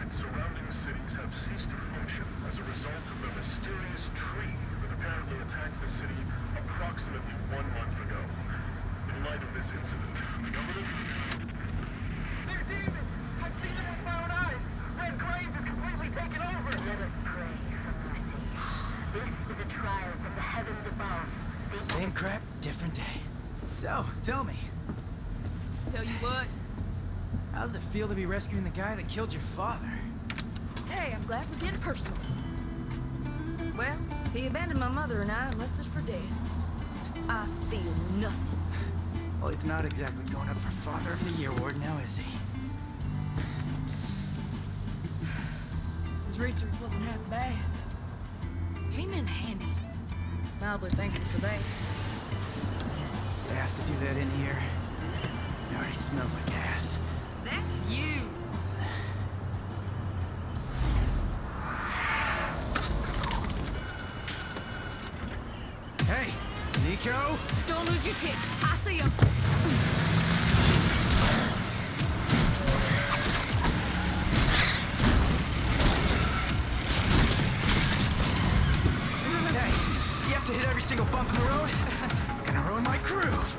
its surrounding cities have ceased to function as a result of the mysterious tree that apparently attacked the city approximately 1 month ago. In light of this incident, the government... They're demons! I've seen them with my own eyes! Red Grave is completely taken over! Let us pray for mercy. This is a trial from the heavens above. Same crap, different day. So, tell me. Tell you what? How does it feel to be rescuing the guy that killed your father? Hey, I'm glad we're getting personal. Well, he abandoned my mother and I and left us for dead. So I feel nothing. Well, he's not exactly going up for Father of the Year award now, is he? His research wasn't half bad. Came in handy. Mildly thankful for that. They have to do that in here. It already smells like ass. That's you. Hey, Nico? Don't lose your tits. I see him. Hey, you have to hit every single bump in the road? Gonna ruin my groove.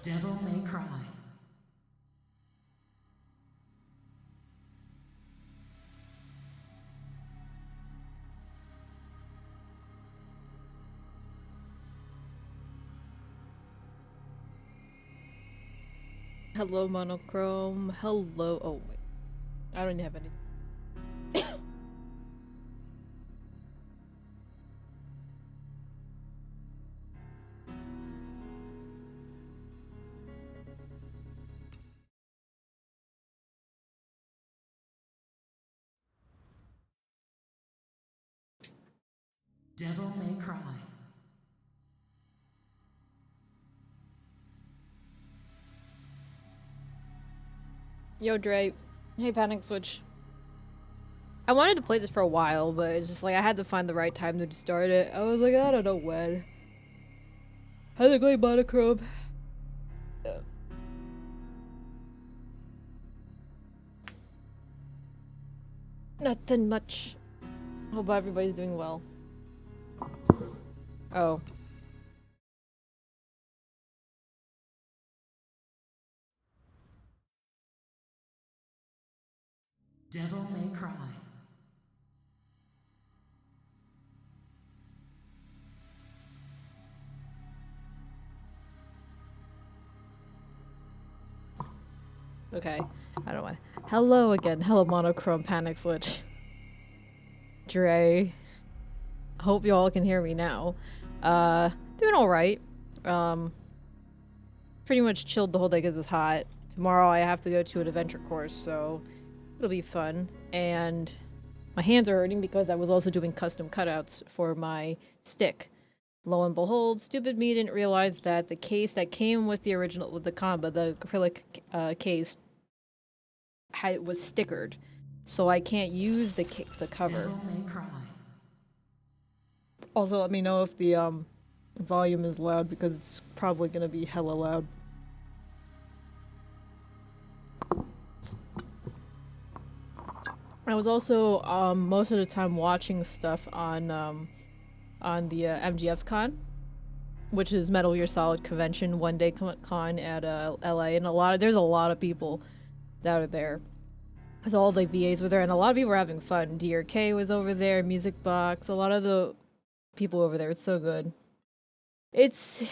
Devil May Cry. Hello, Monochrome. Hello. Oh, wait. I don't have any. Devil May Cry. Yo, Dre. Hey, Panic Switch. I wanted to play this for a while, but it's just like I had to find the right time to start it. I was like, I don't know when. How's it going, Monochrome? Nothing much. Hope everybody's doing well. Oh. Devil May Cry. Okay. I don't want. Hello again. Hello, Monochrome Panic Switch. Dre. Hope y'all can hear me now. Doing alright. Pretty much chilled the whole day because it was hot. Tomorrow I have to go to an adventure course, so it'll be fun. And my hands are hurting because I was also doing custom cutouts for my stick. Lo and behold, stupid me didn't realize that the case that came with the original, with the combo, the acrylic case, was stickered. So I can't use the cover. Devil May Cry. Also, let me know if the volume is loud because it's probably gonna be hella loud. I was also most of the time watching stuff on the MGS Con, which is Metal Gear Solid Convention one-day con at LA, and there's a lot of people that are there. Cause all the VAs were there, and a lot of people were having fun. DRK was over there, Music Box, a lot of the people over there. It's so good. It's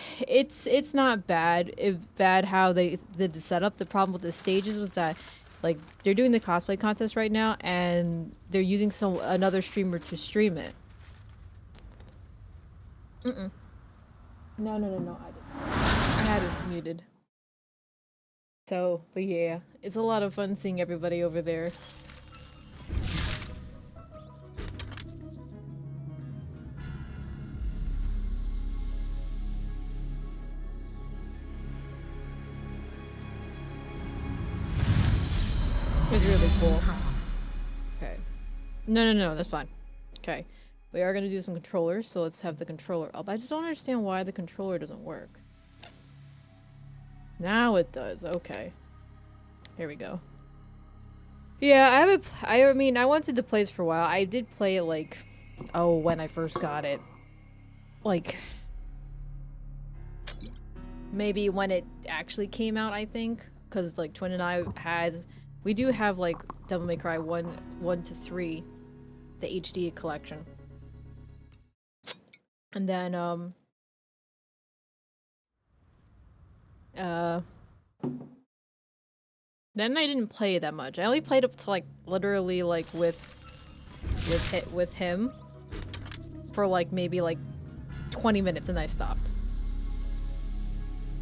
not bad. Bad how they did the setup. The problem with the stages was that, like, they're doing the cosplay contest right now, and they're using another streamer to stream it. No, I didn't. I had it muted. So, but yeah, it's a lot of fun seeing everybody over there. It's really cool. Okay. No, that's fine. Okay. We are gonna do some controllers, so let's have the controller up. I just don't understand why the controller doesn't work. Now it does. Okay. Here we go. Yeah, I mean, I wanted to play this for a while. I did play it, like, when I first got it. Like, maybe when it actually came out, I think. Because, like, Twin and I we do have, like, Devil May Cry 1 to 3, the HD collection. And then, then I didn't play it that much. I only played up to, like, literally, like, with him for, like, maybe, like, 20 minutes, and I stopped.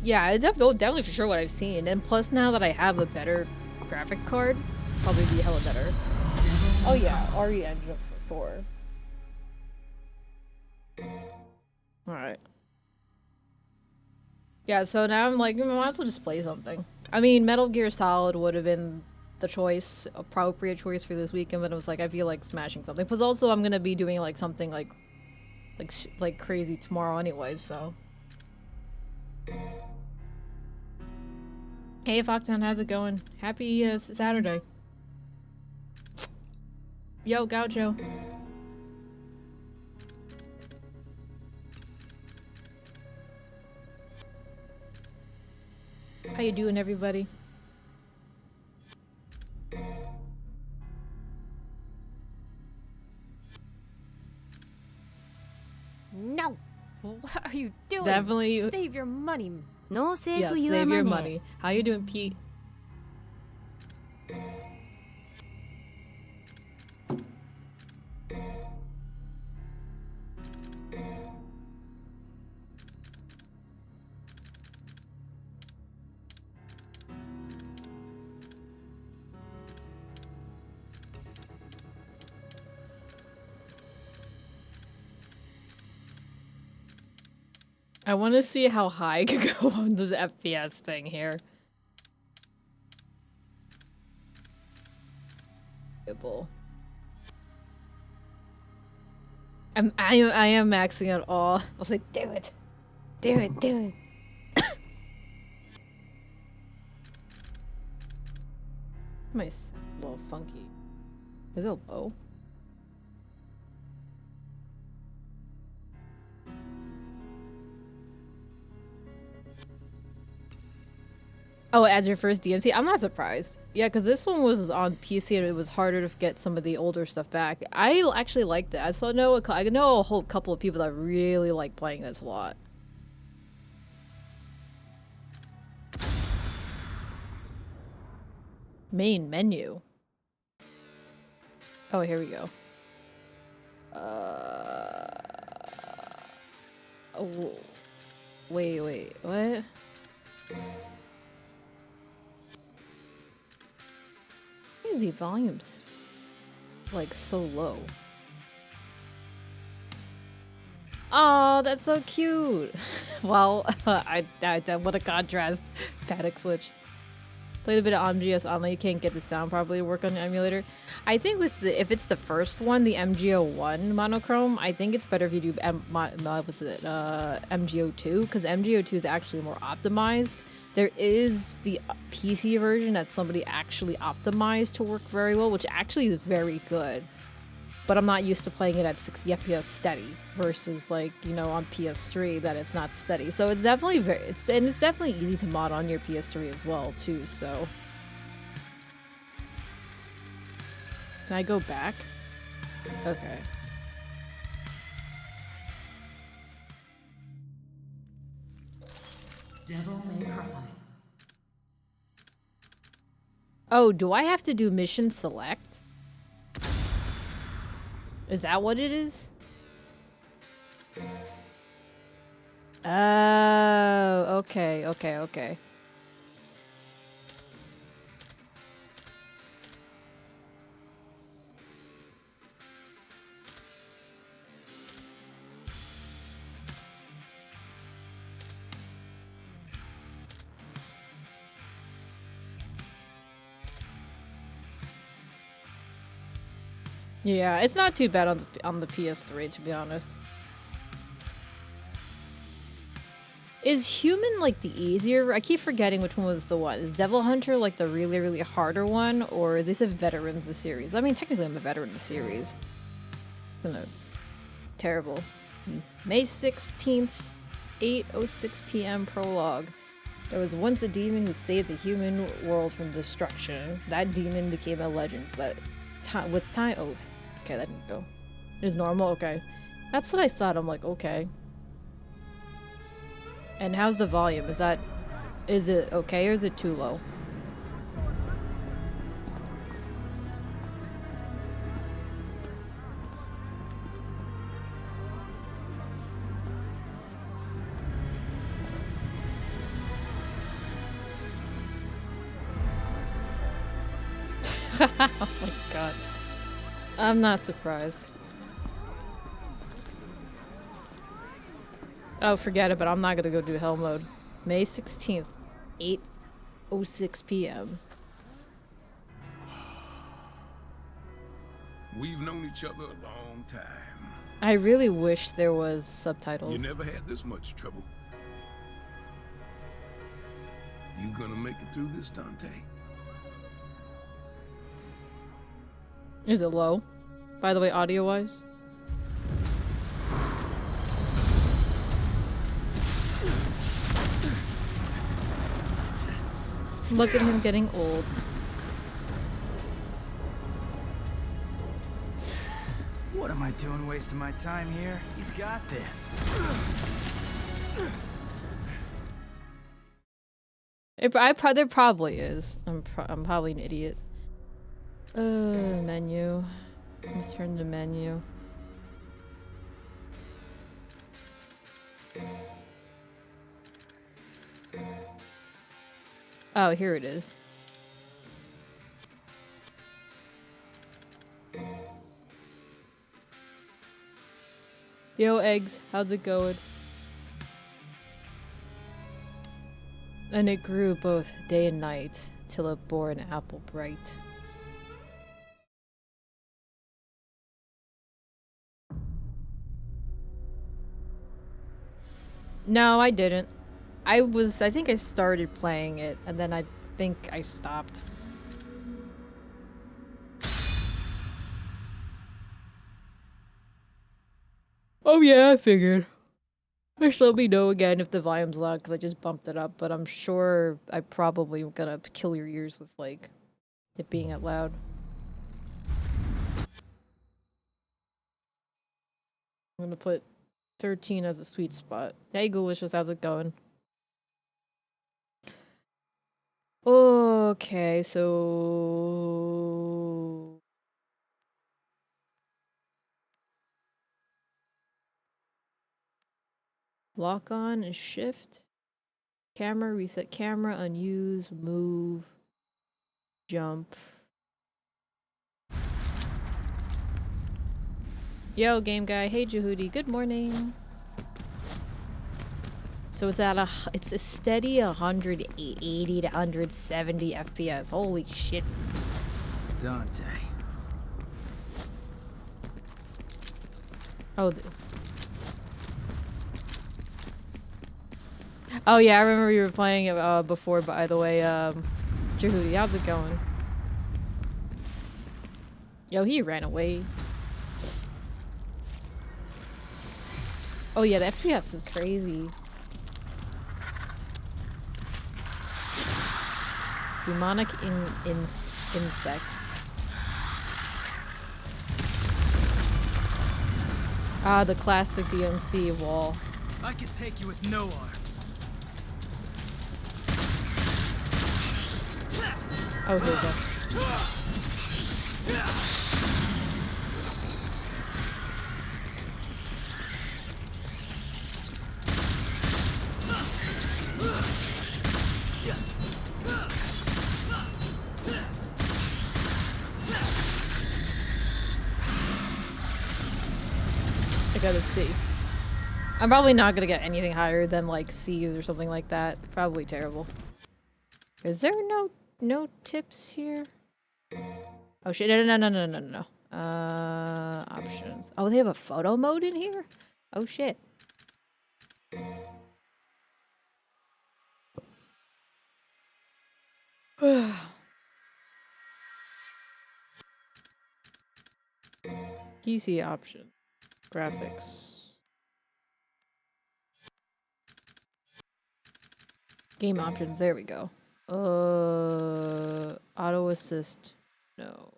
Yeah, definitely for sure what I've seen. And plus, now that I have a better graphic card, probably be hella better. Oh yeah, RE engine for sure. Alright. Yeah, so now I'm like, might as well just play something. I mean, Metal Gear Solid would have been the appropriate choice for this weekend, but it was like, I feel like smashing something. Plus also, I'm gonna be doing like something like crazy tomorrow anyways, so. Hey Foxhound, how's it going? Happy Saturday. Yo, Gaucho. How you doing, everybody? No! What are you doing? Definitely. Save your money. No save Yeah, your save money. your money. How you doing, Pete? I want to see how high I could go on this FPS thing here. I am maxing out all. I was like, do it. Do it, do it. My a little funky. Is it low? Oh, as your first DMC? I'm not surprised. Yeah, because this one was on PC and it was harder to get some of the older stuff back. I actually liked it. I know a whole couple of people that really like playing this a lot. Main menu. Oh, here we go. Oh, wait, what? Why is the volumes like so low? Oh, that's so cute. Well, I what a contrast. Panic switch. Played a bit of MGS Online. You can't get the sound probably to work on the emulator. I think with if it's the first one, the MGO1 monochrome, I think it's better if you do MGO2, because MGO2 is actually more optimized. There is the PC version that somebody actually optimized to work very well, which actually is very good. But I'm not used to playing it at 60 FPS steady versus, like, you know, on PS3 that it's not steady. So it's definitely it's definitely easy to mod on your PS3 as well too. So can I go back? Okay. Devil May Cry. Oh, do I have to do mission select? Is that what it is? Oh, okay. Yeah, it's not too bad on the PS3, to be honest. Is human like the easier? I keep forgetting which one was the one. Is Devil Hunter like the really, really harder one, or is this a veterans of the series? I mean, technically I'm a veteran of the series. It's terrible. May 16th, 8:06 p.m. prologue. There was once a demon who saved the human world from destruction. That demon became a legend, but with time. Oh, okay, that didn't go. It is normal. Okay, that's what I thought. I'm like, okay. And how's the volume? Is it okay or is it too low? Oh my god. I'm not surprised. Oh, forget it, but I'm not gonna go do hell mode. May 16th, 8:06 p.m. We've known each other a long time. I really wish there was subtitles. You never had this much trouble. You gonna make it through this, Dante? Is it low? By the way, audio-wise? Look at him getting old. What am I doing wasting my time here? He's got this. There probably is. I'm probably an idiot. Menu. Return to menu. Oh, here it is. Yo, eggs, how's it going? And it grew both day and night, till it bore an apple bright. No, I didn't. I think I started playing it, and then I think I stopped. Oh yeah, I figured. Just let me know again if the volume's loud, because I just bumped it up, but I'm sure I probably gonna kill your ears with, like, it being out loud. I'm gonna put 13 as a sweet spot. Hey, Ghoulishness, how's it going? Okay, so... Lock on and shift. Camera, reset camera, unused, move, jump. Yo, game guy. Hey, Jehudi. Good morning. So it's at it's a steady 180 to 170 FPS. Holy shit. Dante. Oh. Oh yeah, I remember you were playing it before, by the way. Jehudi, how's it going? Yo, he ran away. Oh yeah, the FPS is crazy. Demonic insect. Ah, the classic DMC wall. I could take you with no arms. Oh, here we go. I gotta see. I'm probably not gonna get anything higher than like C's or something like that. Probably terrible. Is there no tips here? Oh shit! No. Options. Oh, they have a photo mode in here. Oh shit. PC option. Graphics. Game options. There we go. Auto assist. No.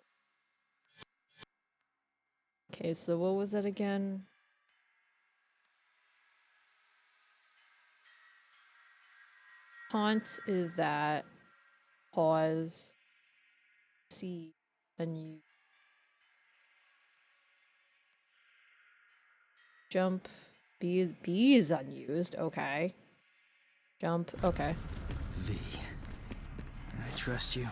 Okay, so what was that again? Taunt is that. Pause. See. And you. Jump. B is unused. Okay. Jump. Okay. V. Can I trust you?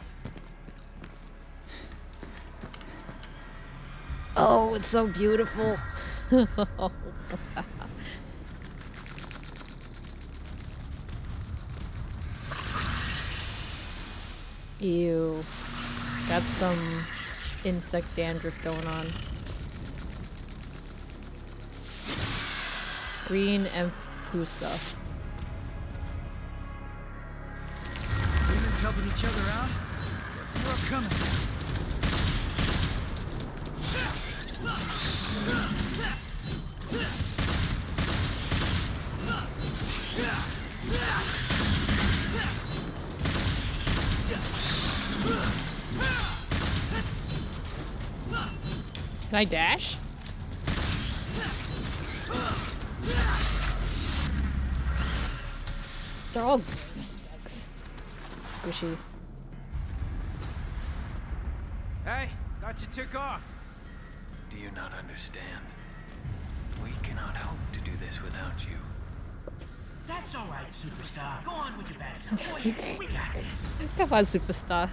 Oh, it's so beautiful. Ew. Got some insect dandruff going on. Green and Pusa. Humans helping each other out? What's more coming? Can I dash? They're all specs. Squishy. Hey, thought you took off. Do you not understand? We cannot hope to do this without you. That's all right, superstar. Go on with your bad stuff. Go ahead. We got this. Come on, superstar.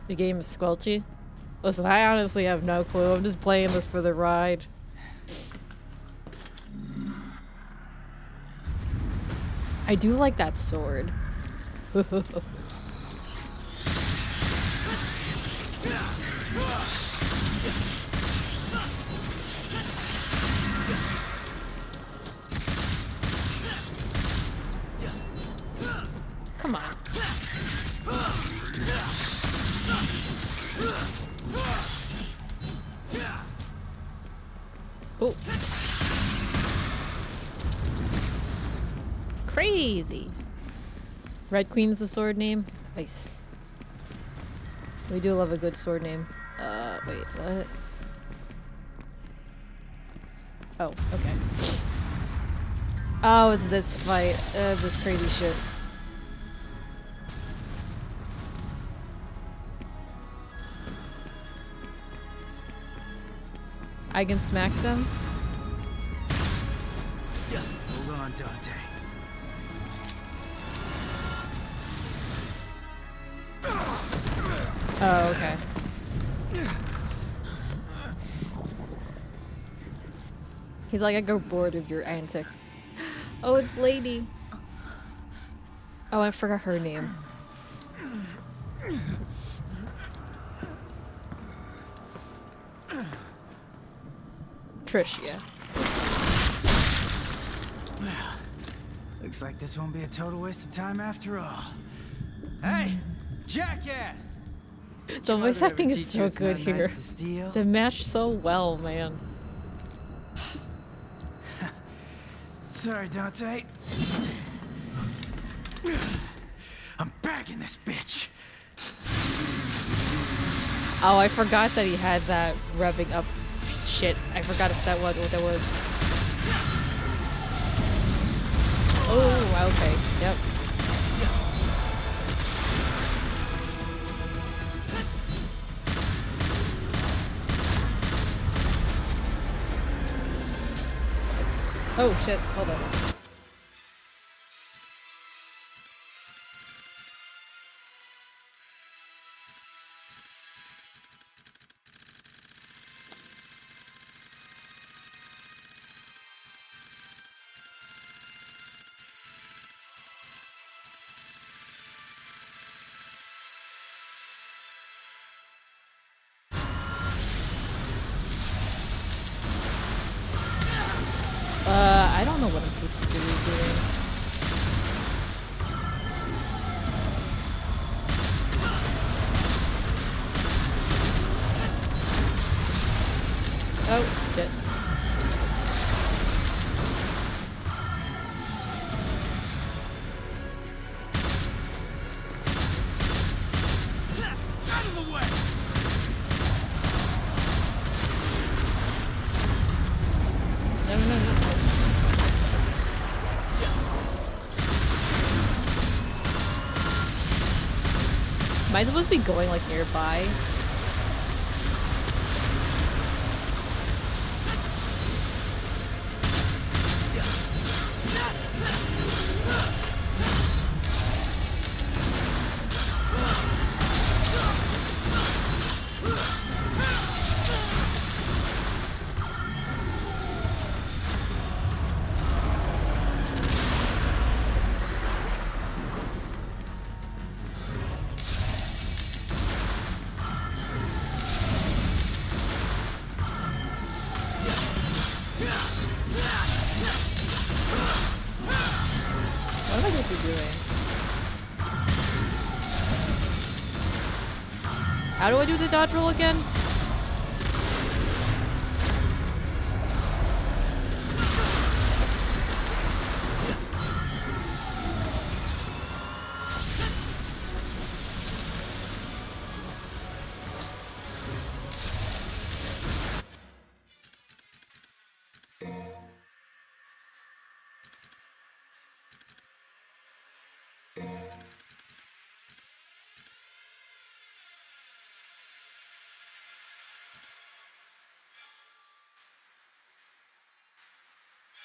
The game is squelchy. Listen, I honestly have no clue. I'm just playing this for the ride. I do like that sword. Come on. crazy. Red Queen's the sword name. Nice. We do love a good sword name. Wait, what? Oh, okay. Oh, it's this fight. This crazy shit. I can smack them? Hold on, Dante. Oh, okay. He's like, I go bored of your antics. Oh, it's Lady. Oh, I forgot her name. Trish, yeah. Looks like this won't be a total waste of time after all. Hey, jackass! The voice acting is so good here. Steal? They match so well, man. Sorry, Dante. I'm bagging this bitch. Oh, I forgot that he had that revving up shit. I forgot if that was what that was. Oh, okay. Yep. Oh shit, hold on. I don't know what I'm supposed to be doing. Oh, shit. Out of the way! No. Am I supposed to be going like nearby? What am I supposed to be doing? How do I do the dodge roll again?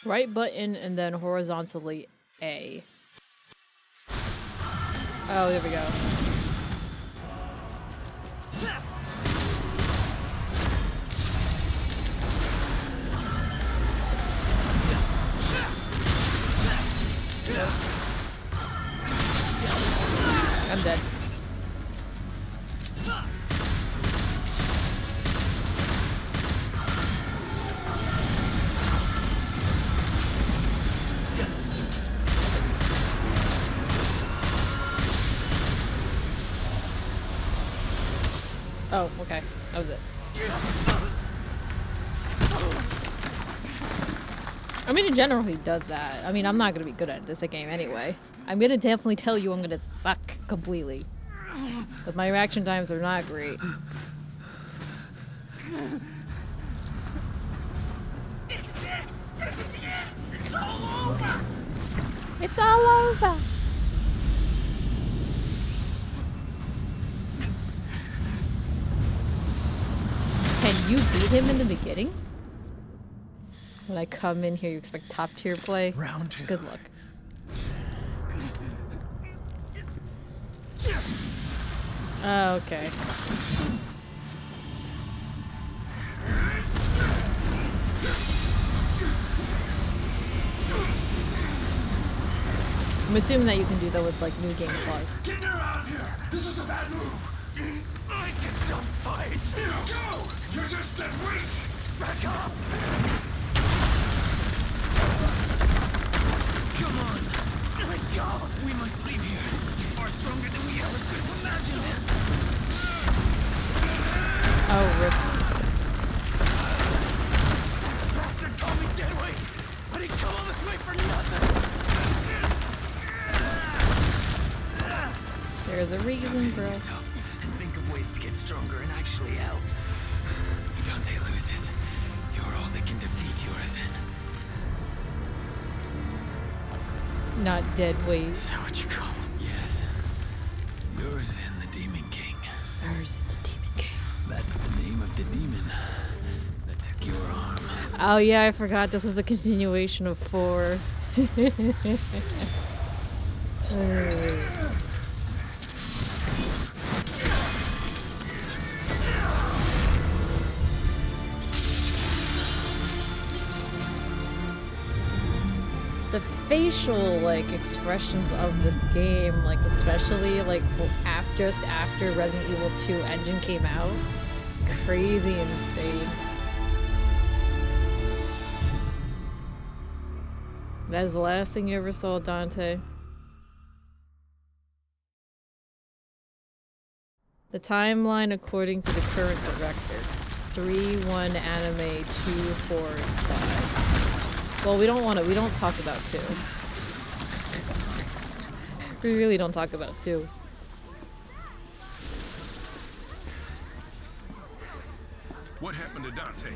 Right button and then horizontally A. Oh, there we go. I'm dead. Oh, okay. That was it. I mean, in general, he does that. I mean, I'm not gonna be good at this game anyway. I'm gonna definitely tell you I'm gonna suck completely. But my reaction times are not great. This is it! This is the end! It's all over! It's all over! Can you beat him in the beginning? When I come in here, you expect top tier play? Round 2. Good luck. Oh, okay. I'm assuming that you can do that with like New Game Plus. Get her out of here! This is a bad move! I can still fight! Go! You're just dead weight! Back up! Come on! Let go! We must leave here. It's far stronger than we ever could have imagined. Oh, rip. Bastard called me dead weight, but he come all this way for nothing. There's a reason, bro. Yourself and think of ways to get stronger and actually help. If Dante loses, you're all that can defeat Urizen. Not dead weight. Is that what you call him? Yes. Urizen, the Demon King. Urizen, the Demon King. That's the name of the demon that took your arm. Oh yeah, I forgot this was the continuation of 4. The facial like expressions of this game, like especially like just after Resident Evil 2 engine came out, crazy insane. That is the last thing you ever saw, Dante. The timeline according to the current director. 3-1 anime 2-4-5. Well, we don't talk about 2. We really don't talk about 2. What happened to Dante?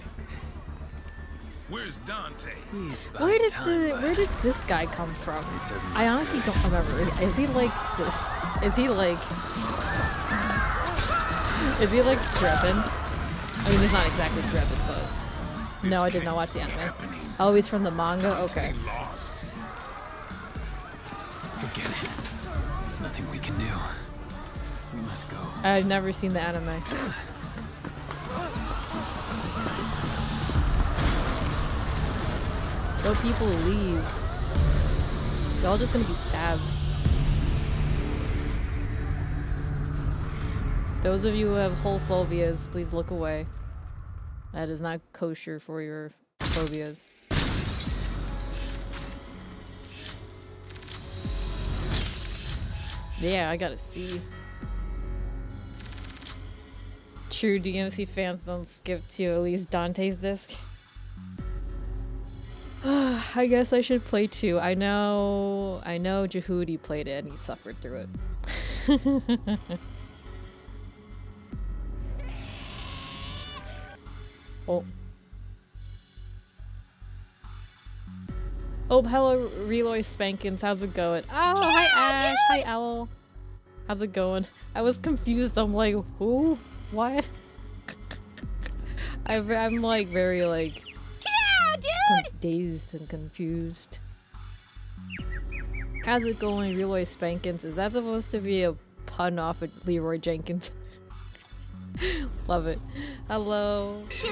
Where's Dante? Where did this guy come from? I honestly don't remember. Is he like Drebin? I mean, he's not exactly Drebin, but no, I did not watch the anime. Oh, he's from the manga? Okay. Lost. Forget it. There's nothing we can do. We must go. I've never seen the anime. No people leave. They're all just gonna be stabbed. Those of you who have whole phobias, please look away. That is not kosher for your phobias. Yeah, I gotta see. True DMC fans don't skip to at least Dante's disc. I guess I should play 2. I know Jehudi played it and he suffered through it. Oh. Oh, hello, Reloy Spankins. How's it going? Oh, hi, Ash. Hi, Owl. How's it going? I was confused. I'm like, who? What? I'm like very like dazed and confused. How's it going, Reloy Spankins? Is that supposed to be a pun off of Leroy Jenkins? Love it. Hello. You're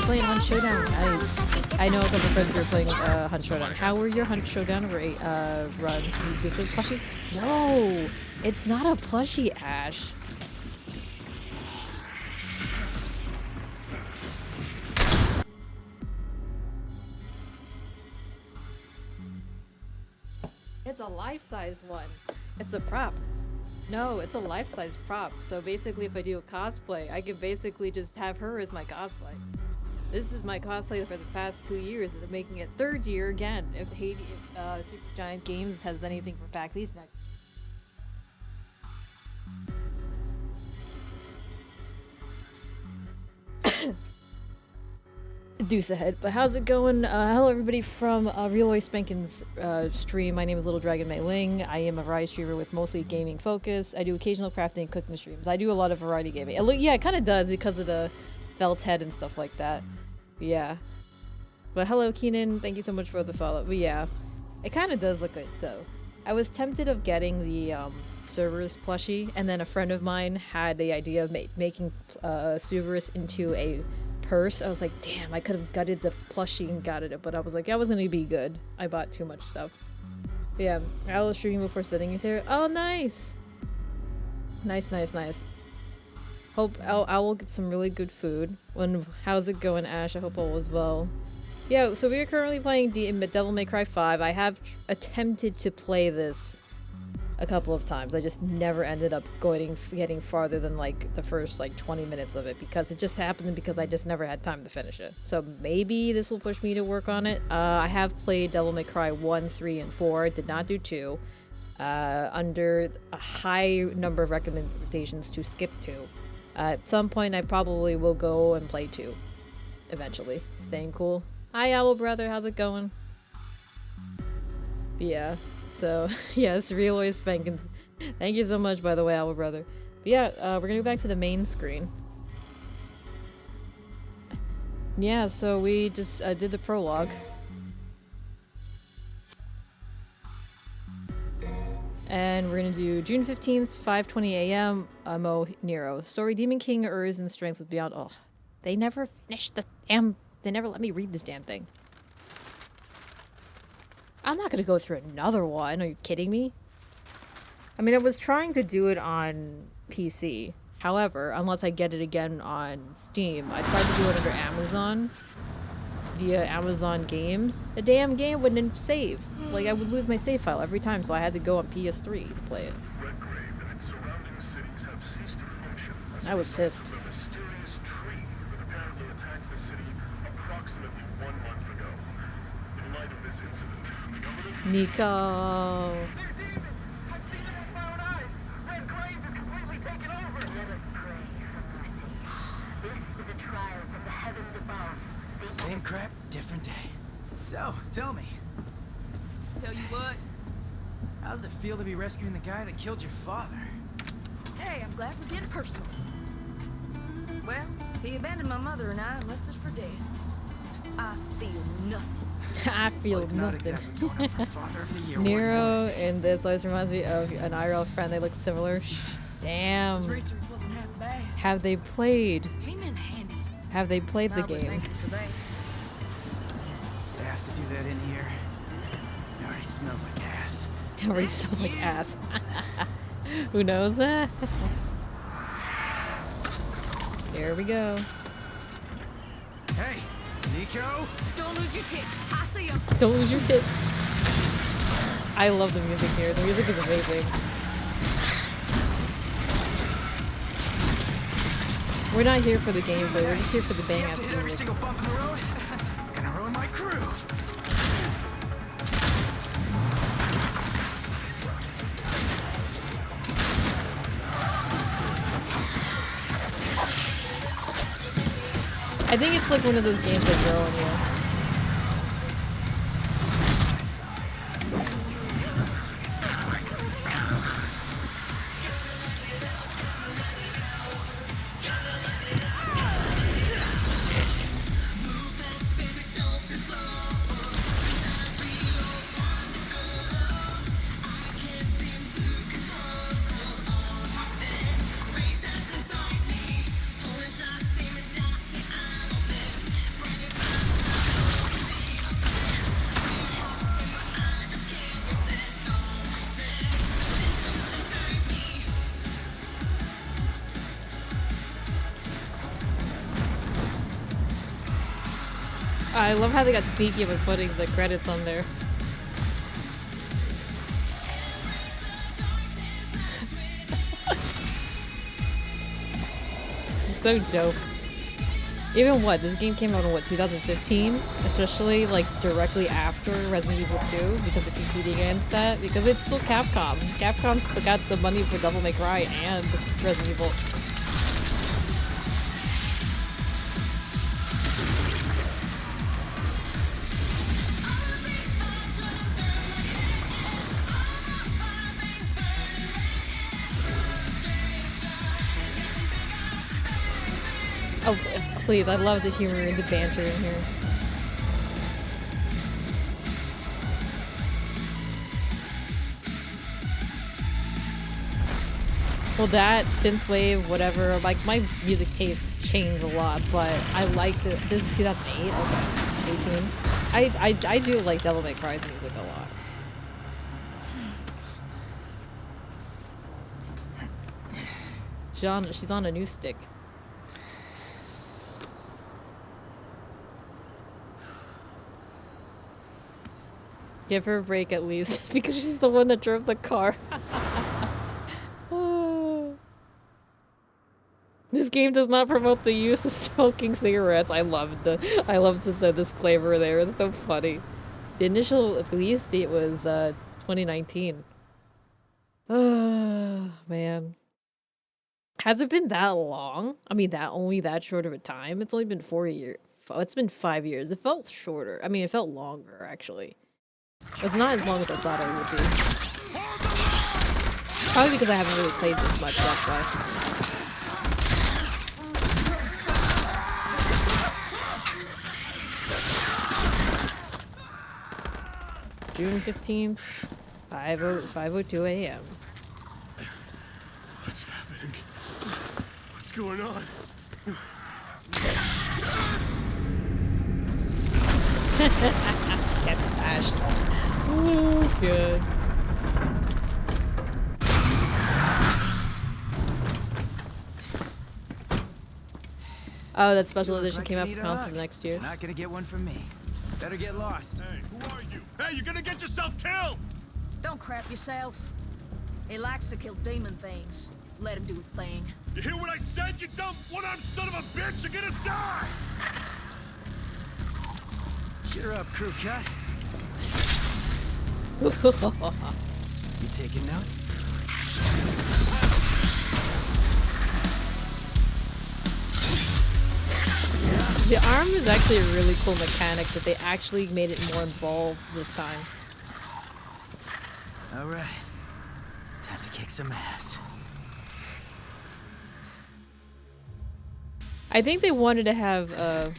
playing Hunt Showdown. Nice. I know a couple of friends who are playing Hunt Showdown. How were your Hunt Showdown runs? This is plushie? No, it's not a plushie, Ash. It's a life-sized one. It's a prop. No, it's a life-size prop. So basically, if I do a cosplay, I could basically just have her as my cosplay. This is my cosplay for the past 2 years, and I'm making it 3rd year again. If Super Giant Games has anything for PAX East next. Deuce ahead. But how's it going? Hello everybody from Real Roy Spankin's stream. My name is Little Dragon Mei Ling. I am a variety streamer with mostly gaming focus. I do occasional crafting and cooking streams. I do a lot of variety gaming. Yeah, it kind of does because of the felt head and stuff like that. Yeah. But hello Keenan, thank you so much for the follow. But yeah, it kind of does look good though. I was tempted of getting the Cerberus plushie, and then a friend of mine had the idea of making Cerberus into a purse. I was like, damn, I could have gutted the plushie and got it, but I was like, that wasn't gonna be good. I bought too much stuff. But yeah, I was streaming before sitting here. Oh, nice. Nice. Hope I will get some really good food. How's it going, Ash? I hope all is well. Yeah, so we are currently playing Devil May Cry 5. I have attempted to play this a couple of times. I just never ended up getting farther than like the first like 20 minutes of it, because it just happened because I just never had time to finish it. So maybe this will push me to work on it. I have played Devil May Cry 1, 3, and 4. Did not do 2. Under a high number of recommendations to skip 2. At some point I probably will go and play 2 eventually. Staying cool. Hi Owl Brother, how's it going? Yeah. So, yes, Real Roy Spankins. Thank you so much, by the way, Owl Brother. But yeah, we're gonna go back to the main screen. Yeah, so we just did the prologue. And we're gonna do June 15th, 5:20 a.m. Mo Nero. Story: Demon King Urizen's strength was beyond. Oh, they never finished the damn. They never let me read this damn thing. I'm not gonna go through another one. Are you kidding me? I mean, I was trying to do it on PC. However, unless I get it again on Steam, I tried to do it under Amazon. Via Amazon Games. The damn game wouldn't save. Like, I would lose my save file every time, so I had to go on PS3 to play it. Redgrave and its surrounding cities have ceased to function as I was a result pissed. of the mysterious tree that apparently attacked the city approximately 1 month ago. In light of this incident, the government... Nico. They're demons! I've seen it with my own eyes! Redgrave is completely taken over! Let us pray for mercy. This is a trial from the heavens above. Same crap, different day. So, tell me, Tell you what, how does it feel to be rescuing the guy that killed your father? hey, I'm glad we're getting personal. Well, he abandoned my mother and I and left us for dead. So I feel nothing. I feel Well, he's not nothing. exactly going up for Father of the Year. Nero and this always reminds me of an IRL friend. They look similar. His Damn. research wasn't half bad. Have they played? Came in handy. Have they played the I'll be game? thankful for that. They have to do that in here. It already smells like ass. It already smells like ass. Who knows that? Here we go. Hey, Nico! Don't lose your tits. I see 'em. Don't lose your tits. I love the music here. The music is amazing. We're not here for the gameplay. We're just here for the bang ass Hit every music. single bump in the road. Gonna ruin my groove. I think it's like one of those games that grow on you. I love how they got sneaky about putting the credits on there. It's so dope. Even what? This game came out in what, 2015? Especially like directly after Resident Evil 2 because they're competing against that. Because it's still Capcom. Capcom still got the money for Devil May Cry and Resident Evil. Oh, please, I love the humor and the banter in here. Well, that, synthwave, whatever, like, my music tastes change a lot, but I like the, this is 2008, okay, 18. I do like Devil May Cry's music a lot. She's on a new stick. Give her a break at least, because she's the one that drove the car. Oh. This game does not promote the use of smoking cigarettes. I love the disclaimer there. It's so funny. The initial release date was 2019. Oh man. Has it been that long? I mean, only that short of a time? It's only been 4 years. It's been 5 years. It felt shorter. I mean, it felt longer actually. It's not as long as I thought it would be. Probably because I haven't really played this much, that's why. June 15th, 5:02 a.m. What's happening? What's going on? Get bashed. Oh, good. Oh, that special edition came out for console next year. Not gonna get one from me. Better get lost. Hey, who are you? Hey, you're gonna get yourself killed! Don't crap yourself. He likes to kill demon things. Let him do his thing. You hear what I said, you dumb one-armed son of a bitch? You're gonna die! Cheer up, crew cut. You taking notes? The arm is actually a really cool mechanic that they actually made it more involved this time. All right. Time to kick some ass. I think they wanted to have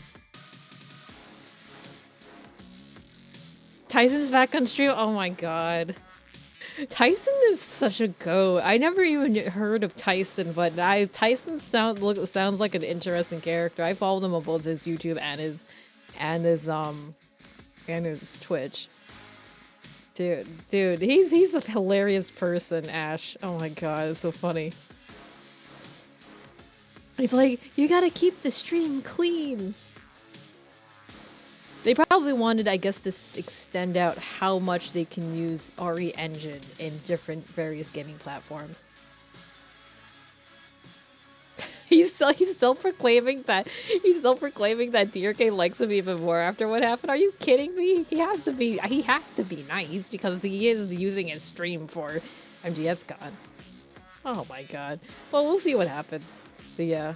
Tyson's back on stream. Oh my god. Tyson is such a goat. I never even heard of Tyson, but Tyson sounds like an interesting character. I followed him on both his YouTube and his Twitch. Dude, he's a hilarious person, Ash. Oh my god, it's so funny. He's like, you gotta keep the stream clean. They probably wanted, I guess, to extend out how much they can use RE Engine in different various gaming platforms. He's self-proclaiming that DRK likes him even more after what happened. Are you kidding me? He has to be nice because he is using his stream for MGSCon. Oh my god. Well, we'll see what happens. But yeah.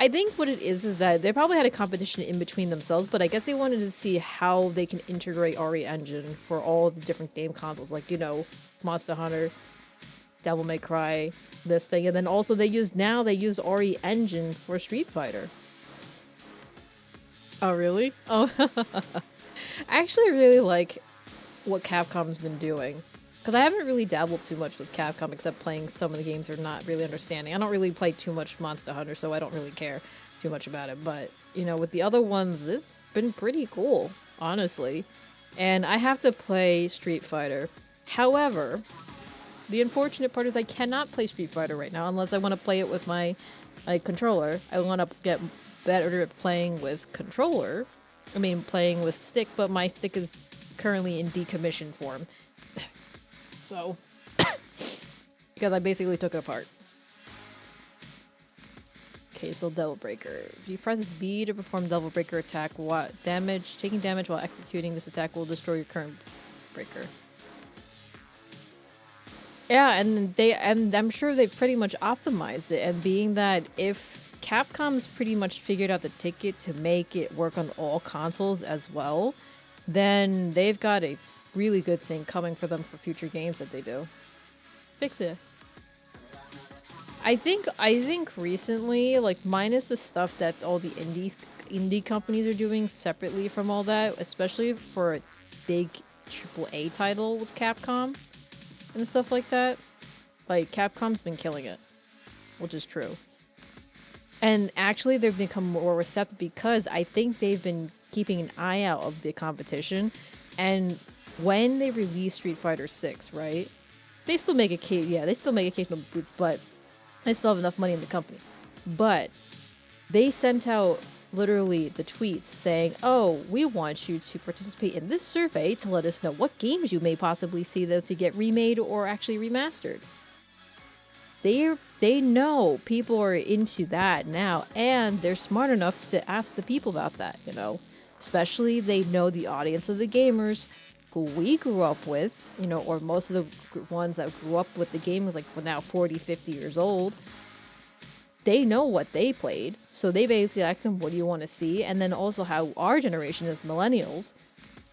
I think what it is that they probably had a competition in between themselves, but I guess they wanted to see how they can integrate RE Engine for all the different game consoles, like, you know, Monster Hunter, Devil May Cry, this thing, and then also they use RE Engine for Street Fighter. Oh, really? Oh, I actually really like what Capcom's been doing. Because I haven't really dabbled too much with Capcom except playing some of the games they're not really understanding. I don't really play too much Monster Hunter, so I don't really care too much about it. But, you know, with the other ones, it's been pretty cool, honestly. And I have to play Street Fighter. However, the unfortunate part is I cannot play Street Fighter right now unless I want to play it with my controller. I want to get better at playing with controller. I mean, playing with stick, but my stick is currently in decommissioned form. So, because I basically took it apart. Okay, so Devil Breaker. If you press B to perform Devil Breaker attack, taking damage while executing this attack will destroy your current breaker. Yeah, and I'm sure they've pretty much optimized it, and being that if Capcom's pretty much figured out the ticket to make it work on all consoles as well, then they've got a really good thing coming for them for future games that they do. Fix it. I think recently, like, minus the stuff that all the indie companies are doing separately from all that, especially for a big AAA title with Capcom and stuff like that, like, Capcom's been killing it, which is true. And actually, they've become more receptive because I think they've been keeping an eye out of the competition. And when they release Street Fighter 6, right? They still make occasional boots, but they still have enough money in the company. But they sent out literally the tweets saying, "Oh, we want you to participate in this survey to let us know what games you may possibly see though to get remade or actually remastered." They know people are into that now, and they're smart enough to ask the people about that, you know. Especially they know the audience of the gamers who we grew up with, you know, or most of the ones that grew up with the game was like now 40, 50 years old. They know what they played, so they basically asked them, what do you want to see? And then also how our generation is millennials,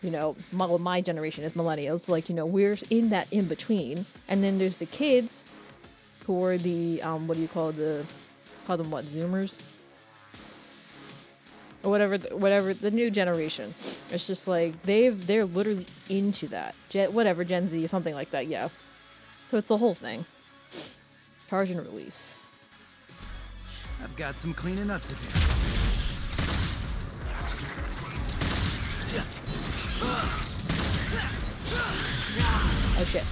you know, my generation is millennials, like, you know, we're in that in between. And then there's the kids who are the, what do you call them, what, Zoomers? Or whatever, the new generation. It's just like, they're literally into that. Gen Z, something like that, yeah. So it's a whole thing. Charge and release. I've got some cleaning up to do. Oh shit.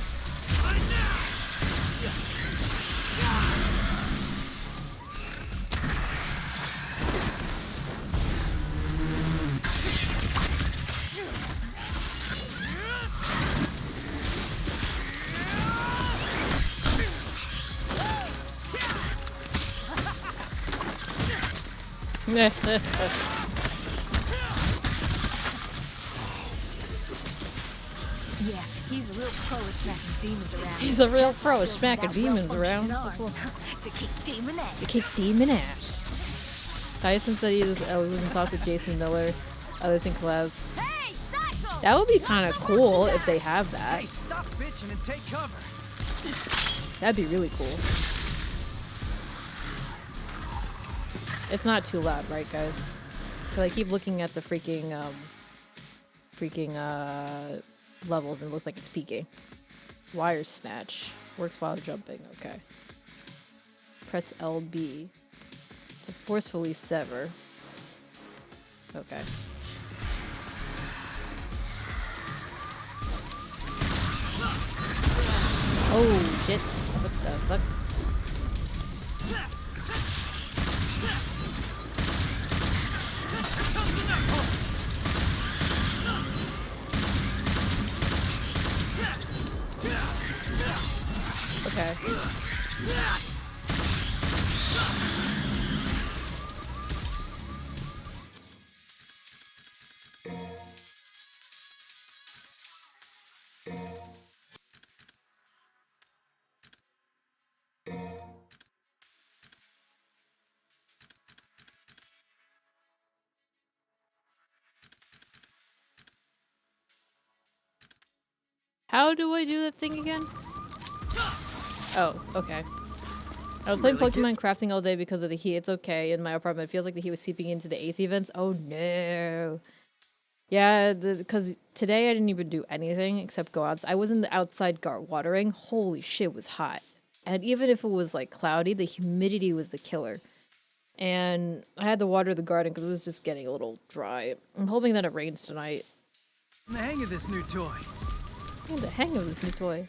Yeah, he's a real pro at smacking demons around. He's a real pro at smacking demons around. To kick demon ass. To kick demon ass. Tyson said he was in talks with Jason Miller. Others in collabs. Hey, Psycho! That would be kind of cool if they have that. Hey, stop bitching and take cover. That'd be really cool. It's not too loud, right, guys? Because I keep looking at the freaking levels and it looks like it's peaking. Wire snatch. Works while jumping. Okay. Press LB to forcefully sever. Okay. Oh, shit. What the fuck? Okay. How do I do that thing again? Oh, okay. I was playing Pokemon crafting all day because of the heat. It's okay in my apartment. It feels like the heat was seeping into the AC vents. Oh no. Yeah, because today I didn't even do anything except go outside. I was in the outside watering. Holy shit, it was hot. And even if it was like cloudy, the humidity was the killer. And I had to water the garden because it was just getting a little dry. I'm hoping that it rains tonight. I'm the hang of this new toy. I'm the hang of this new toy.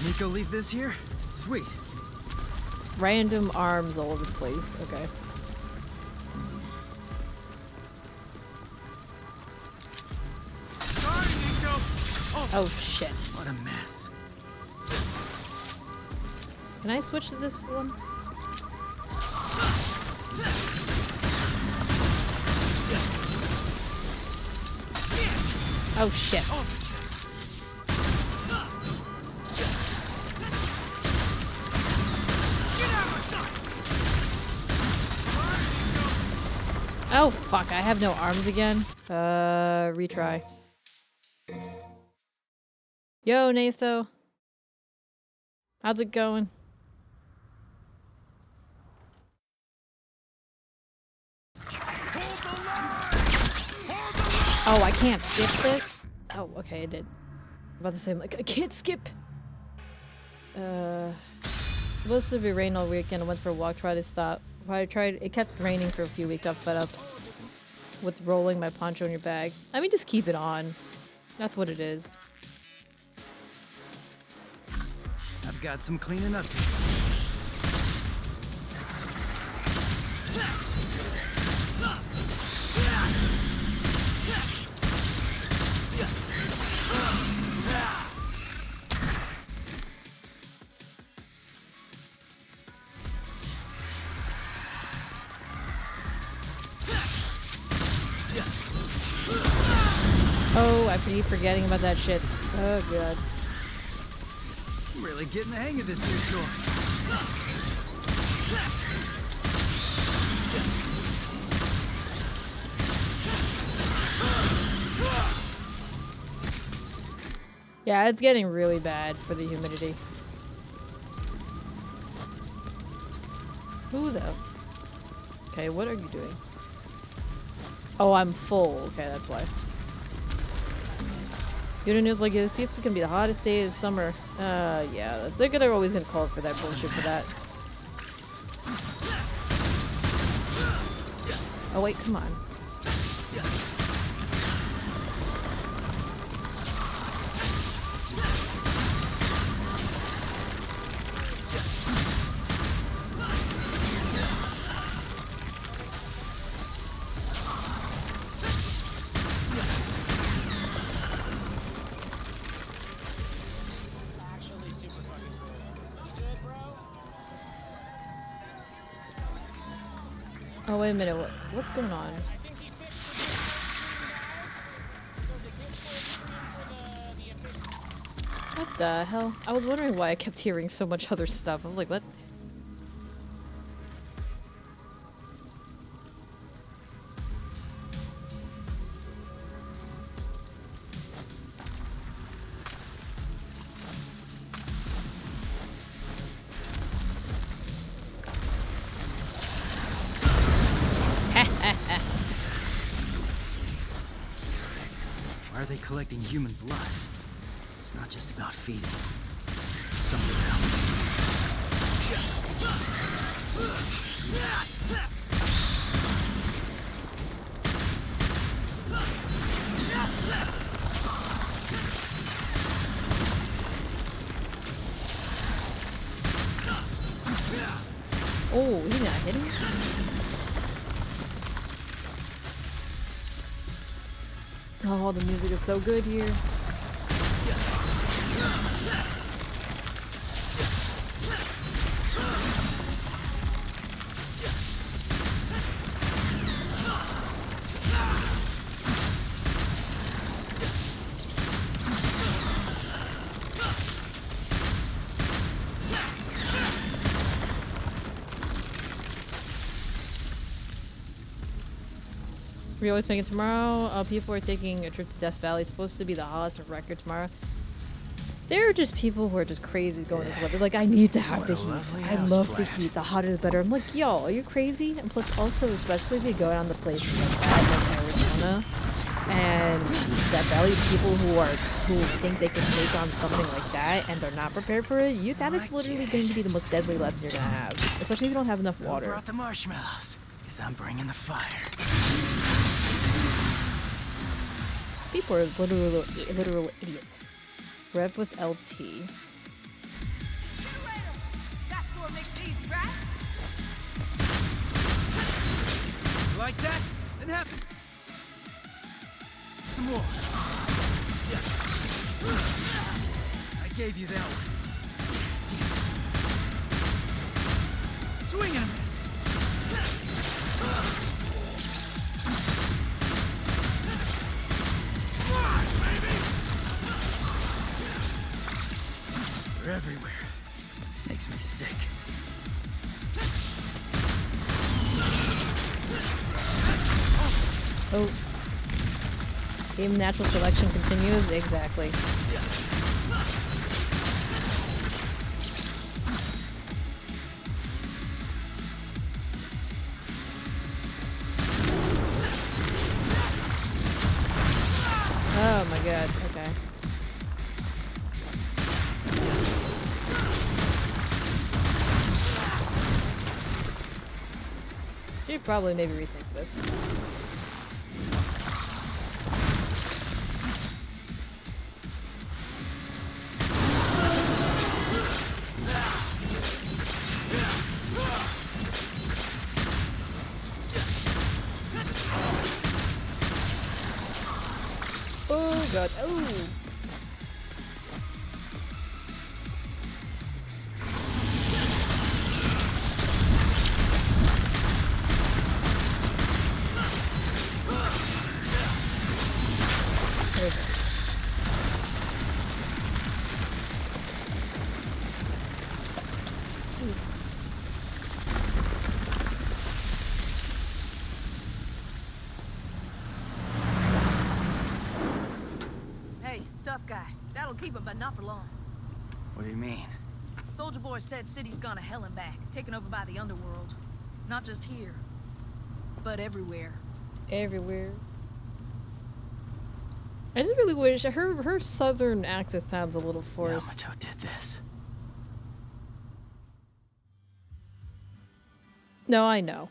Nico leave this here? Sweet. Random arms all over the place. Okay. Sorry, Nico. Oh shit. What a mess. Can I switch to this one? Oh shit. Oh fuck, I have no arms again. Retry. Yo, Natho. How's it going? Oh, I can't skip this? Oh, okay, I did. I'm about to say, I'm like, I can't skip! Supposed to be rain all weekend. I went for a walk, tried to stop. It kept raining for a few weeks. Got fed up with rolling my poncho in your bag. I mean, just keep it on. That's what it is. I've got some cleaning up to do. Oh, I keep forgetting about that shit. Oh, God. I'm really getting the hang of this new toy. Yeah, it's getting really bad for the humidity. Who the? Okay, what are you doing? Oh, I'm full. Okay, that's why. Good news like this. It's gonna be the hottest day of summer. Yeah, that's like they're always gonna call for that bullshit for that. Oh wait, come on. Oh wait a minute, what's going on? What the hell? I was wondering why I kept hearing so much other stuff. I was like, what? Why are they collecting human blood? It's not just about feeding. Something else. Oh, he not hit him? Oh, the music is so good here. We always make it tomorrow. People are taking a trip to Death Valley. It's supposed to be the hottest of record tomorrow. There are just people who are just crazy going this weather. Like, I need to have the heat. I love the heat. The hotter the better. I'm like, yo, are you crazy? And plus, also, especially if you go down to places like that, like Arizona and Death Valley, people who think they can take on something like that and they're not prepared for it. That is literally going to be the most deadly lesson you're gonna have, especially if you don't have enough water. Who brought the marshmallows? 'Cause I'm bringing the fire. People are literal idiots. Rev with LT. Like that? Then have some more. I gave you that one. Damn. Swing and a miss. They're everywhere. Makes me sick. Oh. Game natural selection continues? Exactly. Oh my god, okay. Should probably maybe rethink this. Oh god, oh! There we go. Hey, tough guy. That'll keep him, but not for long. What do you mean? Soldier Boy said city's gone to hell and back, taken over by the underworld. Not just here, but everywhere. Everywhere. I just really wish her southern accent sounds a little forced. Yamato did this. No, I know.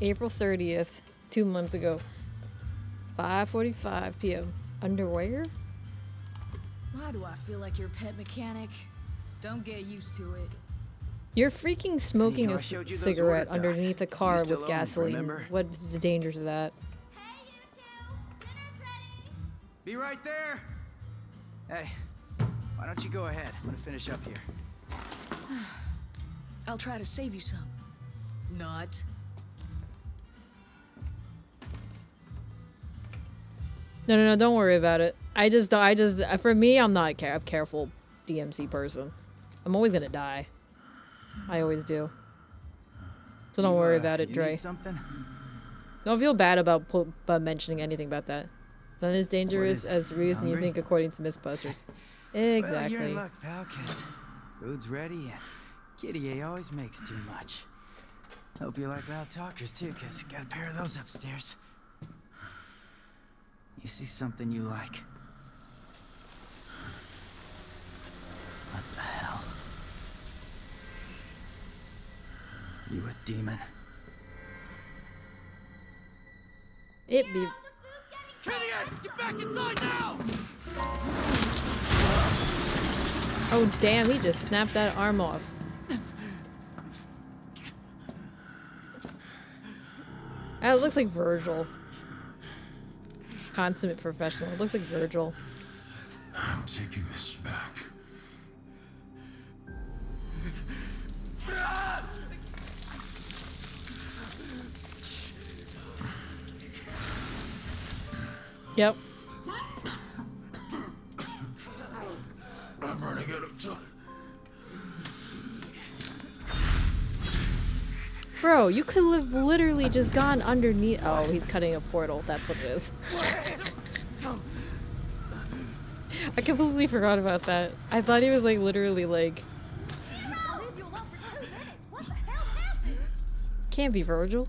April 30th, 2 months ago. 5:45 p.m. Underwear? Why do I feel like your pet mechanic? Don't get used to it. You're freaking smoking I a showed you those cigarette order dots. underneath a You car still with own them, gasoline. remember? What's the dangers of that? Hey, you two! Dinner's ready! Be right there! Hey, why don't you go ahead? I'm gonna finish up here. I'll try to save you some. Not. No, don't worry about it. For me, I'm not a careful DMC person. I'm always gonna die. I always do. So don't worry about it, you Dre. need something? Don't feel bad about mentioning anything about that. None as dangerous is it? as reason you Hungry? think, according to Mythbusters. Well, you're Exactly. in luck, pal, 'cause food's ready and Kitty A always makes too much. Hope you like loud talkers too, 'cause got a pair of those upstairs. You see something you like? What the hell? You a demon? It be. Get back inside now! Oh damn! He just snapped that arm off. It looks like Virgil. Consummate professional. It looks like Virgil. I'm taking this back. Yep. I'm running out of time. Bro, you could have literally just gone underneath. Oh, he's cutting a portal. That's what it is. I completely forgot about that. I thought he was like literally like. I'll leave you alone for 2 minutes. What the hell happened? Can't be Virgil.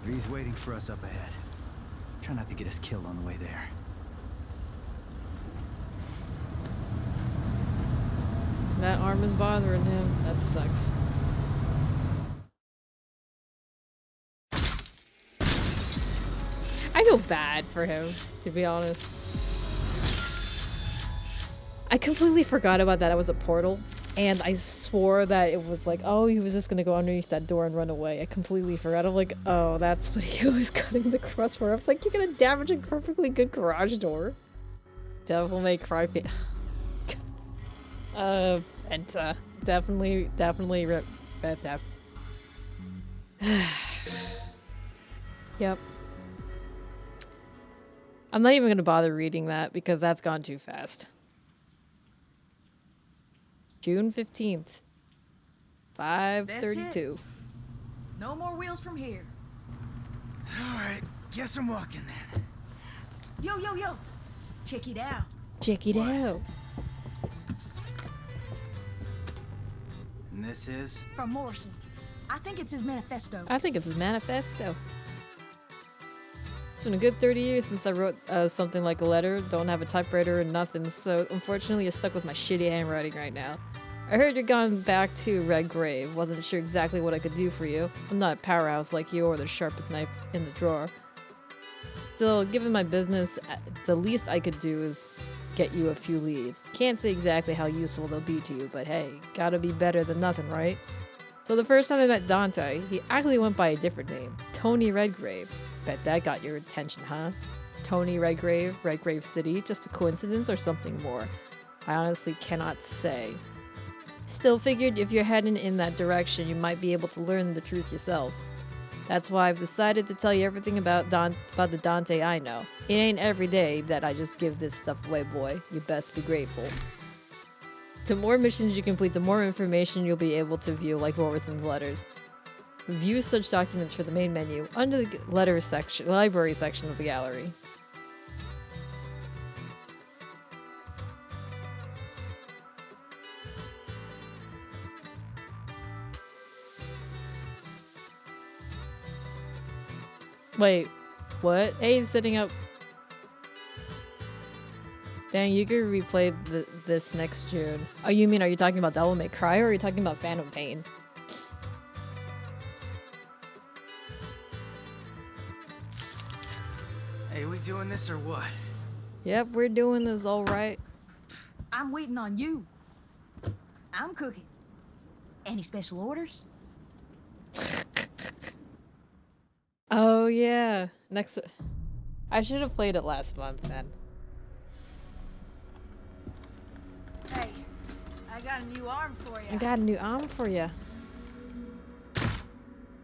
He's waiting for us up ahead. Try not to get us killed on the way there. That arm is bothering him. That sucks. I feel bad for him, to be honest. I completely forgot about that. It was a portal. And I swore that it was like, oh, he was just gonna go underneath that door and run away. I completely forgot. I'm like, oh, that's what he was cutting the crust for. I was like, you're gonna damage a perfectly good garage door. Devil May Cry. Venta. Definitely rip that. Yep. I'm not even gonna bother reading that because that's gone too fast. June 15th. 5:32. No more wheels from here. Alright, guess I'm walking then. Yo. Check it out. Check it out. And this is? From Morrison. I think it's his manifesto. I think it's his manifesto. It's been a good 30 years since I wrote something like a letter. Don't have a typewriter or nothing, so unfortunately you're stuck with my shitty handwriting right now. I heard you're gone back to Red Grave. Wasn't sure exactly what I could do for you. I'm not a powerhouse like you or the sharpest knife in the drawer. Still, given my business, the least I could do is get you a few leads. Can't say exactly how useful they'll be to you, but hey, gotta be better than nothing, right? So the first time I met Dante, he actually went by a different name, Tony Redgrave. Bet that got your attention, huh? Tony Redgrave, Redgrave City, just a coincidence or something more? I honestly cannot say. Still figured if you're heading in that direction, you might be able to learn the truth yourself. That's why I've decided to tell you everything about the Dante I know. It ain't every day that I just give this stuff away, boy. You best be grateful. The more missions you complete, the more information you'll be able to view, like Morrison's letters. View such documents for the main menu, under the library section of the gallery. Wait, what? Hey, he's sitting up. Dang, you could replay this next June. Oh, you mean, are you talking about Devil May Cry or are you talking about Phantom Pain? Hey, we doing this or what? Yep, we're doing this all right. I'm waiting on you. I'm cooking. Any special orders? Oh, yeah. Next. I should have played it last month, then. Hey, I got a new arm for you. I got a new arm for you.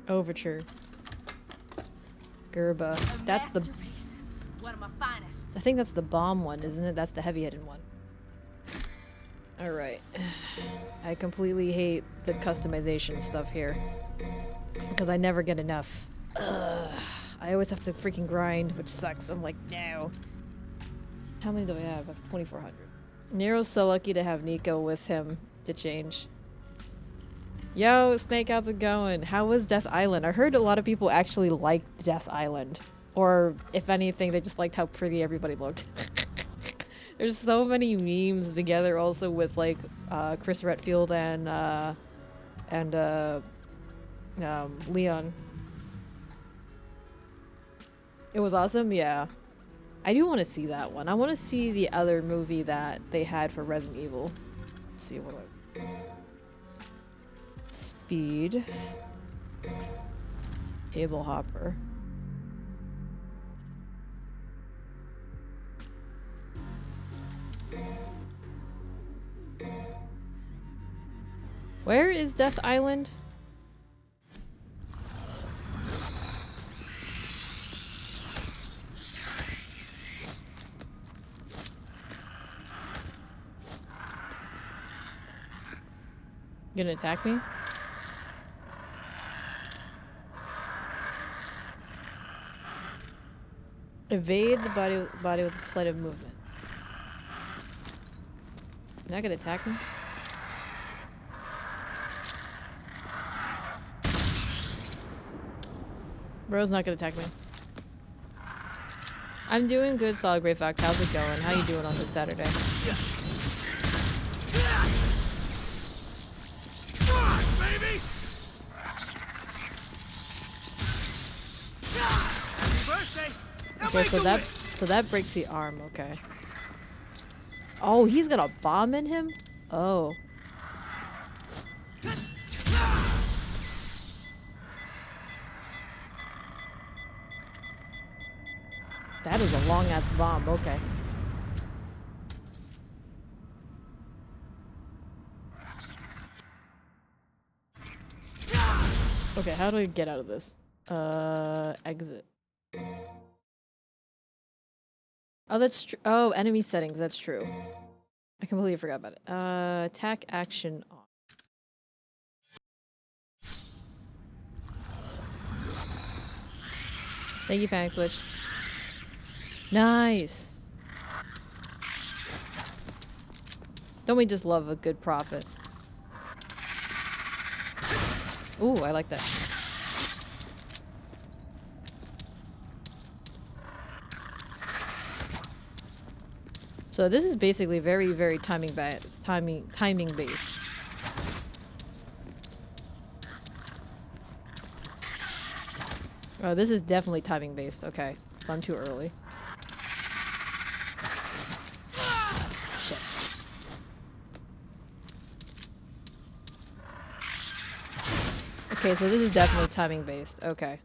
Overture. Gerba. That's the. One of my finest. I think that's the bomb one, isn't it? That's the heavy-hitted one. Alright. I completely hate the customization stuff here. Because I never get enough. Ugh. I always have to freaking grind, which sucks. I'm like, no. How many do I have? I have 2,400. Nero's so lucky to have Nico with him to change. Yo, Snake, how's it going? How was Death Island? I heard a lot of people actually liked Death Island. Or, if anything, they just liked how pretty everybody looked. There's so many memes together also with, like, Chris Redfield and Leon. It was awesome? Yeah. I do want to see that one. I want to see the other movie that they had for Resident Evil. Let's see, what do I... Speed. Abel Hopper. Where is Death Island? You gonna attack me? Evade the body with a sleight of movement. You're not gonna attack me? Bro's not gonna attack me. I'm doing good, Solid Grey Fox. How's it going? How you doing on this Saturday? Baby! Happy birthday! Okay, so that breaks the arm, okay. Oh, he's got a bomb in him? Oh. That is a long-ass bomb, okay. Okay, how do I get out of this? Exit. Oh, that's true. Oh, enemy settings. That's true. I completely forgot about it. Attack action on. Thank you, Panic Switch. Nice. Don't we just love a good profit? Ooh, I like that. So this is basically very, very timing based. Oh, this is definitely timing based. Okay, so I'm too early. Shit. Okay, so this is definitely timing based. Okay.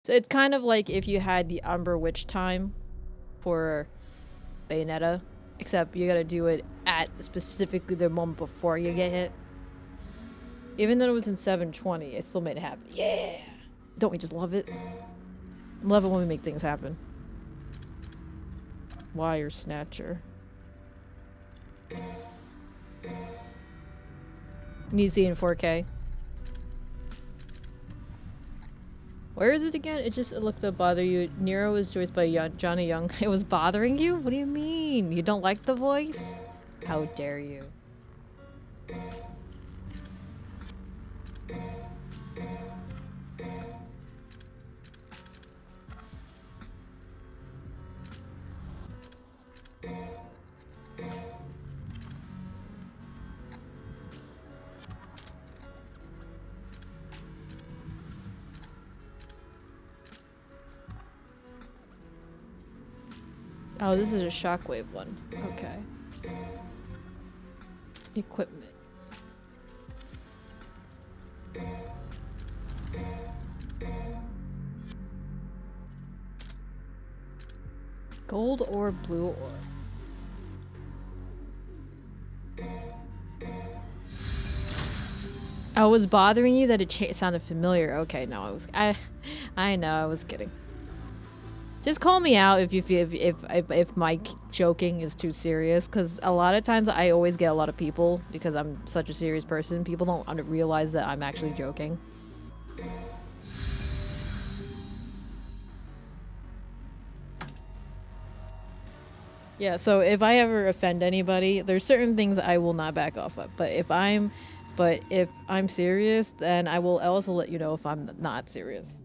So it's kind of like if you had the Umber Witch time for Bayonetta, except you gotta do it at specifically the moment before you get hit. Even though it was in 720, it still made it happen. Yeah! Don't we just love it? Love it when we make things happen. Wire Snatcher. Need to see it in 4K. Where is it again? It just looked to bother you. Nero was voiced by Johnny Young. It was bothering you? What do you mean? You don't like the voice? How dare you? Oh, this is a shockwave one. Okay. Equipment. Gold or blue ore? Oh, it was bothering you that it sounded familiar. Okay, no, I know, I was kidding. Just call me out if you feel if my joking is too serious, because a lot of times I always get a lot of people because I'm such a serious person. People don't realize that I'm actually joking. Yeah, so if I ever offend anybody, there's certain things I will not back off of. But if I'm serious, then I will also let you know if I'm not serious.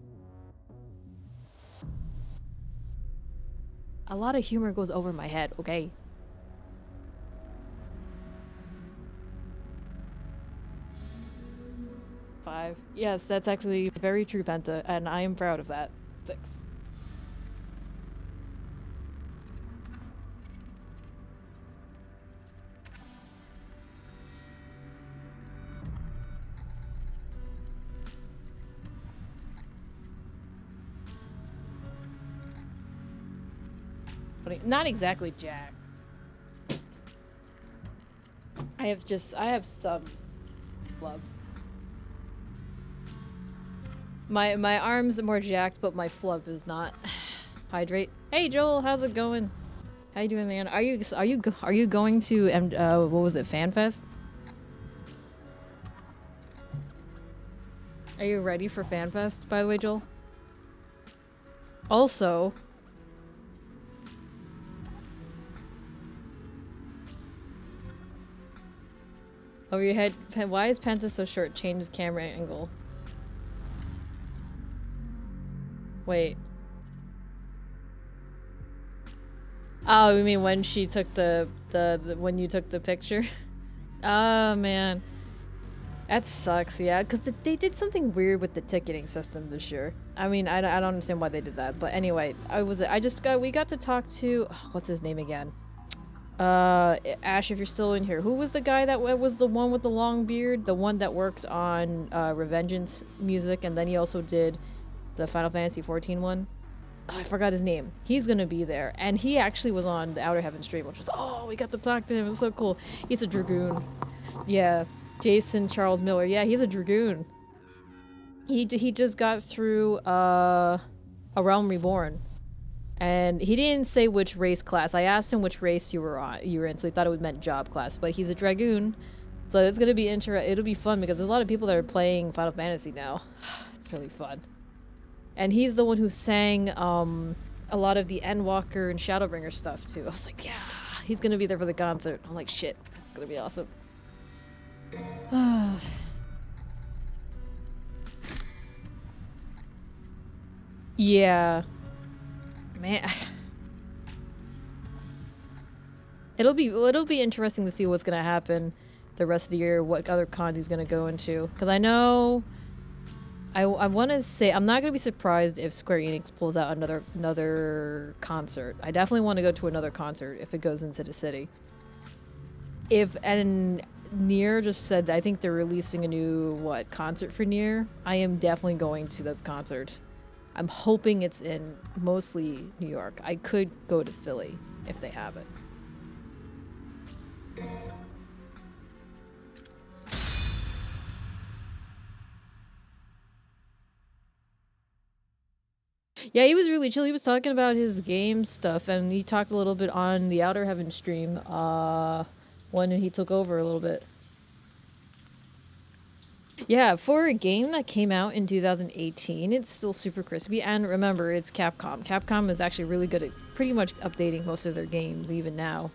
A lot of humor goes over my head, okay? Five. Yes, that's actually very true, Penta, and I am proud of that. 6. Not exactly jacked. I have some love. My arms are more jacked, but my flub is not. Hydrate. Hey Joel, how's it going? How you doing, man? Are you going to what was it, FanFest? Are you ready for FanFest, by the way, Joel? Also, over your head. Why is Penta so short? Change his camera angle. Wait. Oh, you mean when she took when you took the picture? Oh man, that sucks. Yeah, because they did something weird with the ticketing system this year. I mean, I don't understand why they did that. But anyway, we got to talk to what's his name again? Ash, if you're still in here, who was the guy that was the one with the long beard? The one that worked on Revengeance music, and then he also did the Final Fantasy 14 one. Oh, I forgot his name. He's gonna be there, and he actually was on the Outer Heaven stream, which was we got to talk to him. It was so cool. He's a dragoon. Yeah. Jason Charles Miller. Yeah, he's a dragoon. He just got through A Realm Reborn. And he didn't say which race class. I asked him which race you were in, so he thought it meant job class. But he's a dragoon, so it's gonna be it'll be fun because there's a lot of people that are playing Final Fantasy now. It's really fun. And he's the one who sang a lot of the Endwalker and Shadowbringer stuff too. I was like, yeah, he's gonna be there for the concert. I'm like, shit, it's gonna be awesome. Yeah. Man, it'll be interesting to see what's gonna happen the rest of the year, what other cons he's gonna go into. Because I know, I want to say I'm not gonna be surprised if Square Enix pulls out another concert. I definitely want to go to another concert if it goes into the city. And Nier just said I think they're releasing a new concert for Nier. I am definitely going to those concerts. I'm hoping it's in mostly New York. I could go to Philly if they have it. Yeah, he was really chill. He was talking about his game stuff, and he talked a little bit on the Outer Heaven stream when he took over a little bit. Yeah, for a game that came out in 2018, it's still super crispy. And remember, it's Capcom. Capcom is actually really good at pretty much updating most of their games, even now.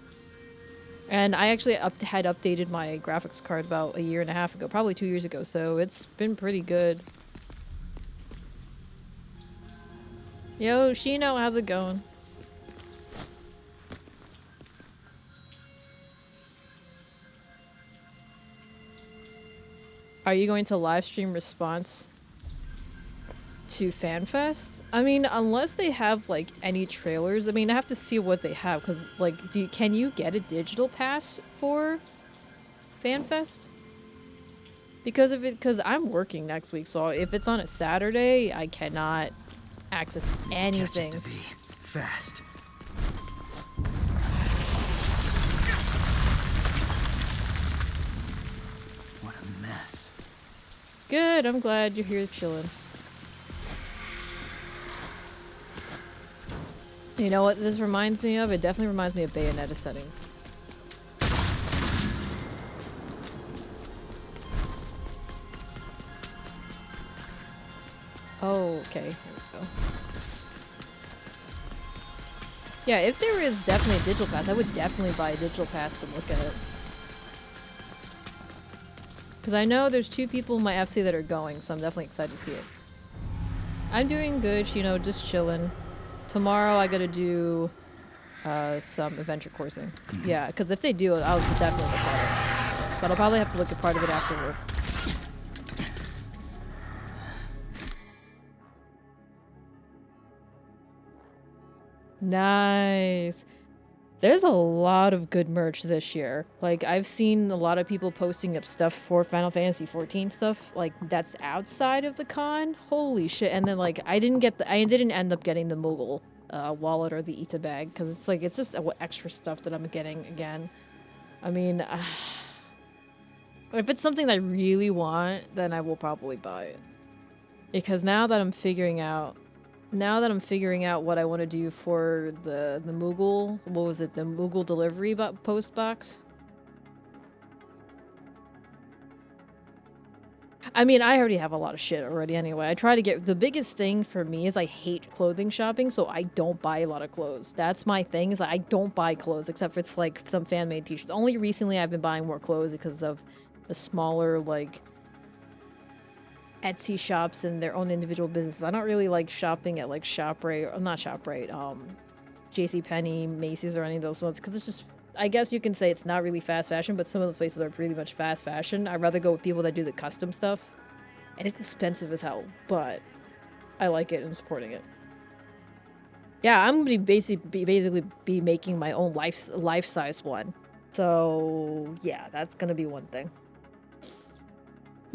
And I actually had updated my graphics card about a year and a half ago, probably 2 years ago, so it's been pretty good. Yo, Shino, how's it going? Are you going to live stream response to FanFest? I mean, unless they have like any trailers. I mean, I have to see what they have because like, can you get a digital pass for FanFest? Because I'm working next week, so if it's on a Saturday, I cannot access anything. Catch it, V. Fast. What a mess. Good, I'm glad you're here chilling. You know what this reminds me of? It definitely reminds me of Bayonetta settings. Oh, okay. Here we go. Yeah, if there is definitely a digital pass, I would definitely buy a digital pass to look at it. Because I know there's 2 people in my FC that are going, so I'm definitely excited to see it. I'm doing good, you know, just chilling. Tomorrow I gotta do some adventure coursing. Yeah, because if they do, I'll definitely look at it. But I'll probably have to look at part of it after work. Nice. There's a lot of good merch this year. Like, I've seen a lot of people posting up stuff for Final Fantasy 14 stuff, like, that's outside of the con. Holy shit. And then, like, I didn't end up getting the Moogle wallet or the Ita bag, because it's, like, it's just extra stuff that I'm getting again. I mean, if it's something that I really want, then I will probably buy it. Because now that I'm figuring out what I want to do for the Moogle, what was it, the Moogle delivery post box? I mean, I already have a lot of shit already anyway. I try to get, the biggest thing for me is I hate clothing shopping, so I don't buy a lot of clothes. That's my thing, is I don't buy clothes, except for it's like some fan-made t-shirts. Only recently I've been buying more clothes because of the smaller, like, Etsy shops and their own individual businesses. I don't really like shopping at like ShopRite, or not ShopRite, JCPenney, Macy's, or any of those ones, because it's just, I guess you can say it's not really fast fashion, but some of those places are really much fast fashion. I'd rather go with people that do the custom stuff, and it's expensive as hell, but I like it and I'm supporting it. Yeah, I'm gonna basically be making my own life-size one. So yeah, that's gonna be one thing.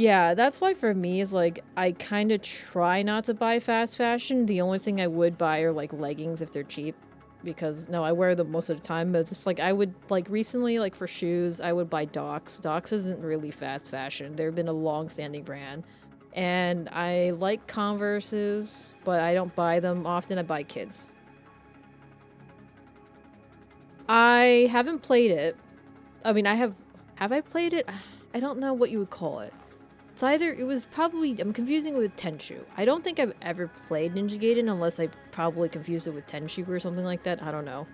Yeah, that's why for me is like, I kind of try not to buy fast fashion. The only thing I would buy are like leggings if they're cheap. because no, I wear them most of the time, but just like I would like recently, like for shoes, I would buy Docs. Docs isn't really fast fashion. They've been a long-standing brand, and I like Converses, but I don't buy them often. I buy kids. I haven't played it. I mean, have I played it? I don't know what you would call it. It's either, it was probably, I'm confusing it with Tenchu. I don't think I've ever played Ninja Gaiden unless I probably confused it with Tenchu or something like that. I don't know.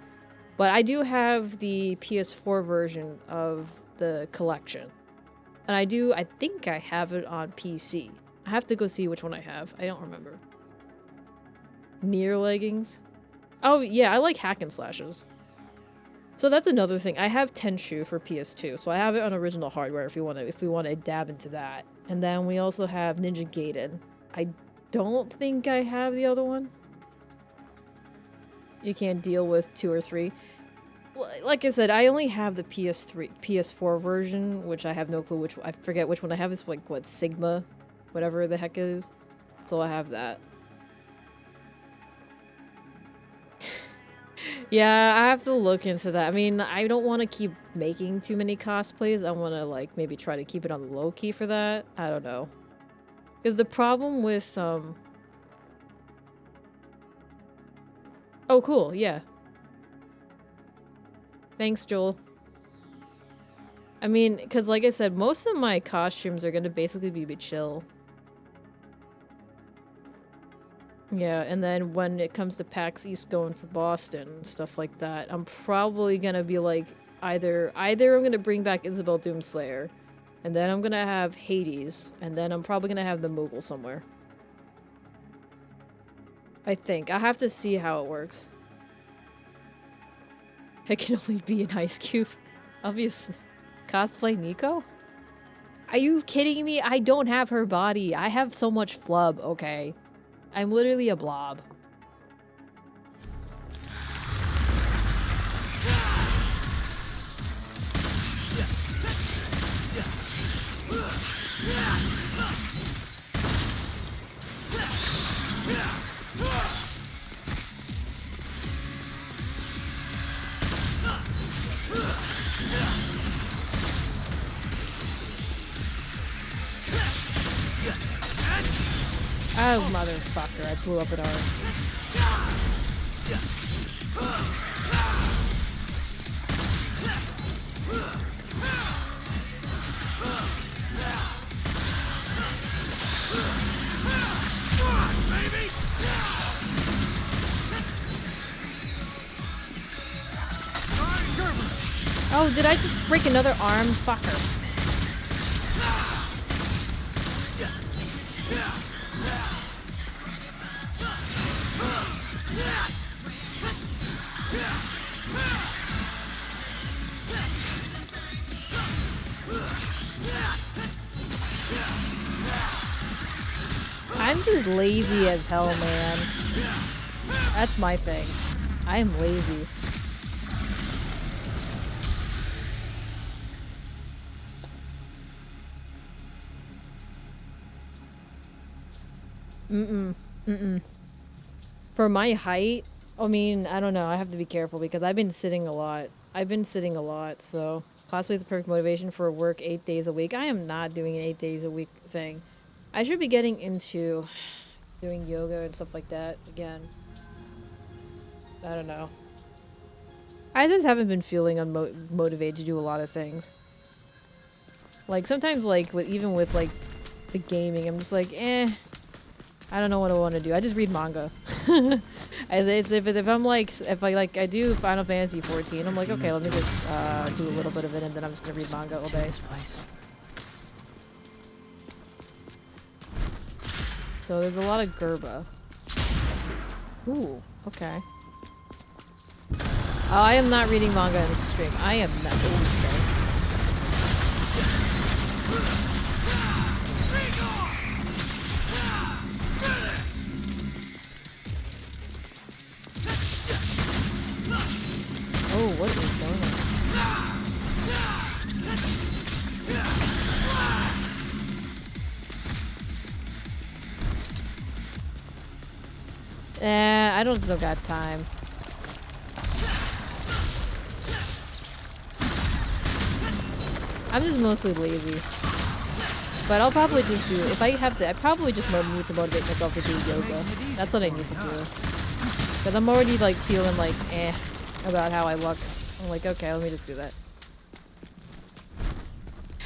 But I do have the PS4 version of the collection. And I think I have it on PC. I have to go see which one I have. I don't remember. Nier leggings? Oh yeah, I like hack and slashes. So that's another thing. I have Tenchu for PS2, so I have it on original hardware if we want to dab into that. And then we also have Ninja Gaiden. I don't think I have the other one. You can't deal with 2 or 3. Like I said, I only have the PS4 version, which I have no clue I forget which one I have. It's like, what, Sigma? Whatever the heck it is. So I have that. Yeah, I have to look into that. I mean, I don't want to keep making too many cosplays. I want to, like, maybe try to keep it on the low key for that. I don't know. Because the problem with, Oh, cool, yeah. Thanks, Joel. I mean, because like I said, most of my costumes are going to basically be chill. Yeah, and then when it comes to PAX East going for Boston and stuff like that, I'm probably gonna be like, either I'm gonna bring back Isabel Doomslayer, and then I'm gonna have Hades, and then I'm probably gonna have the Moogle somewhere. I think. I have to see how it works. I can only be an Ice Cube. I'll be cosplay Nico? Are you kidding me? I don't have her body. I have so much flub, okay? I'm literally a blob. Oh, motherfucker, I blew up an arm. Oh, did I just break another arm? Fucker. I'm just lazy as hell, man. That's my thing. I am lazy. For my height, I mean, I don't know. I have to be careful because I've been sitting a lot. So cosplay is the perfect motivation for work 8 days a week. I am not doing an 8 days a week thing. I should be getting into doing yoga and stuff like that again. I don't know. I just haven't been feeling motivated to do a lot of things. Like sometimes, like even with like the gaming, I'm just like, I don't know what I want to do. I just read manga. If I do Final Fantasy 14, I'm like, okay, let me just do a little bit of it, and then I'm just gonna read manga all day. So there's a lot of Gerba. Ooh, okay. Oh, I am not reading manga in the stream. I am not. Okay. Oh, what is going on? I don't still got time. I'm just mostly lazy. But I'll probably just do, if I have to, I probably just need to motivate myself to do yoga. That's what I need to do. Because I'm already like feeling like about how I look. I'm like, okay, let me just do that.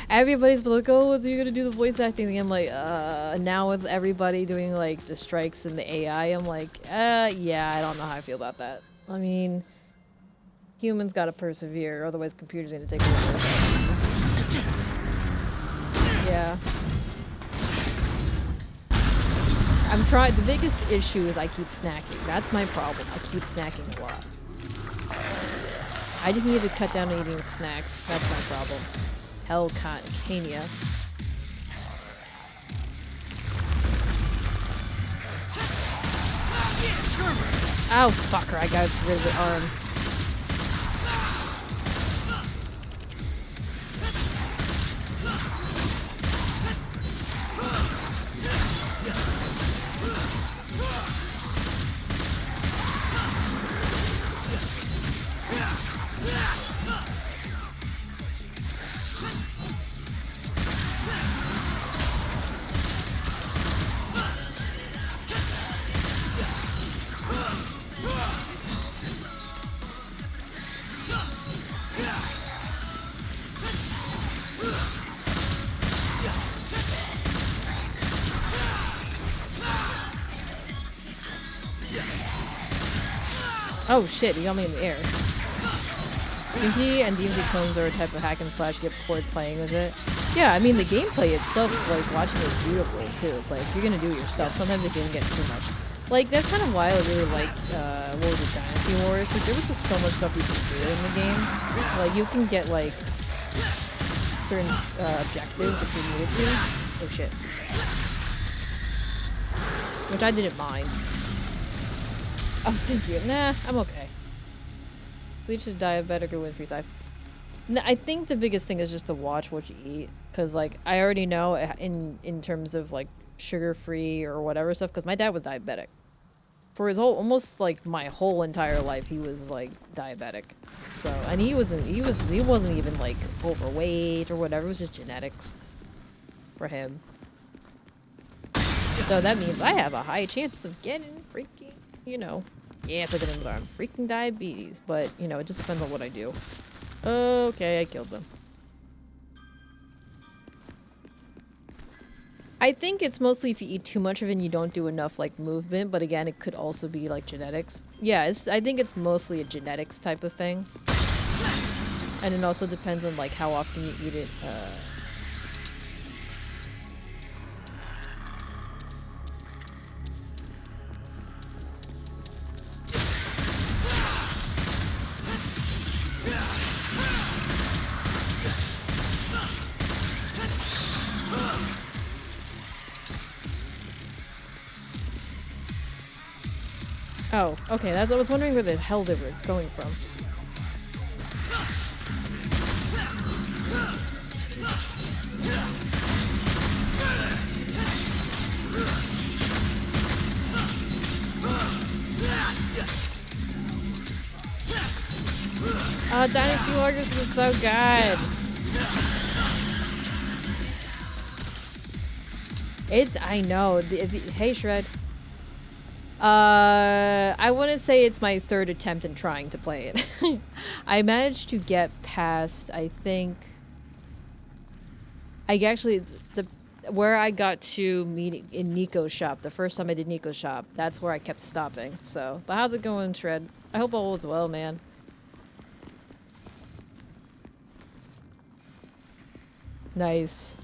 Everybody's like, oh, are you gonna do the voice acting thing? I'm like, now with everybody doing like the strikes and the AI, I'm like, yeah, I don't know how I feel about that. I mean, humans gotta persevere, otherwise computers gonna take over. Yeah. I'm trying, the biggest issue is I keep snacking. That's my problem. I keep snacking a lot. I just need to cut down on eating snacks. That's my problem. Hellcania. Oh, fucker, I got rid of the arm. Oh shit, he got me in the air. DMZ and DMZ clones are a type of hack and slash you get bored playing with it. Yeah, I mean the gameplay itself, like watching it is beautiful too. Like if you're gonna do it yourself, sometimes it can get too much. Like that's kind of why I really like what was it, Dynasty Wars? Because there was just so much stuff you can do in the game. Like you can get like certain objectives if you needed to. Oh shit. Which I didn't mind. Oh, thank you. Nah, I'm okay. Sleep to diabetic or win free sci. I think the biggest thing is just to watch what you eat. Because, like, I already know in terms of, like, sugar-free or whatever stuff. Because my dad was diabetic. For his whole, almost, like, my whole entire life, he was, like, diabetic. So, and he wasn't even, like, overweight or whatever. It was just genetics for him. So that means I have a high chance of getting freaking, you know, yes, I got another arm. Freaking diabetes. But, you know, it just depends on what I do. Okay, I killed them. I think it's mostly if you eat too much of it and you don't do enough, like, movement. But again, it could also be, like, genetics. Yeah, I think it's mostly a genetics type of thing. And it also depends on, like, how often you eat it. Oh, okay, I was wondering where the hell they were going from. Oh, Dynasty Warriors is so good! I know, hey Shred. I wouldn't say it's my third attempt in trying to play it. I managed to get past, I think... where I got to meet in Nico's shop, the first time I did Nico's shop, that's where I kept stopping, so... But how's it going, Shred? I hope all is well, man. Nice.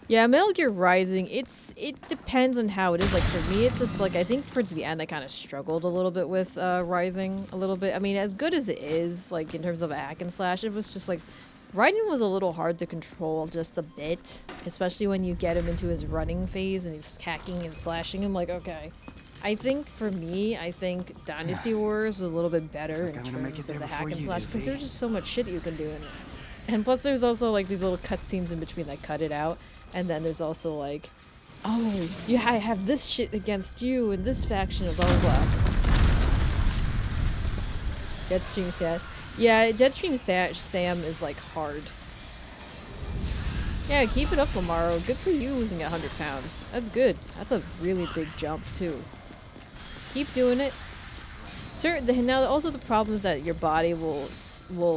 Yeah, Metal Gear Rising, it depends on how it is. Like, for me, it's just, like, I think towards the end I kind of struggled a little bit with Rising a little bit. I mean, as good as it is, like, in terms of a hack and slash, it was just, like, Raiden was a little hard to control just a bit. Especially when you get him into his running phase and he's hacking and slashing him, like, okay. I think, for me, Dynasty Wars was a little bit better in terms of the hack and slash, because there's just so much shit you can do in it. And plus there's also, like, these little cutscenes in between that cut it out. And then there's also like, oh, yeah, I have this shit against you and this faction, blah, blah, blah. Jetstream Sam. Yeah, Jetstream Sam is like hard. Yeah, keep it up, Lamaro. Good for you losing 100 pounds. That's good. That's a really big jump too. Keep doing it. Now also the problem is that your body will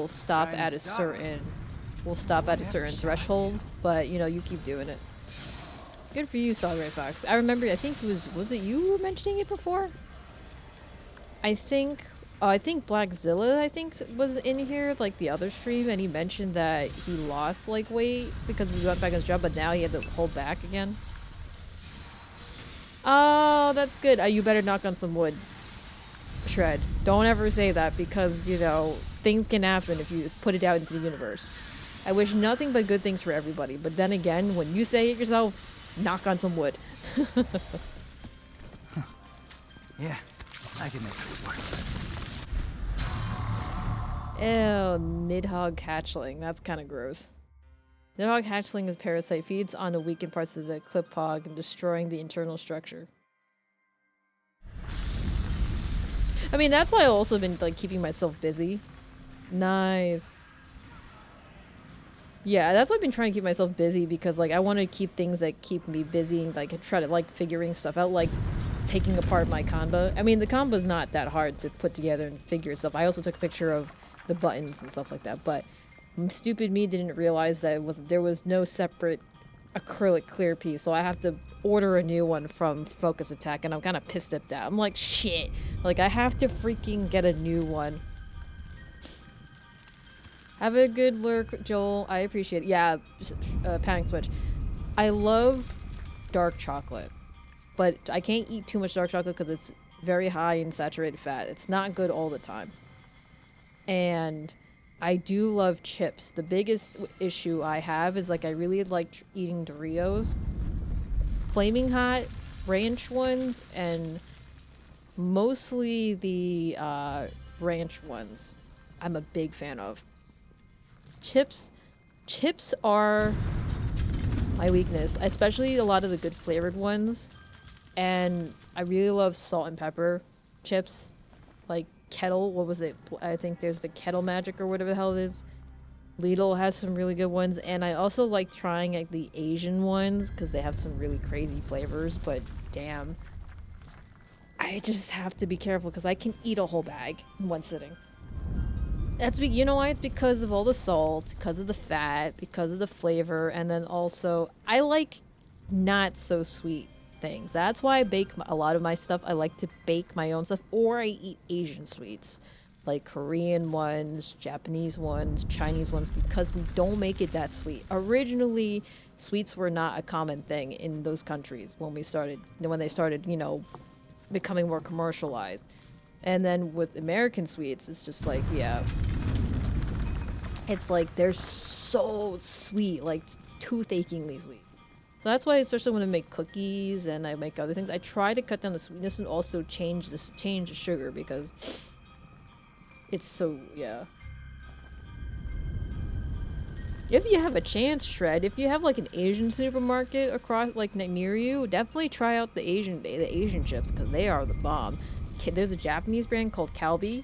stop at a certain threshold, but you know, you keep doing it. Good for you, Solid Fox. I remember, I think was it you who were mentioning it before? I think Blackzilla, was in here, like the other stream, and he mentioned that he lost like weight because he went back on his job, but now he had to hold back again. Oh, that's good. You better knock on some wood. Shred. Don't ever say that because, you know, things can happen if you just put it out into the universe. I wish nothing but good things for everybody, but then again, when you say it yourself, knock on some wood. Yeah, I can make this work. Ew, Nidhogg hatchling. That's kind of gross. Nidhogg hatchling is parasite, feeds on the weakened parts of the clip hog and destroying the internal structure. I mean, that's why I've also been like keeping myself busy. Nice. Yeah, that's why I've been trying to keep myself busy because like I want to keep things that keep me busy, like try to like figuring stuff out, like taking apart my Kanba. I mean, the Kanba is not that hard to put together and figure stuff. I also took a picture of the buttons and stuff like that, but stupid me didn't realize that there was no separate acrylic clear piece, so I have to order a new one from Focus Attack, and I'm kind of pissed at that. I'm like, shit, like I have to freaking get a new one. Have a good lurk, Joel. I appreciate it. Yeah, Panic Switch. I love dark chocolate, but I can't eat too much dark chocolate because it's very high in saturated fat. It's not good all the time. And I do love chips. The biggest issue I have is like I really like eating Doritos. Flaming Hot, ranch ones, and mostly the ranch ones I'm a big fan of. Chips are my weakness, especially a lot of the good flavored ones. And I really love salt and pepper chips, like Kettle, what was it? I think there's the Kettle Magic or whatever the hell it is. Lidl has some really good ones, and I also like trying like the Asian ones because they have some really crazy flavors, but damn. I just have to be careful because I can eat a whole bag in one sitting. You know why? It's because of all the salt, because of the fat, because of the flavor, and then also I like not so sweet things. That's why I bake a lot of my stuff. I like to bake my own stuff, or I eat Asian sweets, like Korean ones, Japanese ones, Chinese ones, because we don't make it that sweet. Originally, sweets were not a common thing in those countries when they started, you know, becoming more commercialized. And then with American sweets, it's just like, yeah. It's like they're so sweet, like tooth-achingly sweet. So that's why, especially when I make cookies and I make other things, I try to cut down the sweetness and also change the sugar because it's so, yeah. If you have a chance, Shred, if you have like an Asian supermarket across, like near you, definitely try out the Asian chips because they are the bomb. There's a Japanese brand called Calbee,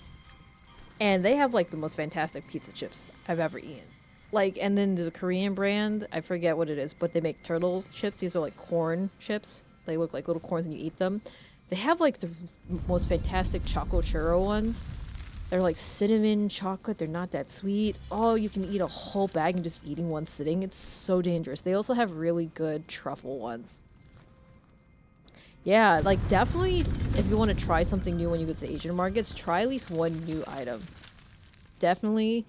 and they have like the most fantastic pizza chips I've ever eaten. Like, and then there's a Korean brand, I forget what it is, but they make turtle chips. These are like corn chips. They look like little corns and you eat them. They have like the most fantastic choco churro ones. They're like cinnamon chocolate. They're not that sweet. Oh, you can eat a whole bag in just eating one sitting. It's so dangerous. They also have really good truffle ones. Yeah, like definitely if you want to try something new when you go to Asian markets, try at least one new item. Definitely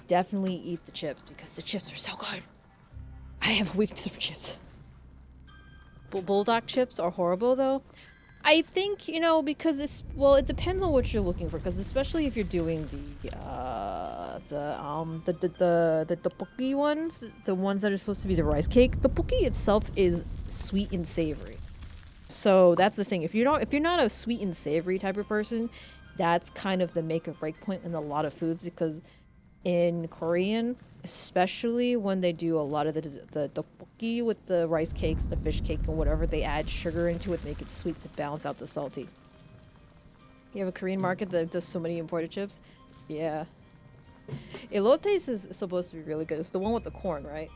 eat the chips because the chips are so good. I have a weakness for chips. Bulldog chips are horrible though. I think, you know, because it depends on what you're looking for, because especially if you're doing the tteokbokki ones, the ones that are supposed to be the rice cake, the tteokbokki itself is sweet and savory. So that's the thing. If you're not a sweet and savory type of person, that's kind of the make or break point in a lot of foods, because in Korean, especially when they do a lot of the tteokbokki with the rice cakes, the fish cake, and whatever, they add sugar into it to make it sweet to balance out the salty. You have a Korean market that does so many imported chips. Yeah. Elotes is supposed to be really good. It's the one with the corn, right?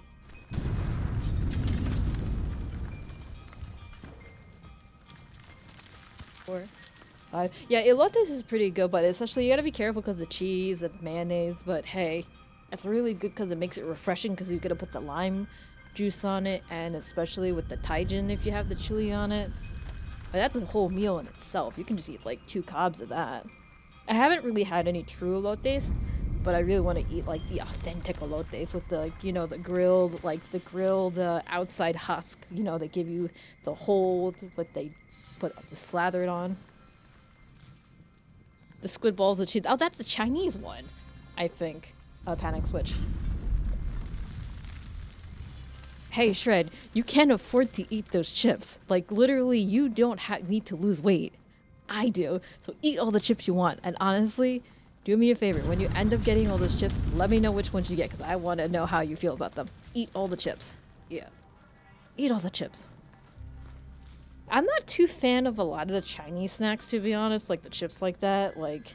Four, five. Yeah, elotes is pretty good, but especially you gotta be careful because the cheese and mayonnaise. But hey, it's really good because it makes it refreshing because you gotta put the lime juice on it, and especially with the taijin if you have the chili on it. But that's a whole meal in itself. You can just eat like 2 cobs of that. I haven't really had any true elotes, but I really want to eat like the authentic elotes with the, like, you know, the grilled outside husk. You know, they give you the whole, but they slather it on. The squid balls of cheese. Oh, that's the Chinese one, I think. Panic switch. Hey, Shred, you can't afford to eat those chips. Like, literally, you don't need to lose weight. I do. So eat all the chips you want. And honestly, do me a favor. When you end up getting all those chips, let me know which ones you get, because I want to know how you feel about them. Eat all the chips. Yeah. Eat all the chips. I'm not too fan of a lot of the Chinese snacks, to be honest. Like, the chips like that. Like...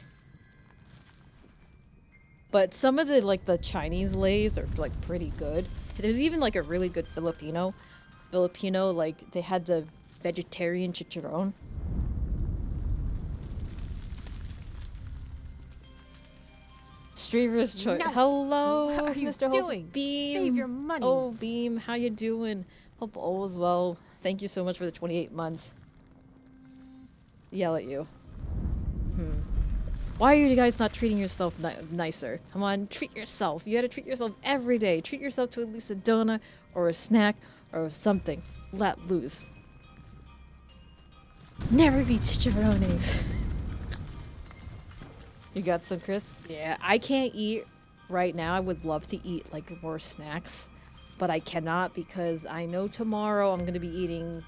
But some of the, like, the Chinese Lays are, like, pretty good. There's even, like, a really good Filipino, like, they had the vegetarian chicharron. Streamer's choice. No. Hello, What are you Mr. doing? Beam. Save your money. Oh, Beam, how you doing? Hope all is well. Thank you so much for the 28 months. Yell at you. Why are you guys not treating yourself nicer? Come on, treat yourself. You gotta treat yourself every day. Treat yourself to at least a donut or a snack or something. Let loose. Never be chicharrones. You got some crisps? Yeah, I can't eat right now. I would love to eat like more snacks, but I cannot because I know tomorrow I'm gonna be eating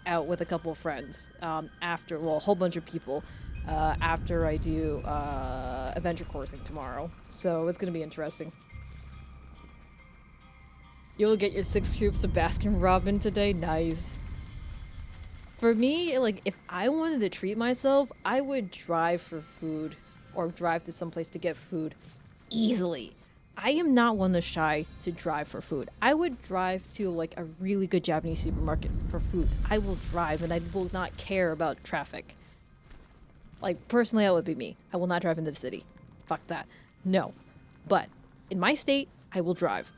out with a couple of friends. After, well, a whole bunch of people. After I do adventure coursing tomorrow. So it's gonna be interesting. You'll get your 6 scoops of Baskin Robbins today? Nice. For me, like, if I wanted to treat myself, I would drive for food. Or drive to someplace to get food. Easily. I am not one that's shy to drive for food. I would drive to, like, a really good Japanese supermarket for food. I will drive and I will not care about traffic. Like, personally, that would be me. I will not drive into the city. Fuck that. No. But, in my state, I will drive.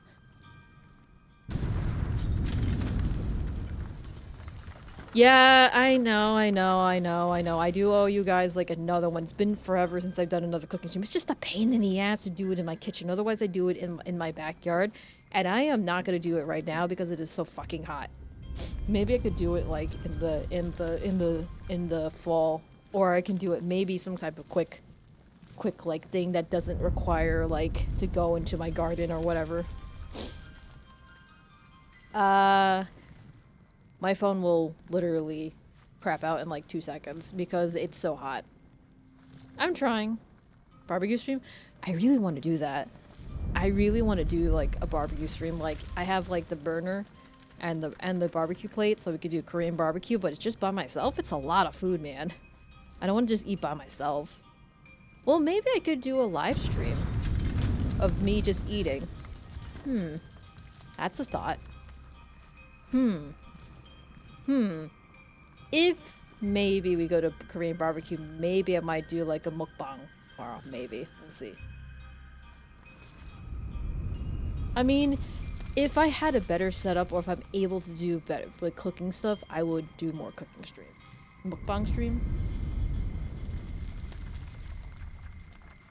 Yeah, I know. I do owe you guys, like, another one. It's been forever since I've done another cooking stream. It's just a pain in the ass to do it in my kitchen. Otherwise, I do it in my backyard. And I am not gonna do it right now because it is so fucking hot. Maybe I could do it, like, in the fall. Or I can do it maybe some type of quick, like, thing that doesn't require, like, to go into my garden or whatever. My phone will literally crap out in, like, 2 seconds because it's so hot. I'm trying. Barbecue stream? I really want to do that. I really want to do, like, a barbecue stream. Like, I have, like, the burner and the barbecue plate, so we could do Korean barbecue, but it's just by myself. It's a lot of food, man. I don't want to just eat by myself. Well, maybe I could do a live stream of me just eating. That's a thought. If maybe we go to Korean barbecue, maybe I might do like a mukbang tomorrow. Maybe. We'll see. I mean, if I had a better setup or if I'm able to do better, like cooking stuff, I would do more cooking stream. Mukbang stream.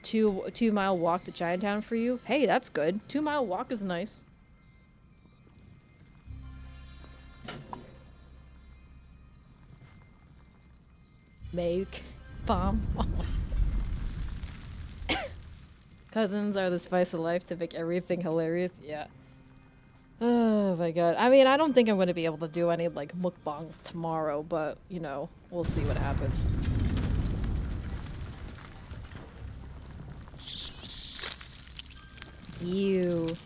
2-mile walk to Chinatown for you? Hey, that's good. 2-mile walk is nice. Make bomb. Cousins are the spice of life to make everything hilarious. Yeah. Oh my god. I mean, I don't think I'm going to be able to do any, like, mukbangs tomorrow, but, you know, we'll see what happens. Ew.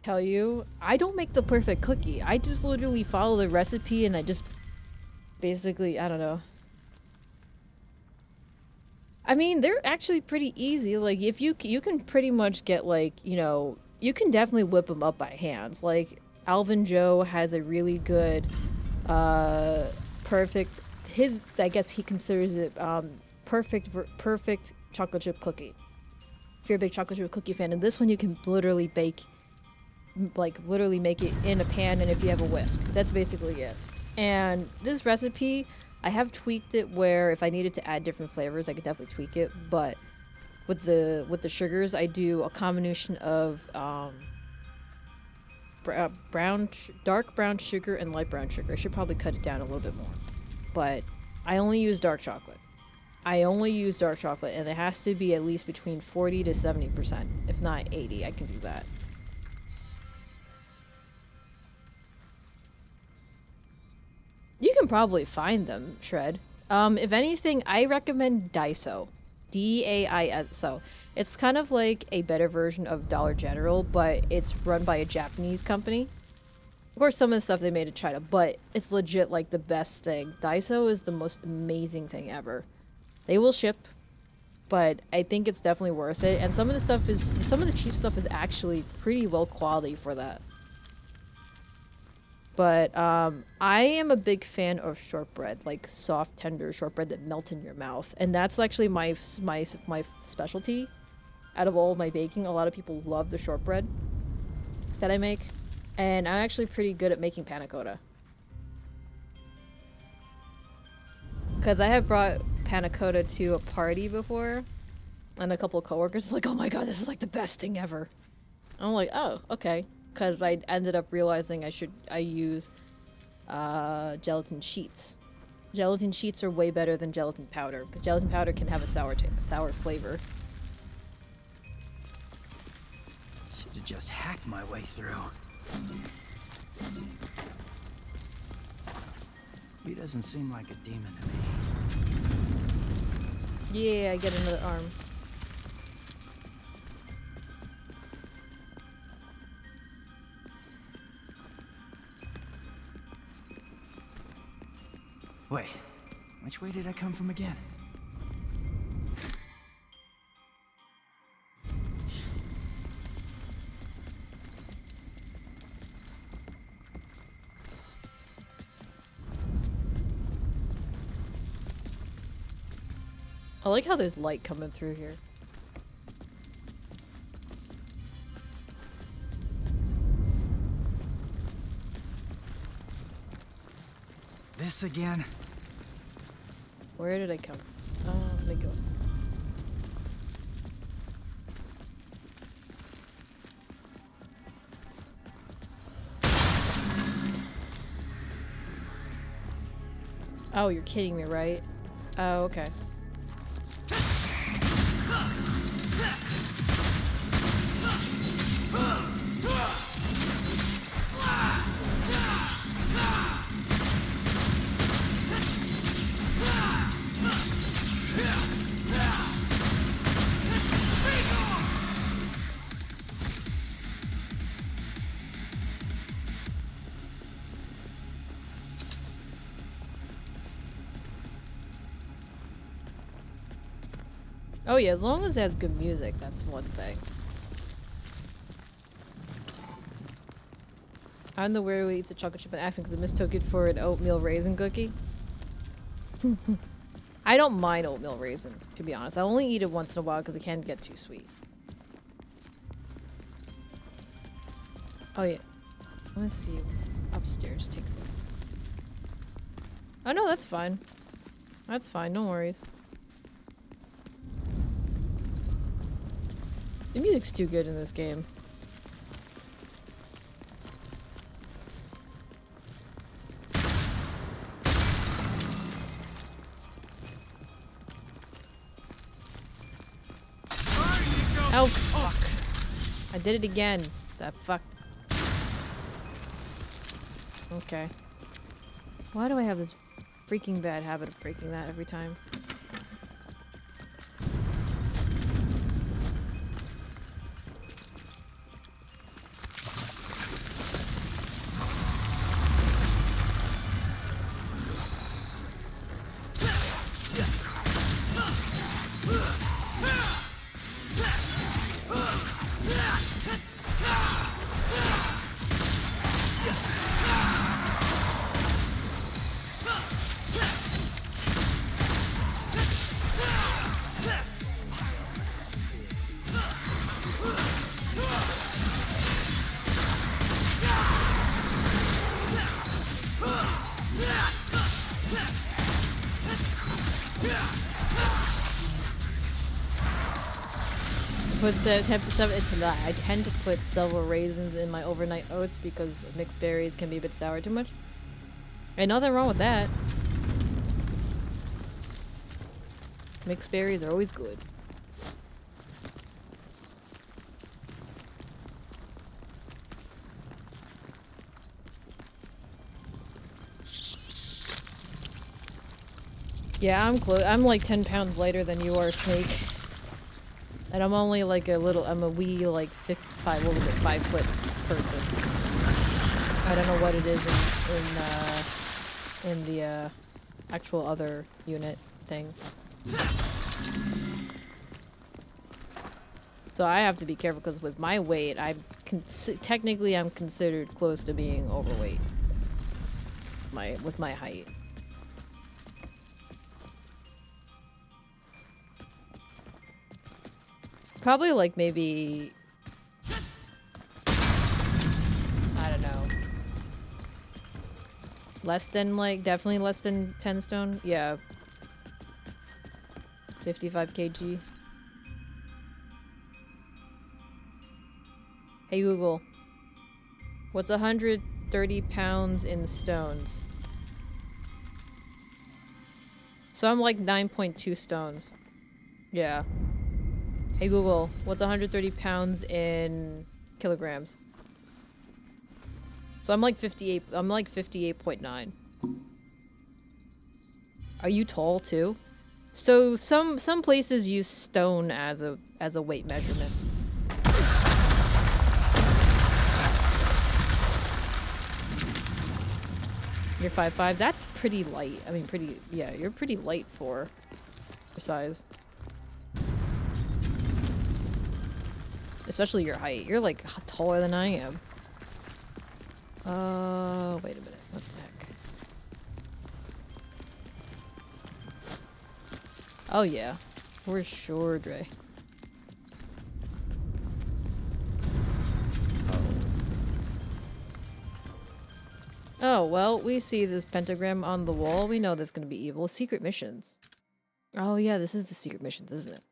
tell you, I don't make the perfect cookie. I just literally follow the recipe and I just basically, I don't know. I mean, they're actually pretty easy. Like, if you can pretty much get, like, you know, you can definitely whip them up by hands. Like, Alvin Joe has a really good, perfect, I guess he considers it, perfect chocolate chip cookie. If you're a big chocolate chip cookie fan. And this one you can literally bake, like, literally make it in a pan, and if you have a whisk. That's basically it. And this recipe, I have tweaked it where if I needed to add different flavors, I could definitely tweak it. But with the sugars, I do a combination of dark brown sugar and light brown sugar. I should probably cut it down a little bit more. But I only use dark chocolate. And it has to be at least between 40 to 70%. If not 80, I can do that. You can probably find them, Shred. If anything, I recommend Daiso. D-A-I-S-O. It's kind of like a better version of Dollar General, but it's run by a Japanese company. Of course, some of the stuff they made in China, but it's legit like the best thing. Daiso is the most amazing thing ever. They will ship, but I think it's definitely worth it. And some of the cheap stuff is actually pretty low quality for that. But I am a big fan of shortbread, like soft, tender shortbread that melts in your mouth, and that's actually my specialty. Out of all of my baking, a lot of people love the shortbread that I make, and I'm actually pretty good at making panna cotta. Because I have brought panna cotta to a party before, and a couple of coworkers were like, "Oh my god, this is like the best thing ever." I'm like, "Oh, okay." Because I ended up realizing I use gelatin sheets. Gelatin sheets are way better than gelatin powder, because gelatin powder can have a sour flavor. Should have just hacked my way through. He doesn't seem like a demon to me. Yeah, I get another arm. Wait, which way did I come from again? I like how there's light coming through here. This again? Where did I come from? Let me go. Oh, you're kidding me, right? Oh, okay. Oh yeah, as long as it has good music, that's one thing. I'm the weirdo who eats a chocolate chip and accent because I mistook it for an oatmeal raisin cookie. I don't mind oatmeal raisin, to be honest. I only eat it once in a while because it can get too sweet. Oh yeah. Let's see. Upstairs takes it. Oh no, that's fine. That's fine, no worries. The music's too good in this game. Oh, fuck. I did it again. That fuck. Okay. Why do I have this freaking bad habit of breaking that every time? put I tend to put several raisins in my overnight oats because mixed berries can be a bit sour too much. Ain't nothing wrong with that. Mixed berries are always good. Yeah, I'm close. I'm like 10 pounds lighter than you are, Snake. And I'm only like I'm a wee, like, 5-foot person. I don't know what it is in the, actual other unit thing. So I have to be careful because with my weight, technically I'm considered close to being overweight. With my height. Probably like maybe, I don't know, less than like, definitely less than 10 stone. Yeah. 55 kg. Hey Google, what's 130 pounds in stones? So I'm like 9.2 stones. Yeah. Hey Google, what's 130 pounds in kilograms? So I'm like 58.9. Are you tall too? So some places use stone as a weight measurement. You're 5'5". That's pretty light. I mean, yeah, you're pretty light for your size. Especially your height. You're like taller than I am. Wait a minute. What the heck? Oh yeah. For sure, Dre. Oh, well, we see this pentagram on the wall. We know that's gonna be evil. Secret missions. Oh yeah, this is the secret missions, isn't it?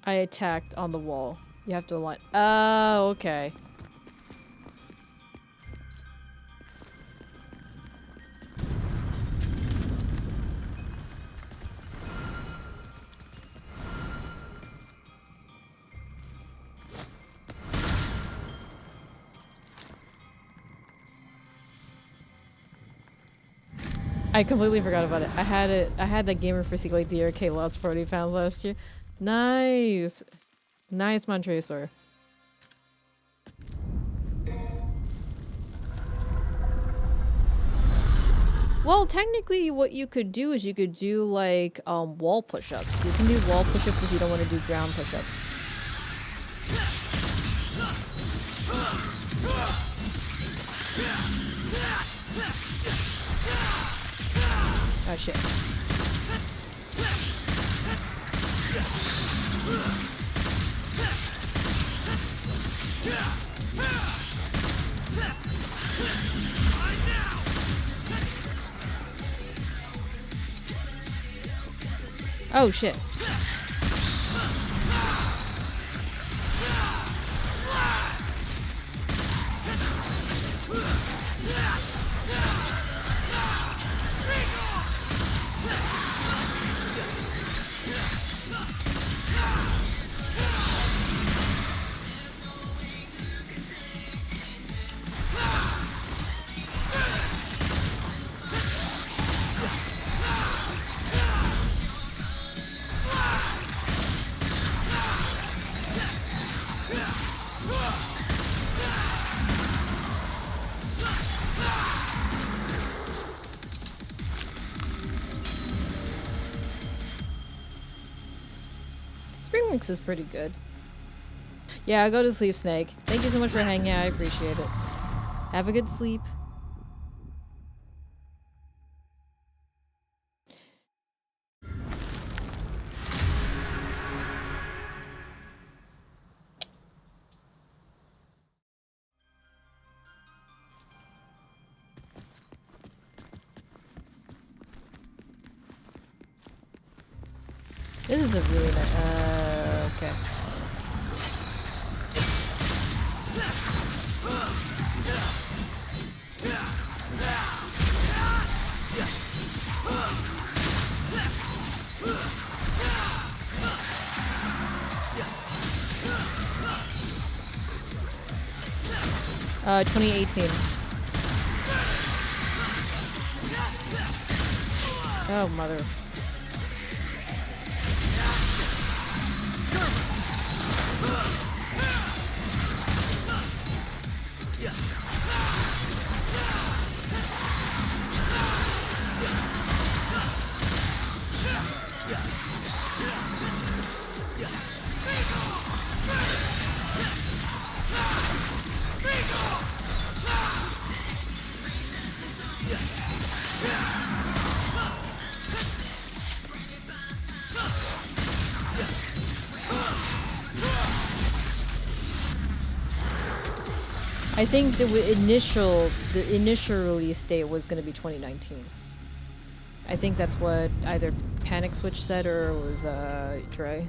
I attacked on the wall. You have to align. Oh, okay. I completely forgot about it. I had that gamer physique like DRK lost 40 pounds last year. Nice. Nice, Montracer. Well, technically what you could do is you could do like wall push-ups. You can do wall push-ups if you don't want to do ground push-ups. Oh shit. Oh shit. Spring Mix is pretty good. Yeah, go to sleep, Snake. Thank you so much for hanging out. I appreciate it. Have a good sleep. This is a really nice. Okay. Uh, 2018. Oh, mother. I think the initial release date was going to be 2019. I think that's what either Panic Switch said or it was Dre.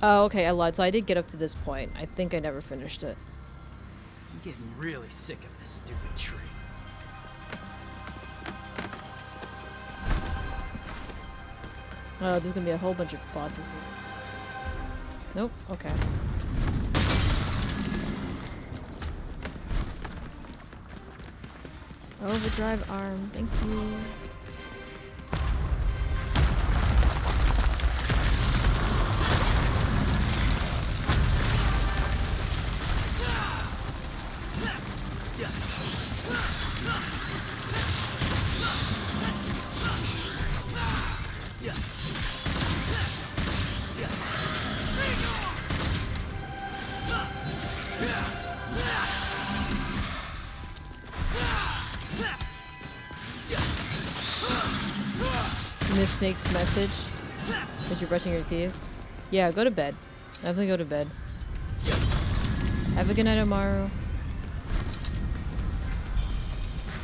Oh, okay, I lied. So I did get up to this point. I think I never finished it. I'm getting really sick of this stupid tree. Oh, there's gonna be a whole bunch of bosses here. Nope. Okay. Overdrive arm. Thank you. Miss Snake's message as you're brushing your teeth. Yeah, go to bed. Definitely go to bed. Have a good night, Amaru.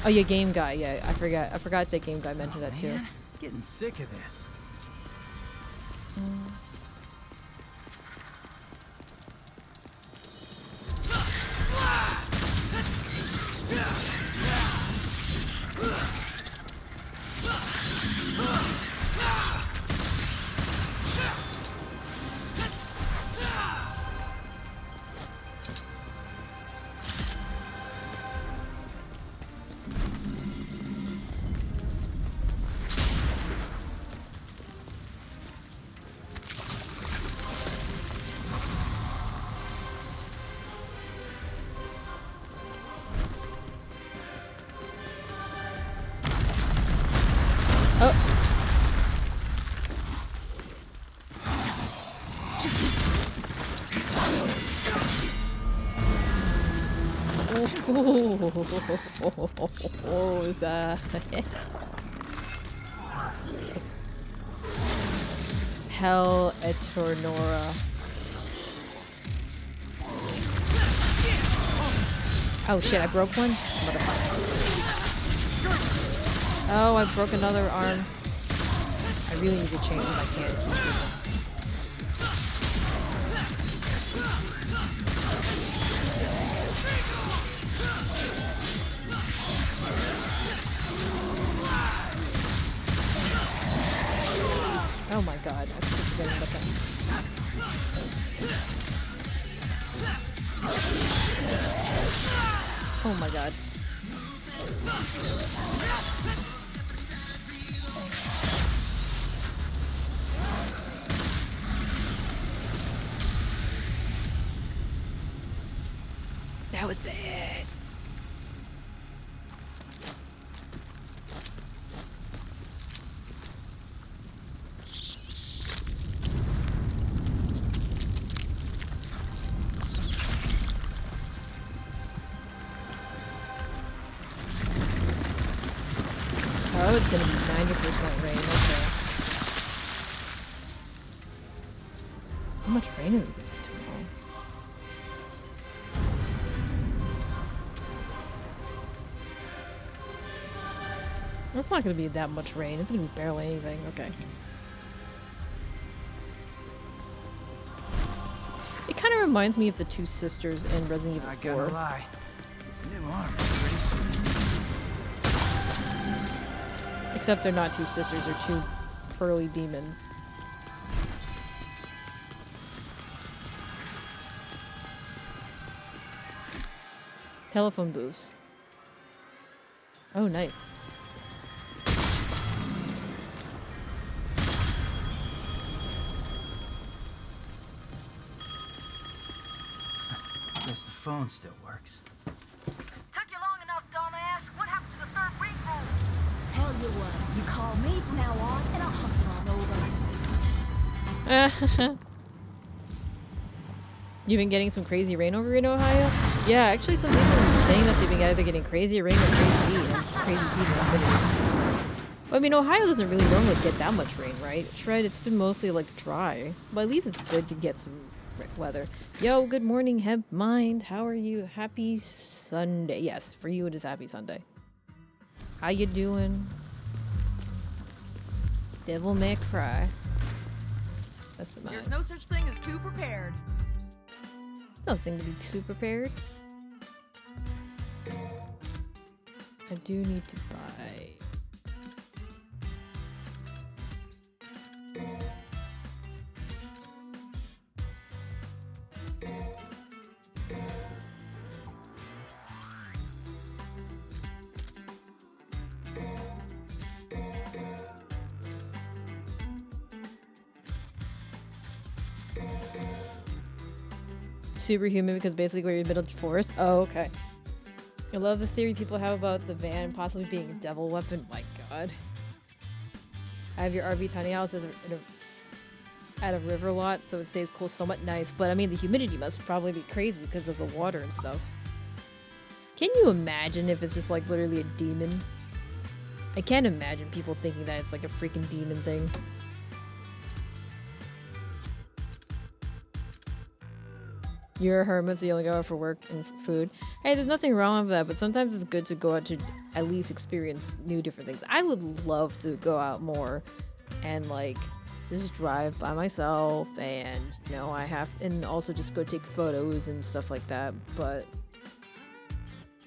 Oh yeah, Game Guy. Yeah, I forgot that Game Guy mentioned that too. Man, getting sick of this. Oh, is that Hell Etornora. Oh shit, I broke one? Motherfucker. Oh, I broke another arm. I really need to change if I can't. Oh my god, I keep forgetting about that. Oh my god. That was bad. Oh, it's gonna be 90% rain. Okay. How much rain is it gonna be tomorrow? It's not gonna be that much rain. It's gonna be barely anything. Okay. reminds me of the two sisters in Resident Evil Not 4. gonna lie, this new armor is pretty sweet. Except they're not two sisters, they're two pearly demons. Telephone booths. Oh, nice. Guess the phone still works. Took you long enough, dumbass. What happened to the third week rule? Tell you what, you call me from now on, and I'll hustle on over. You've been getting some crazy rain over in Ohio? Yeah, actually some people have been saying that they've been either getting crazy rain or crazy heat. Crazy heat and humidity. Well, I mean, Ohio doesn't really normally get that much rain, right? It's been mostly like dry. But at least it's good to get some weather. Yo, good morning, Hemp Mind. How are you? Happy Sunday. Yes, for you it is happy Sunday. How you doing? Devil may cry. Customize. There's no such thing as too prepared. Nothing to be too prepared. I do need to buy. Superhuman because basically we're in the middle of the forest. Oh, okay. I love the theory people have about the van possibly being a devil weapon. My god. I have your RV tiny house at a river lot, so it stays cool, somewhat nice. But I mean, the humidity must probably be crazy because of the water and stuff. Can you imagine if it's just like literally a demon? I can't imagine people thinking that it's like a freaking demon thing. You're a hermit, so you only go out for work and food. Hey, there's nothing wrong with that, but sometimes it's good to go out to at least experience new different things. I would love to go out more and like just drive by myself and, you know, and also just go take photos and stuff like that. But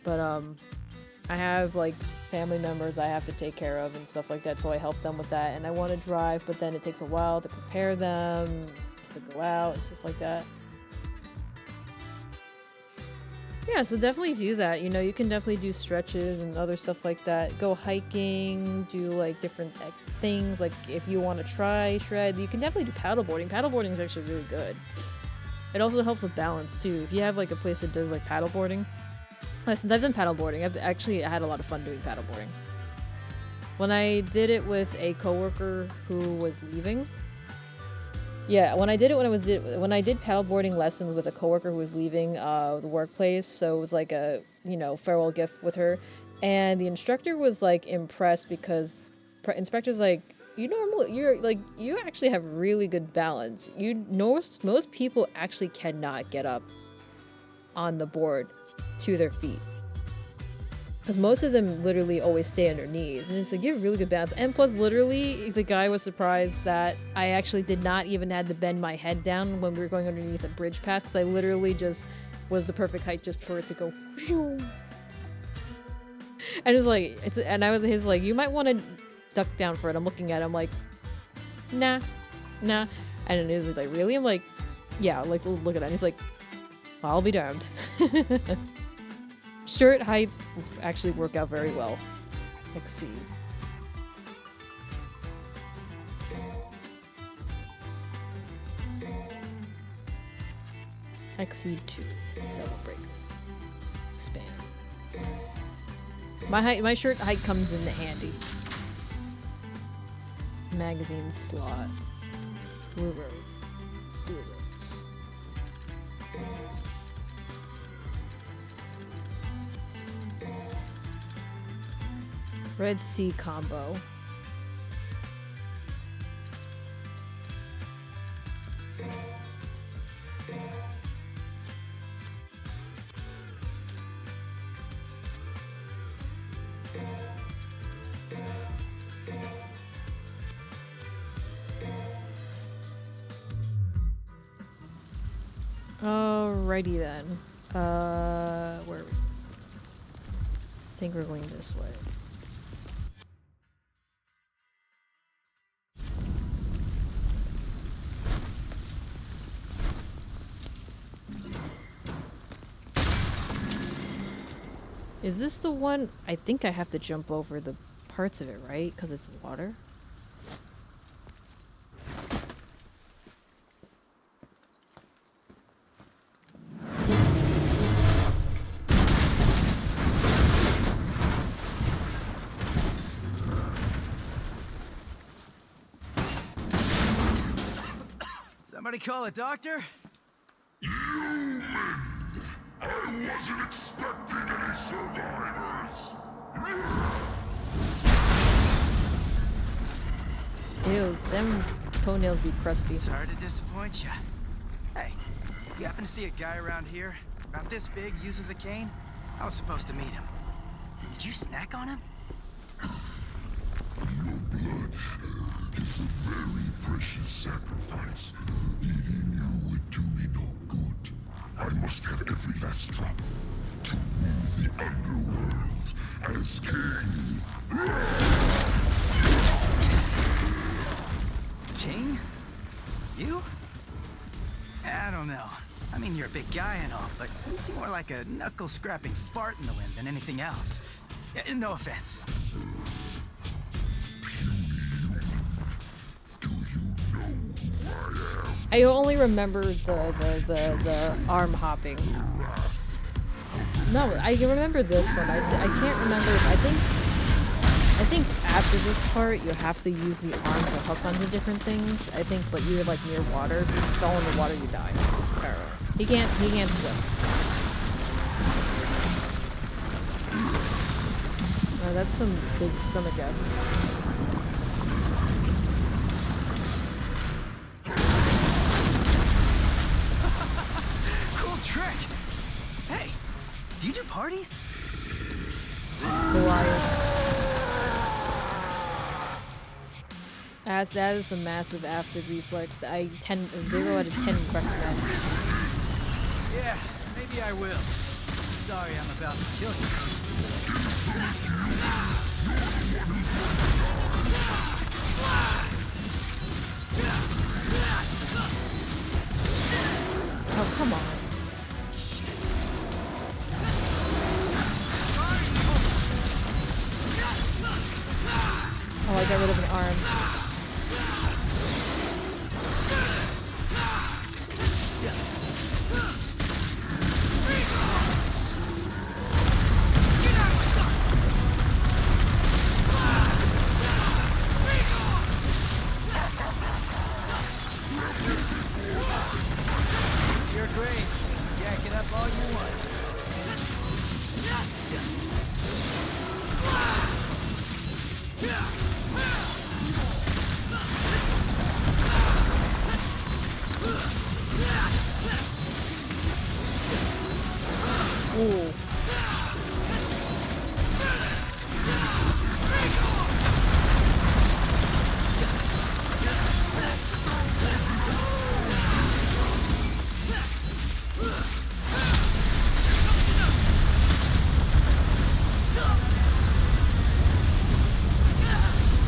I have like family members I have to take care of and stuff like that, so I help them with that. And I want to drive, but then it takes a while to prepare them, just to go out and stuff like that. Yeah, so definitely do that. You know, you can definitely do stretches and other stuff like that. Go hiking, do like different things. Like if you want to try shred, you can definitely do paddleboarding. Paddleboarding is actually really good. It also helps with balance too. If you have like a place that does like paddleboarding. Since I've done paddleboarding, I've actually had a lot of fun doing paddleboarding. When I did it with a coworker who was leaving. Yeah, when I did paddleboarding lessons with a coworker who was leaving the workplace, so it was like a, you know, farewell gift with her, and the instructor was like impressed because inspector's like, you actually have really good balance. Most people actually cannot get up on the board to their feet. Because most of them literally always stay on their knees. And it's like, you have really good balance. And plus, literally, the guy was surprised that I actually did not even have to bend my head down when we were going underneath a bridge pass. Because I literally just was the perfect height just for it to go. And it was like, he was like, you might want to duck down for it. I'm looking at him like, nah. And then he was like, really? I'm like, yeah, like, look at that. And he's like, I'll be darned. Short heights actually work out very well. Exceed. Exceed 2. Double breaker. Expand. My shirt height comes in handy. Magazine slot. Blue rose. Blue rose. Red Sea combo. Alrighty then. Where are we? I think we're going this way. Is this the one? I think I have to jump over the parts of it, right? Because it's water. Somebody call a doctor? I wasn't expecting any survivors. Ew, them toenails be crusty. Sorry to disappoint you. Hey, you happen to see a guy around here? About this big, uses a cane? I was supposed to meet him. Did you snack on him? Your blood is a very precious sacrifice. Eating you would do me no good. I must have every last drop to rule the underworld as king. King? You? I don't know. I mean, you're a big guy and all, but you seem more like a knuckle-scrapping fart in the wind than anything else. No offense. I only remember the arm hopping. No, I remember this one. I can't remember. I think after this part you have to use the arm to hook onto different things. I think, but you're like near water. If you fall in the water, you die. He can't swim. Oh, that's some big stomach acid. Trick! Hey, do you do parties? Goliath. That is a massive acid reflex that I 0 out of 10 recommend. Yeah, maybe I will. Sorry, I'm about to kill you. Oh, come on. Oh, I got rid of an arm. It's your grave. Jack it up all you want. Ooh.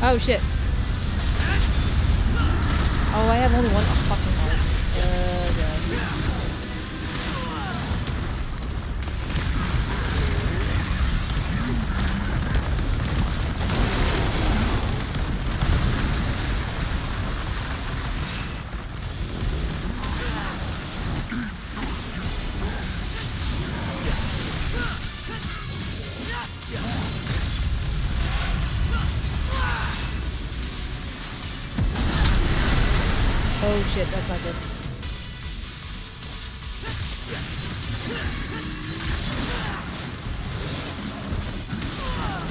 Oh shit. Oh, I have only one fucking heart. Oh shit, that's not good.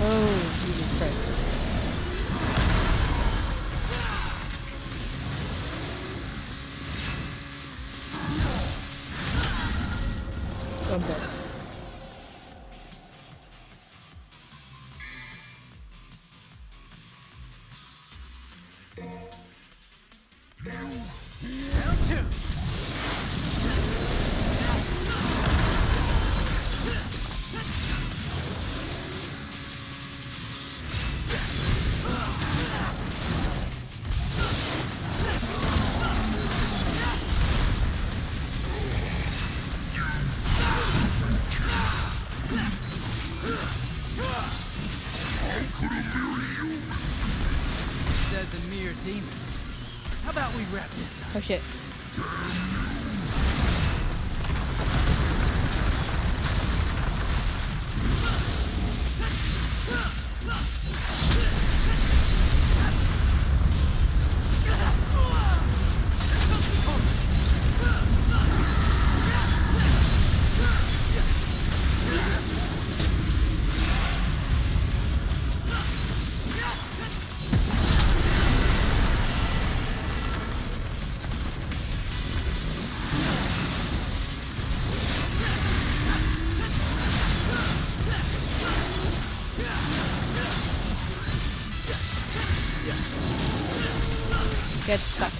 Oh, Jesus Christ. I'm dead. Round two. Says a mere demon. How about we wrap this up? Oh shit. Get sucked.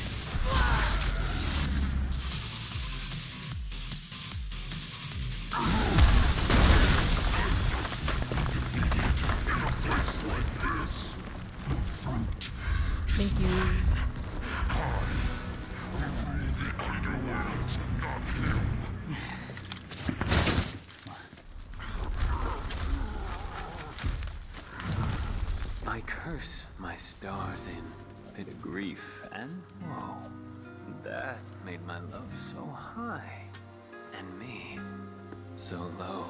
Thank you. I curse my stars in a bit of grief and woe. That made my love so high, and me so low.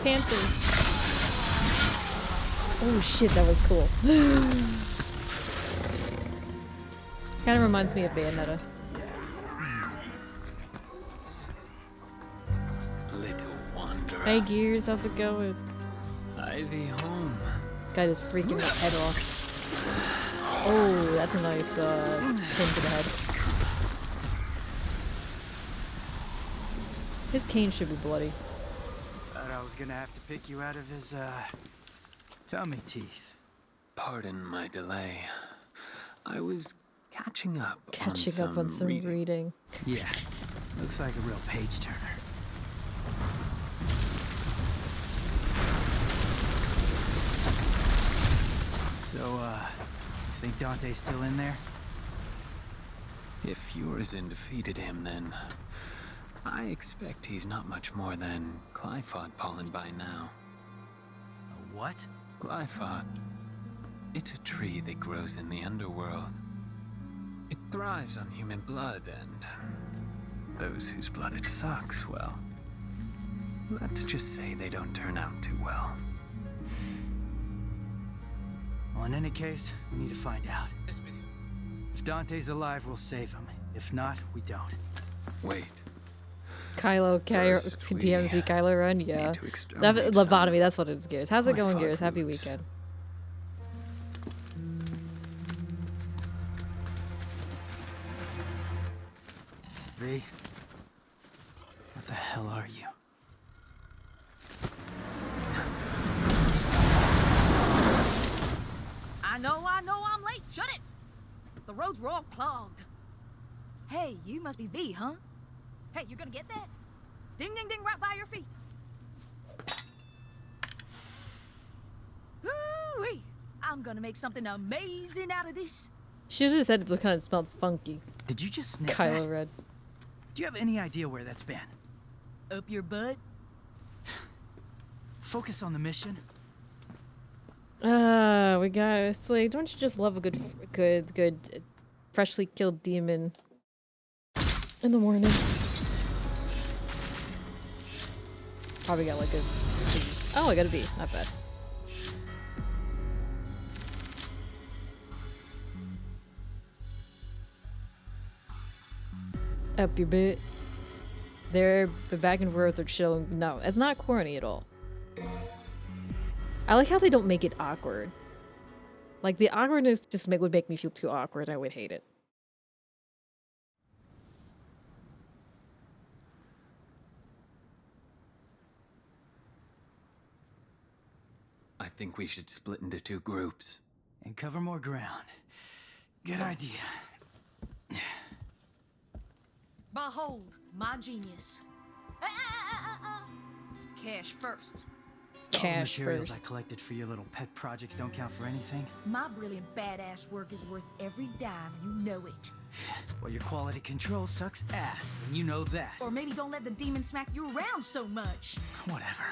Panther. Oh shit, that was cool. Kind of reminds me of Bayonetta. Little wanderer, Hey Gears, how's it going? I thee home. Guy just freaking his head off. Oh, that's a nice pin to the head. His cane should be bloody. Thought I was gonna have to pick you out of his, tummy teeth. Pardon my delay. I was catching up On some reading. Yeah, looks like a real page turner. So, you think Dante's still in there? If Urizen defeated him, then I expect he's not much more than Glyphod pollen by now. A what? Glyphod. It's a tree that grows in the underworld. It thrives on human blood, and those whose blood it sucks, well, let's just say they don't turn out too well. Well, in any case, we need to find out. If Dante's alive, we'll save him. If not, we don't. Wait. Kylo, First, we DMZ Kylo Ren, yeah. need to exterminate Lobotomy, some that's what it is, Gears. How's it going, Glyphod Gears? Happy roots. weekend. V, what the hell are you? I know, I'm late. Shut it! The roads were all clogged. Hey, you must be V, huh? Hey, you gonna get that? Ding, ding, ding, right by your feet. Ooh-wee! I'm gonna make something amazing out of this. Should have said it kind of smelled funky. Did you just sniff Kylo that? Ren. Do you have any idea where that's been? Up your butt? Focus on the mission. We got. It's like, don't you just love a good, freshly killed demon in the morning? Probably got like a C. Oh, I got a B. Not bad. Up your bit. They're back and forth or chilling. No, it's not corny at all. I like how they don't make it awkward. Like, the awkwardness just would make me feel too awkward. I would hate it. I think we should split into two groups. And cover more ground. Good idea. Behold, my genius. Cash first. All the Cash materials I first. collected for your little pet projects don't count for anything? My brilliant badass work is worth every dime, you know it. Well, your quality control sucks ass, and you know that. Or maybe don't let the demon smack you around so much. Whatever.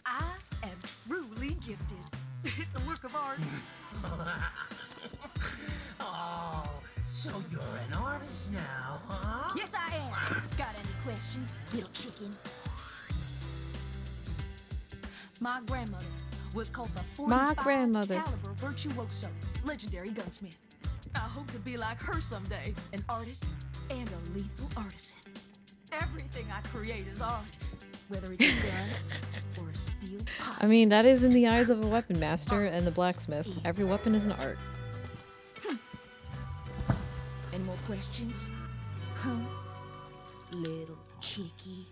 I am truly gifted. It's a work of art. Oh, so you're an artist now, huh? Yes, I am. Got any questions, little chicken? My grandmother was called the 45 caliber virtuoso, legendary gunsmith. I hope to be like her someday, an artist and a lethal artisan. Everything I create is art, whether it's a gun or a steel pot. I mean, that is in the eyes of a weapon master and the blacksmith. Every weapon is an art. Any more questions? Huh? Little chickie.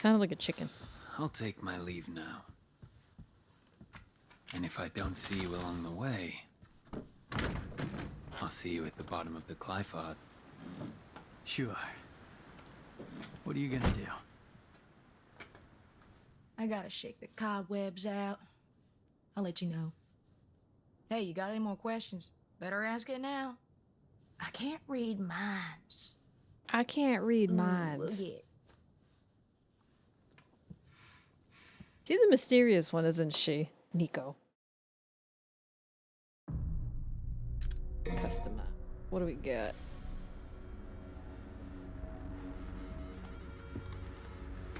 Sounded like a chicken. I'll take my leave now. And if I don't see you along the way, I'll see you at the bottom of the Clyphod. Sure. What are you gonna do? I gotta shake the cobwebs out. I'll let you know. Hey, you got any more questions? Better ask it now. I can't read minds. I can't read minds. Yeah. She's a mysterious one, isn't she? Nico. Customer. What do we got?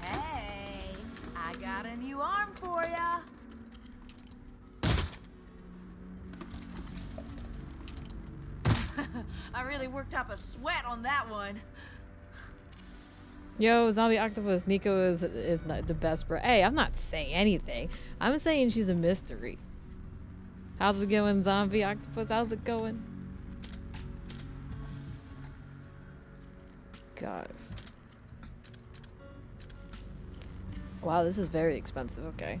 Hey, I got a new arm for ya. I really worked up a sweat on that one. Yo, zombie octopus. Nico is not the best, bro. Hey, I'm not saying anything. I'm saying she's a mystery. How's it going, zombie octopus? How's it going? God. Wow, this is very expensive. Okay.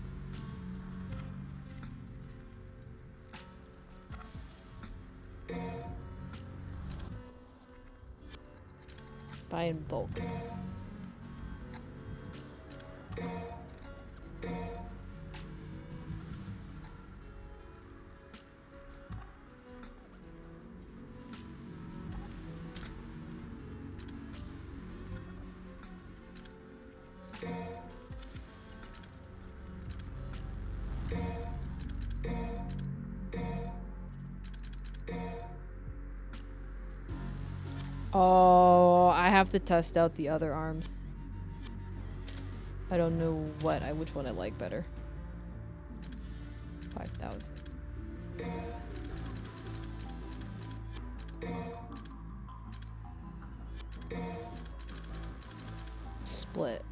Buy in bulk. Oh, I have to test out the other arms. I don't know which one I like better. 5,000. Split.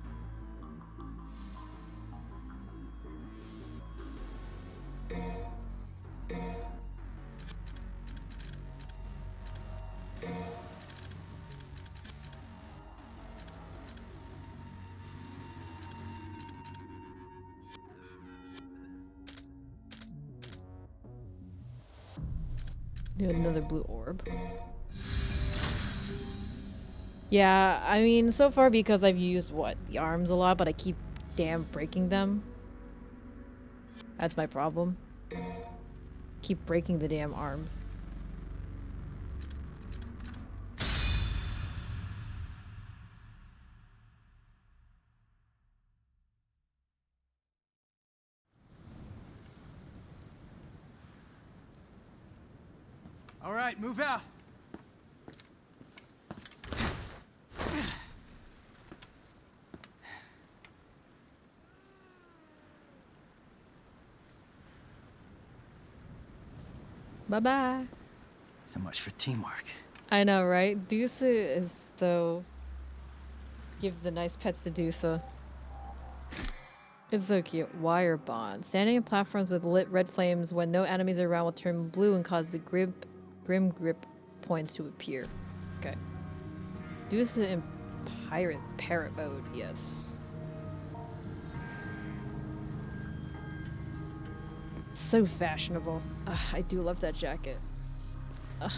Do another blue orb. Yeah, I mean, so far because I've used, the arms a lot, but I keep breaking them. That's my problem. Keep breaking the damn arms. All right, move out. Bye-bye. So much for teamwork. I know, right? Dusa is so... Give the nice pets to Dusa. It's so cute. Wire bond. Standing on platforms with lit red flames when no enemies are around will turn blue and cause the grim grip points to appear. Okay. Dusa in parrot mode, yes. So fashionable. Ugh, I do love that jacket. Ugh.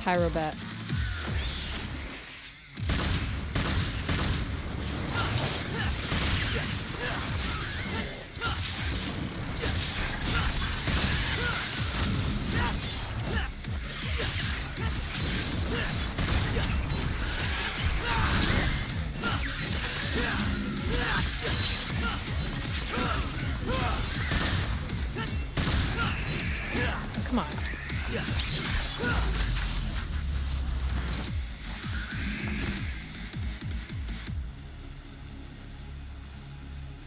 Pyrobat. Come on.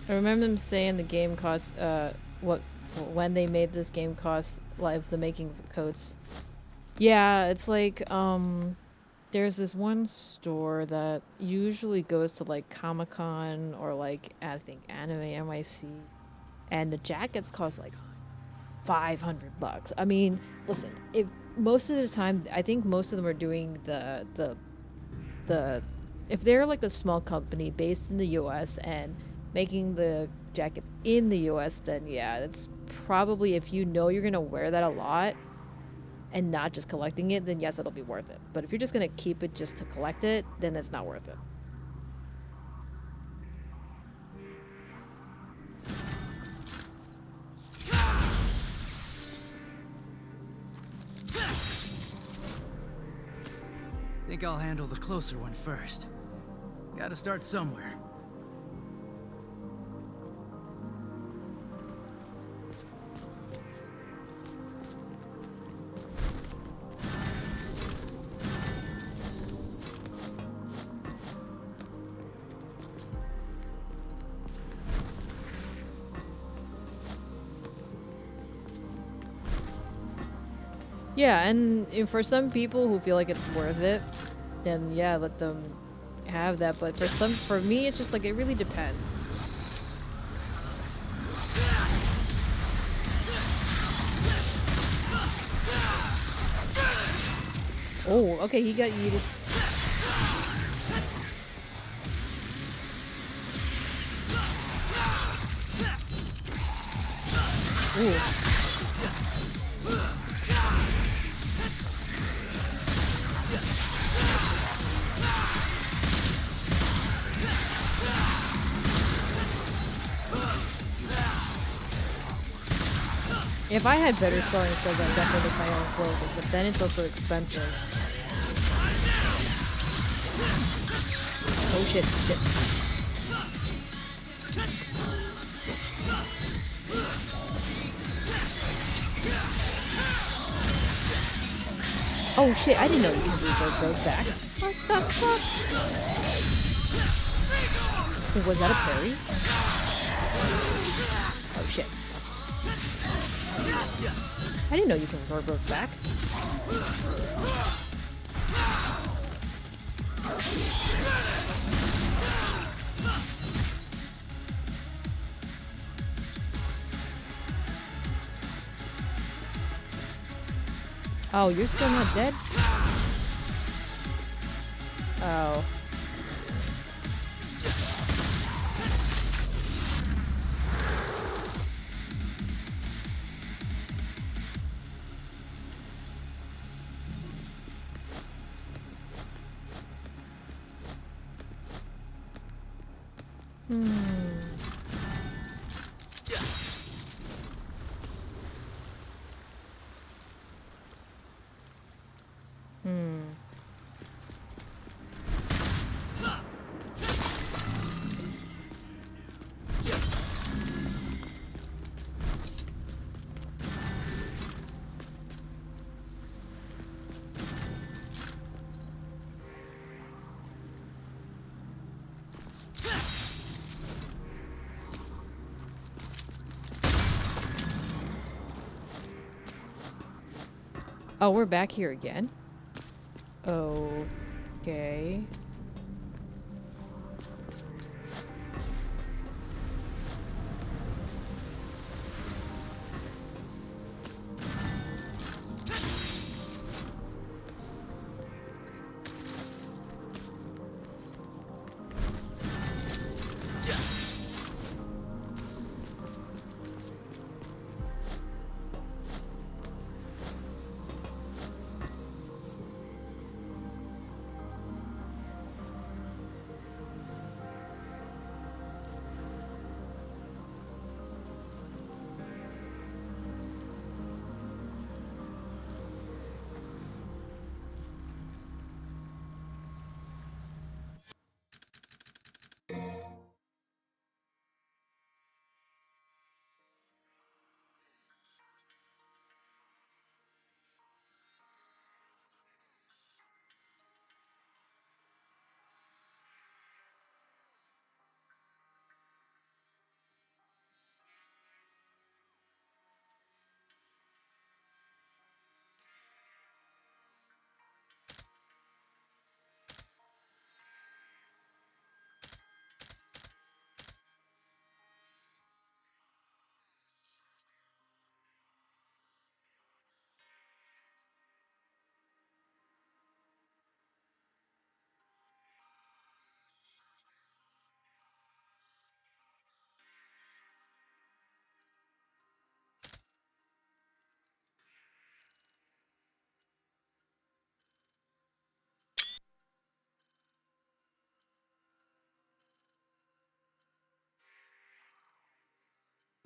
I remember them saying the game cost, when they made this game cost, like, the making of coats. Yeah, it's like, there's this one store that usually goes to, like, Comic-Con or, like, I think Anime NYC, and the jackets cost, like, $500. I mean, listen, if most of the time, I think most of them are doing the if they're like a small company based in the US and making the jackets in the US, then yeah, it's probably, if you know you're gonna wear that a lot and not just collecting it, then yes, it'll be worth it. But if you're just gonna keep it just to collect it, then it's not worth it. Think I'll handle the closer one first. Gotta start somewhere. Yeah, and for some people who feel like it's worth it, then yeah, let them have that. But for me, it's just like, it really depends. Oh, okay, he got yeeted. Ooh. If I had better selling skills, I'd definitely make my own clothing, but then it's also expensive. Oh shit, shit. Oh shit, I didn't know you could revert those back. What the fuck? Was that a parry? Oh shit. I didn't know you can revert those back. Oh, you're still not dead? Oh. Oh, we're back here again? Okay.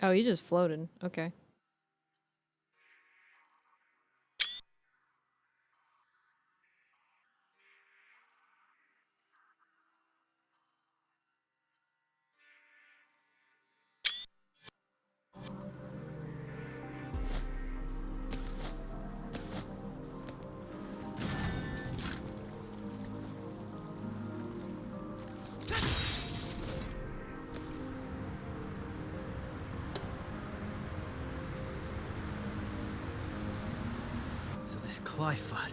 Oh, he's just floating. Okay. So this Clyfod.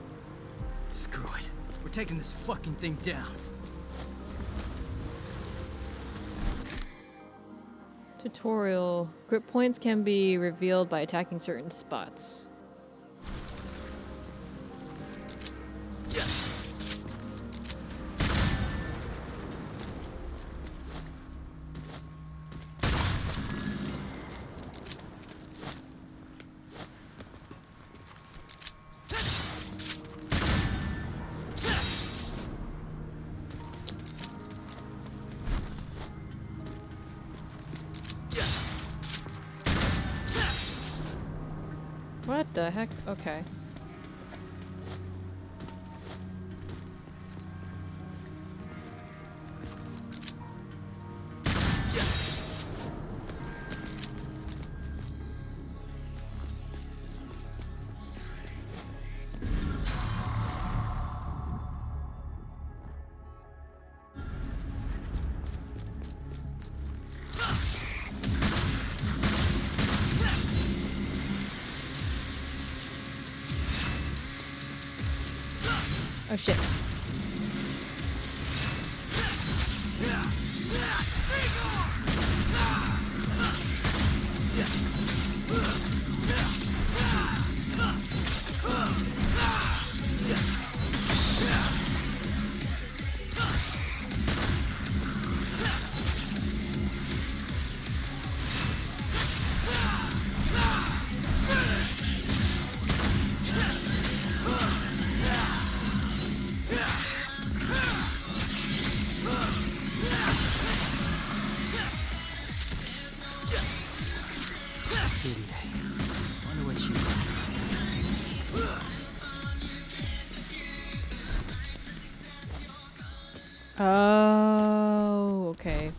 Screw it. We're taking this fucking thing down. Tutorial. Grip points can be revealed by attacking certain spots. What the heck? Okay. Oh shit. Oh, okay.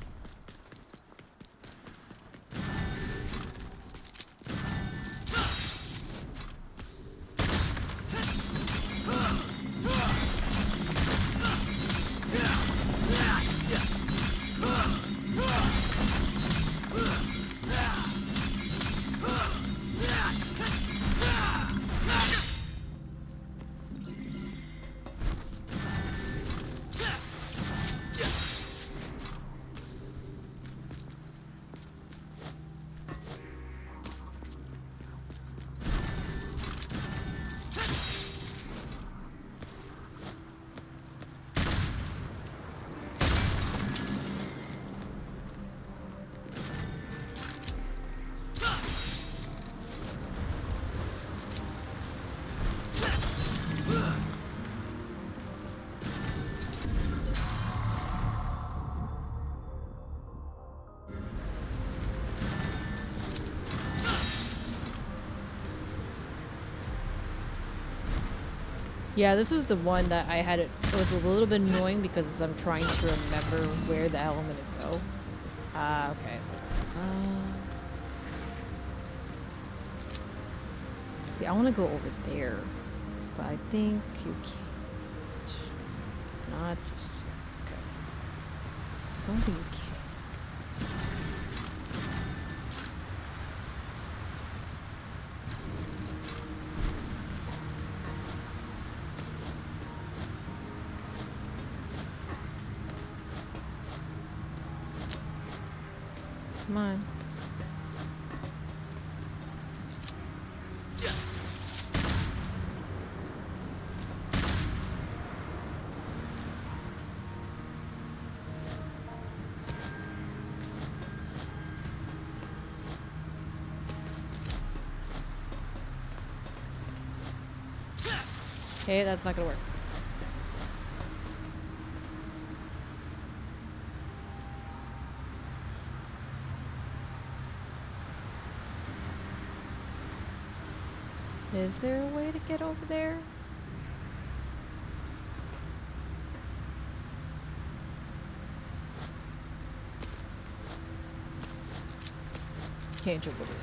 Yeah, this was the one that I had. It was a little bit annoying because I'm trying to remember where the hell I'm gonna go. Ah, okay. See, I want to go over there, but I think you can't. Not just okay. I don't think you can. Come on. Okay, that's not gonna work. Is there a way to get over there? Can't jump over there.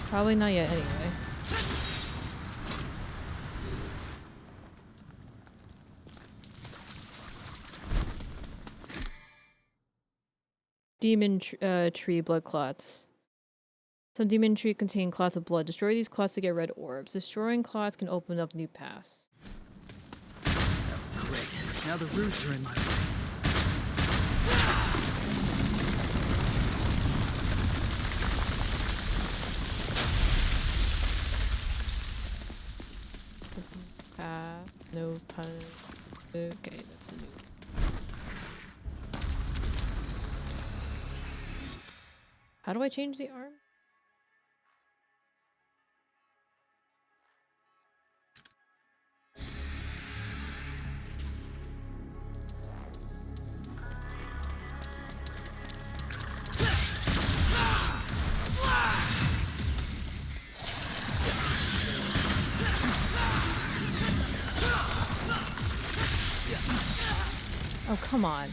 Probably not yet anyway. Demon tree blood clots. Some demon tree contain clots of blood. Destroy these clots to get red orbs. Destroying clots can open up new paths. Great. Now the roots are in my way. This path. No pun. Okay, that's a new. How do I change the arm? Oh, come on.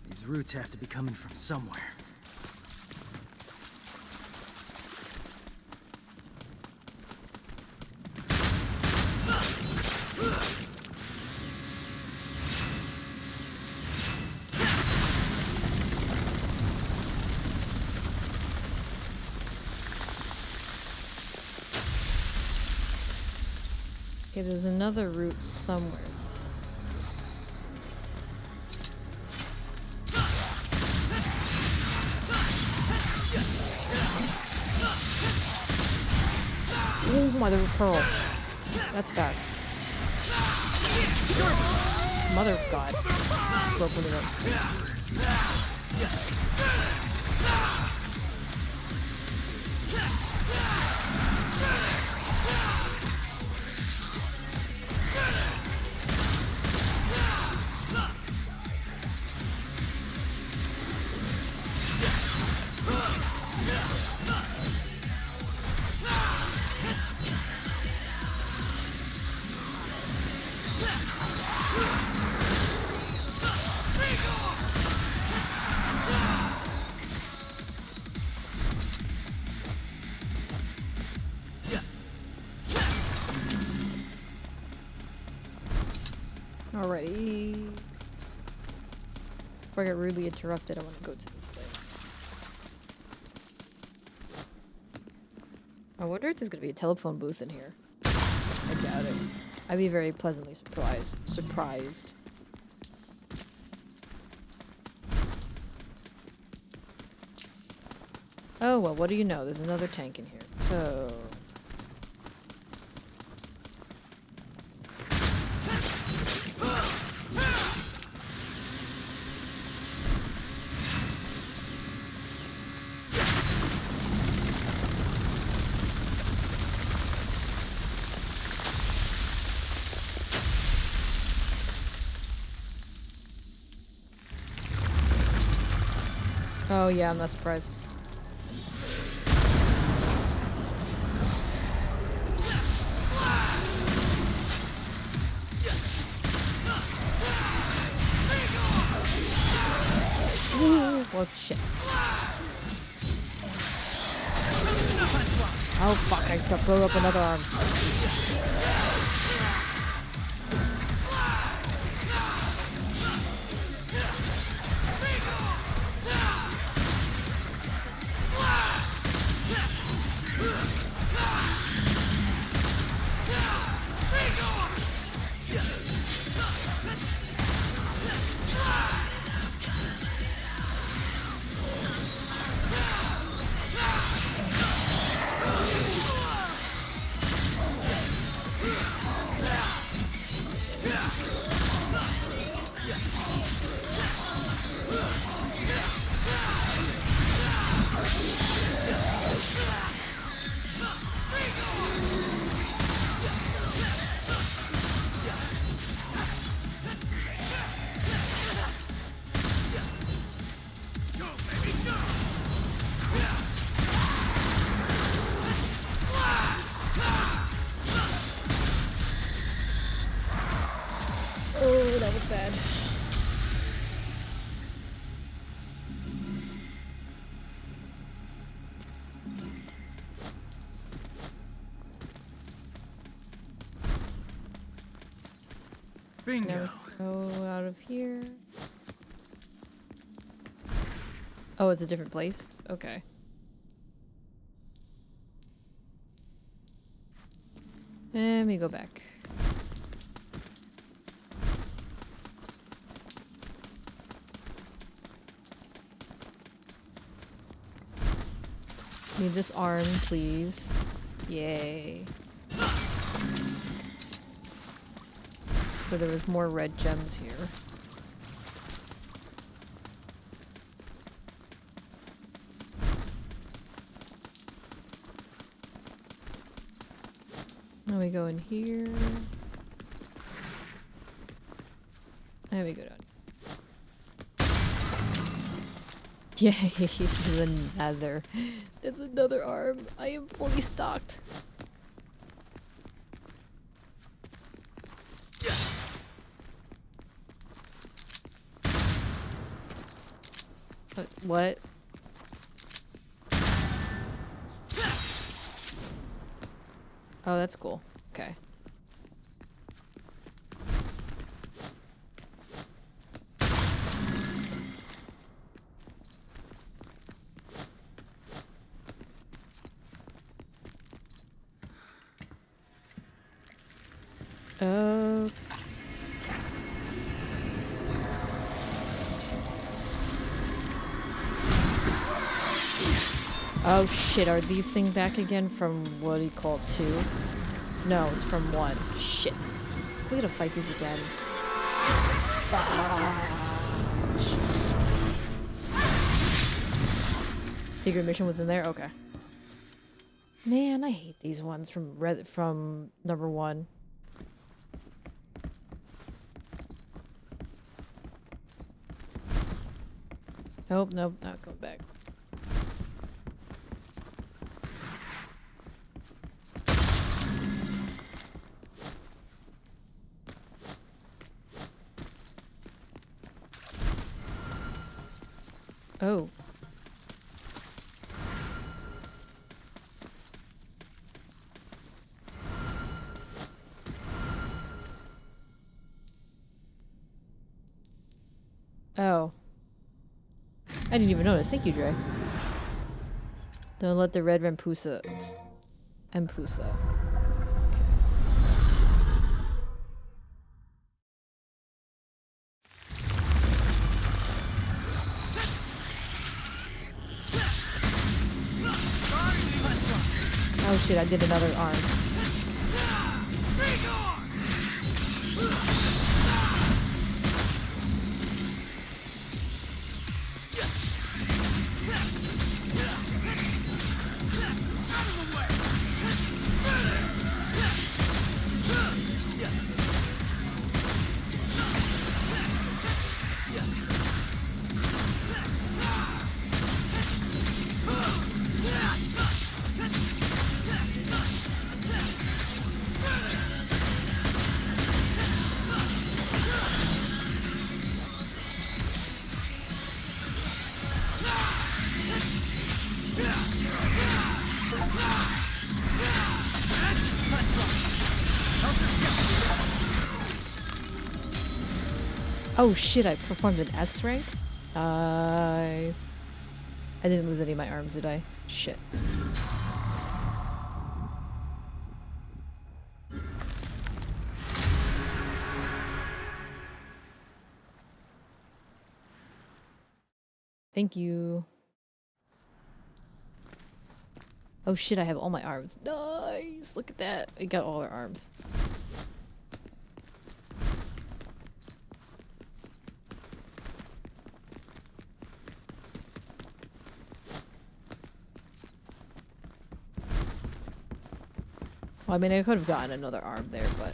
These roots have to be coming from somewhere. Okay, there's another route somewhere. Oh, mother of pearl. That's fast. Mother of God. Open it up. Alrighty. Before I get rudely interrupted, I want to go to this thing. I wonder if there's gonna be a telephone booth in here. I doubt it. I'd be very pleasantly surprised. Oh, well, what do you know? There's another tank in here. So... Oh yeah, I'm not surprised. Ooh, well, shit. Oh fuck, I got blow up another arm. Bingo. Go out of here. Oh, it's a different place? Okay. Let me go back. Need this arm, please. Yay. So there was more red gems here. Now we go in here. And we go down. Yay, there's another. There's another arm. I am fully stocked. What? Oh, that's cool. Okay. Oh shit, are these things back again from what do you call it, 2? No, it's from 1. Shit. We gotta fight these again. Secret mission was in there? Okay. Man, I hate these ones from number 1. Nope, nope, not going back. Oh. Oh. I didn't even notice. Thank you, Dre. Don't let the red Rampusa. Empusa. Oh shit, I did another arm. Oh shit, I performed an S rank? Nice. I didn't lose any of my arms, did I? Shit. Thank you. Oh shit, I have all my arms. Nice! Look at that. I got all our arms. Well, I mean, I could have gotten another arm there, but...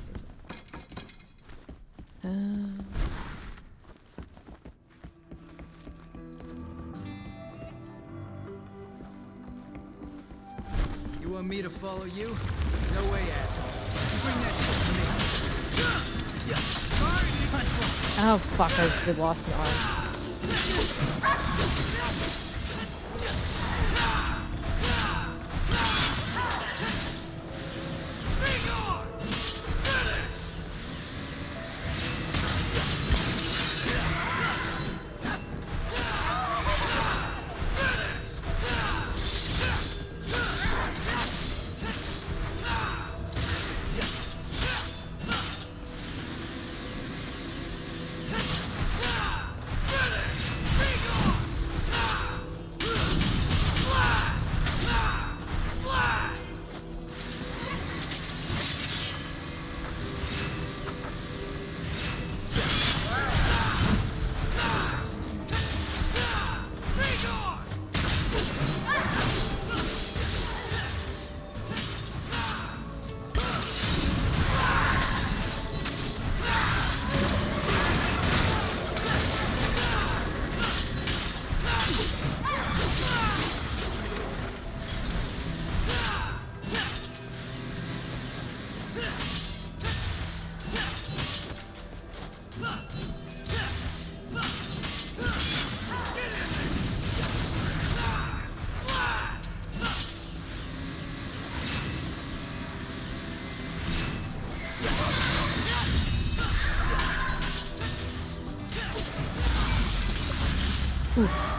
You want me to follow you? No way, asshole. Bring that shit to me. Oh fuck, I lost an arm. Oof.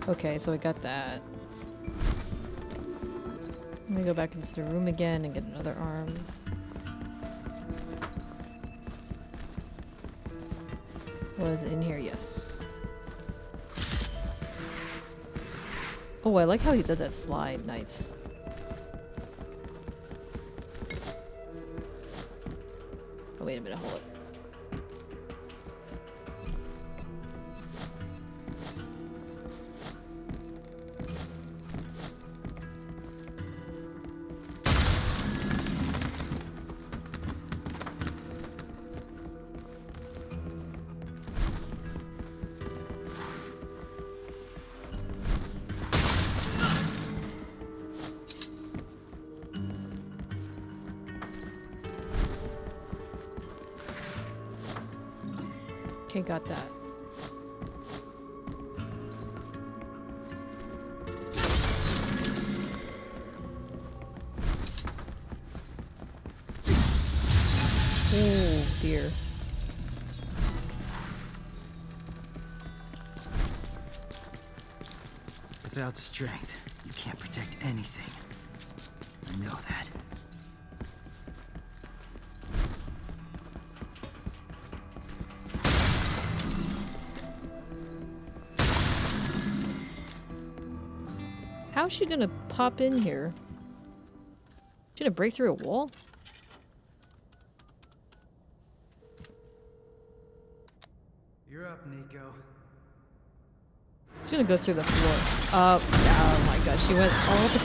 Okay, so we got that. Let me go back into the room again and get another arm. Was it in here? Yes. Oh, I like how he does that slide. Nice. Oh, wait a minute. Hold it. Okay, got that. Oh dear. Without strength, you can't protect anything. I know that. How's she gonna pop in here? She gonna break through a wall? You're up, Nico. She's gonna go through the floor. Oh my god, she went all the...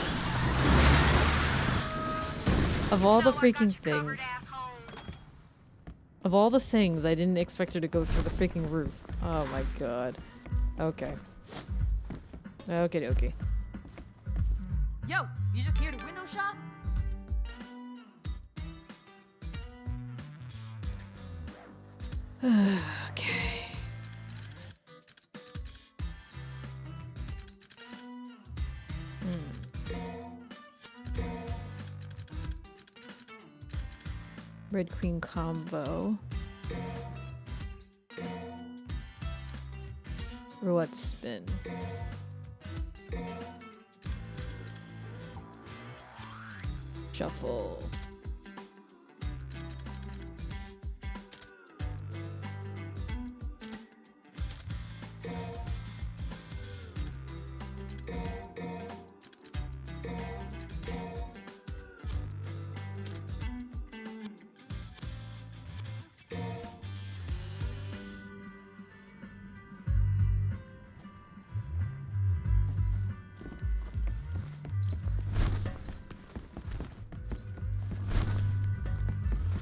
Of all the freaking things. Of all the things, I didn't expect her to go through the freaking roof. Oh my god. Okay. Okay, okay. Yo, you just here to window shop? Okay. Red Queen combo. Roulette spin. Shuffle.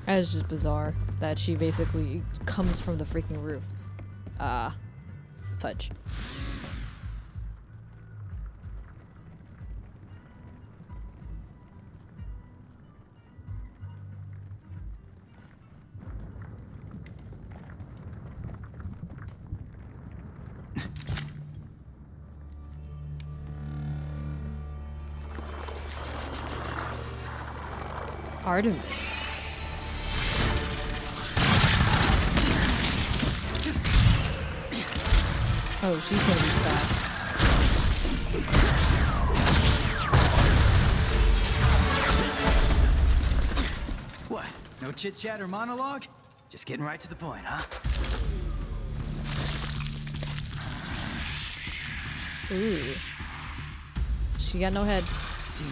It's just bizarre that she basically comes from the freaking roof. Fudge. Artemis. Oh, she's gonna be fast. What? No chit-chat or monologue? Just getting right to the point, huh? Ooh. She got no head. Steam.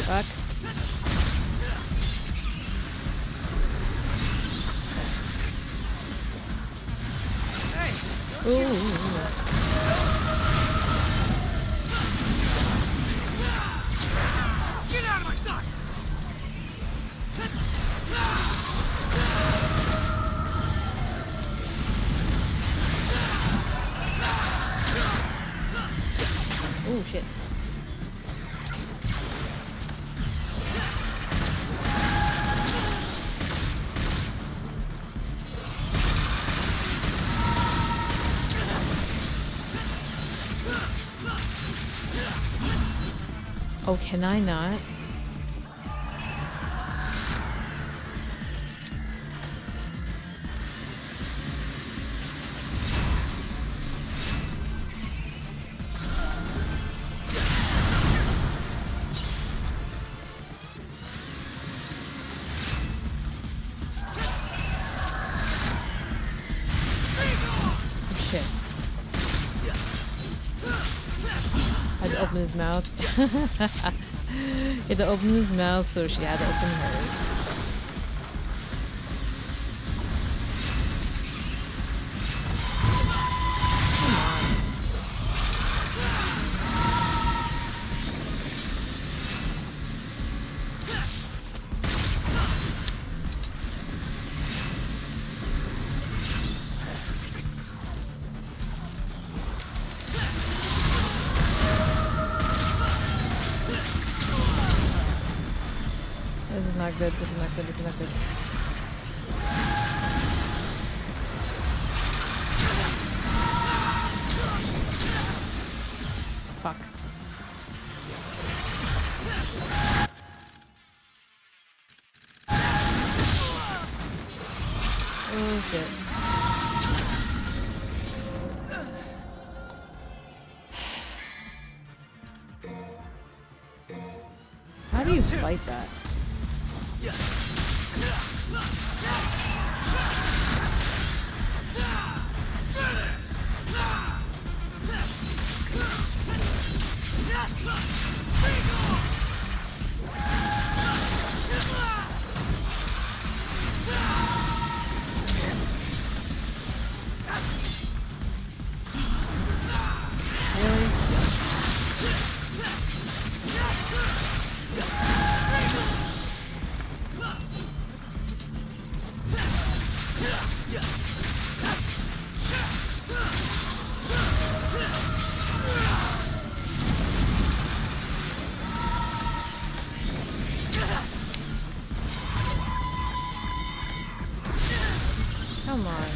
Fuck. Ooh. Get out of my sight! Oh shit. Oh, can I not? Shit. Had to open his mouth. He had to open his mouth, so she had to open hers. This is not good, this is not good, this is not good. Fuck. Oh shit. How do you fight that? Really? Come on.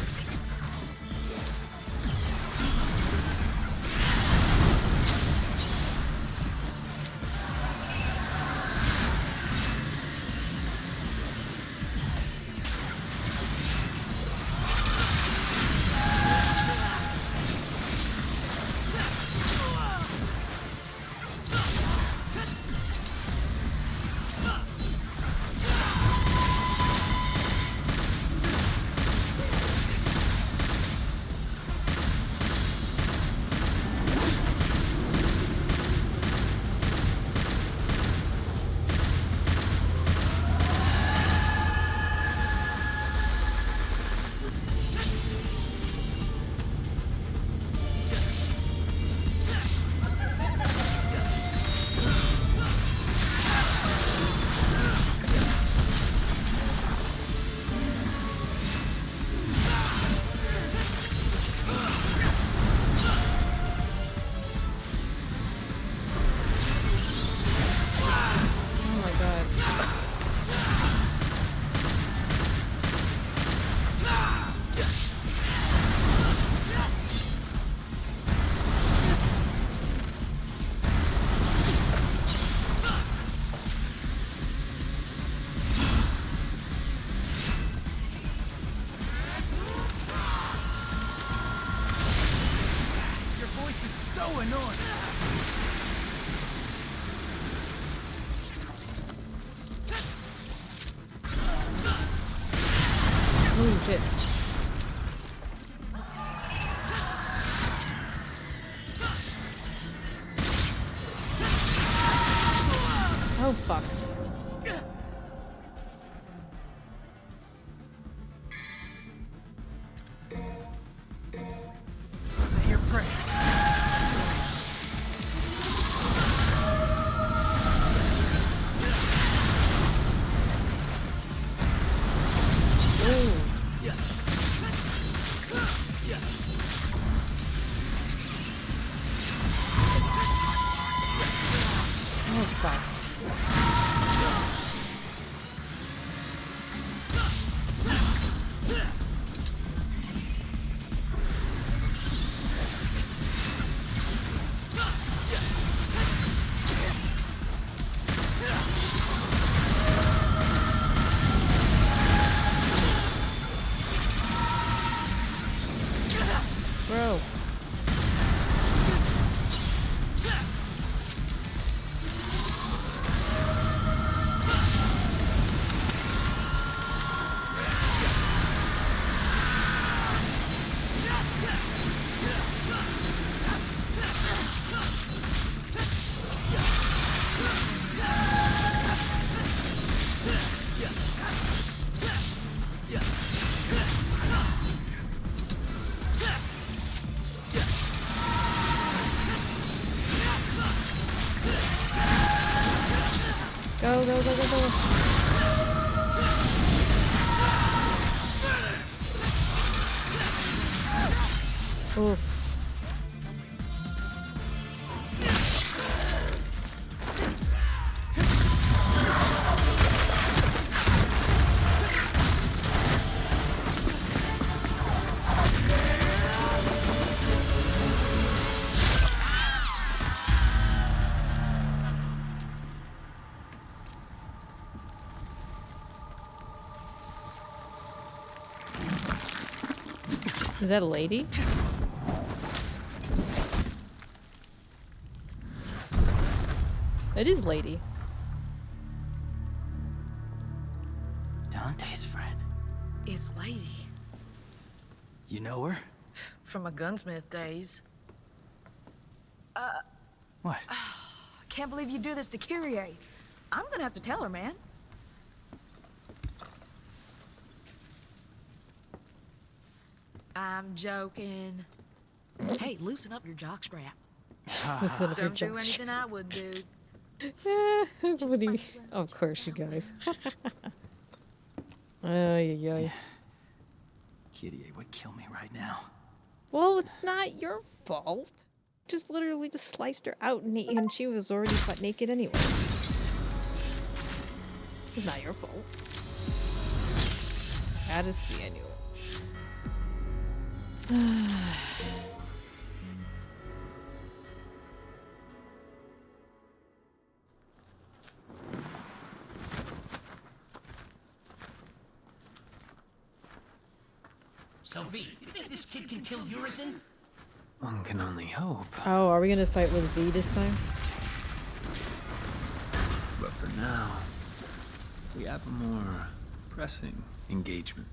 Oh shit. Oh fuck. Say your prayer. Oh, fuck. Bro. Go, go, go, go, go. Oof. Is that a lady? It is lady. Dante's friend. It's Lady. You know her? From my gunsmith days. What? Can't believe you do this to Kyrie. I'm gonna have to tell her, man. I'm joking. Hey, loosen up your jockstrap. Listen to her Don't do joke. anything I wouldn't do. Everybody, of course, you guys. Ay, ay, ay. Kyrie would kill me right now. Well, it's not your fault. Just literally just sliced her out and she was already butt naked anyway. It's not your fault. Gotta see anyway. So, V, you think this kid can kill Urizen? One can only hope. Oh, are we gonna fight with V this time? But for now, we have a more pressing engagement.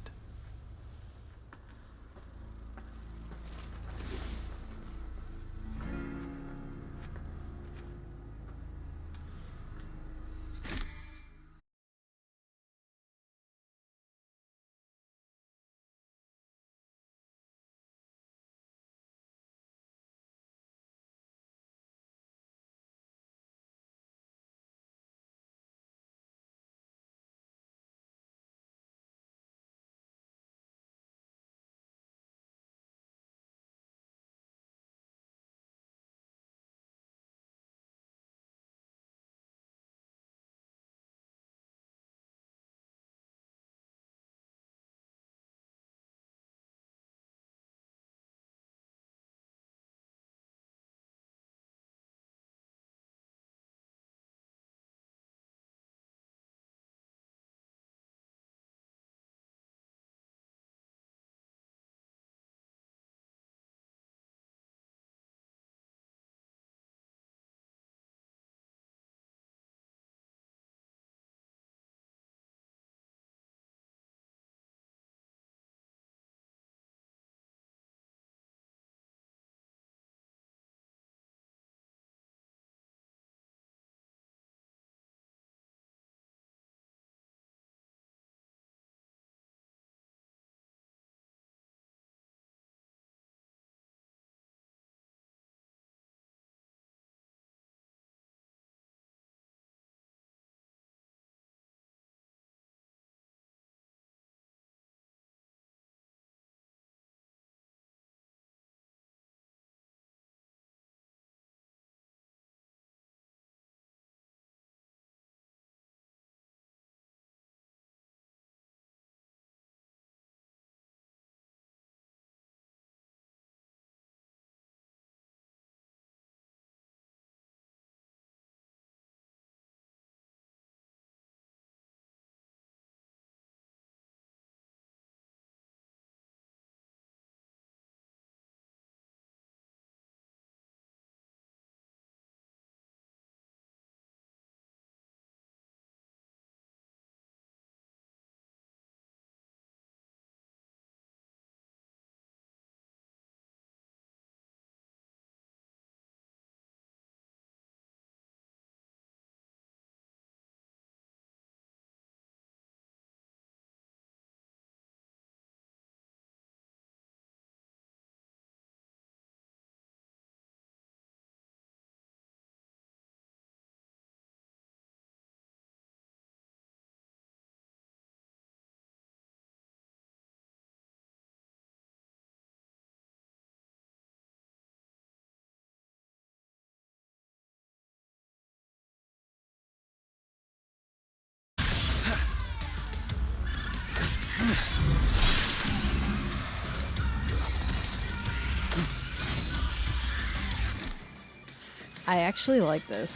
I actually like this.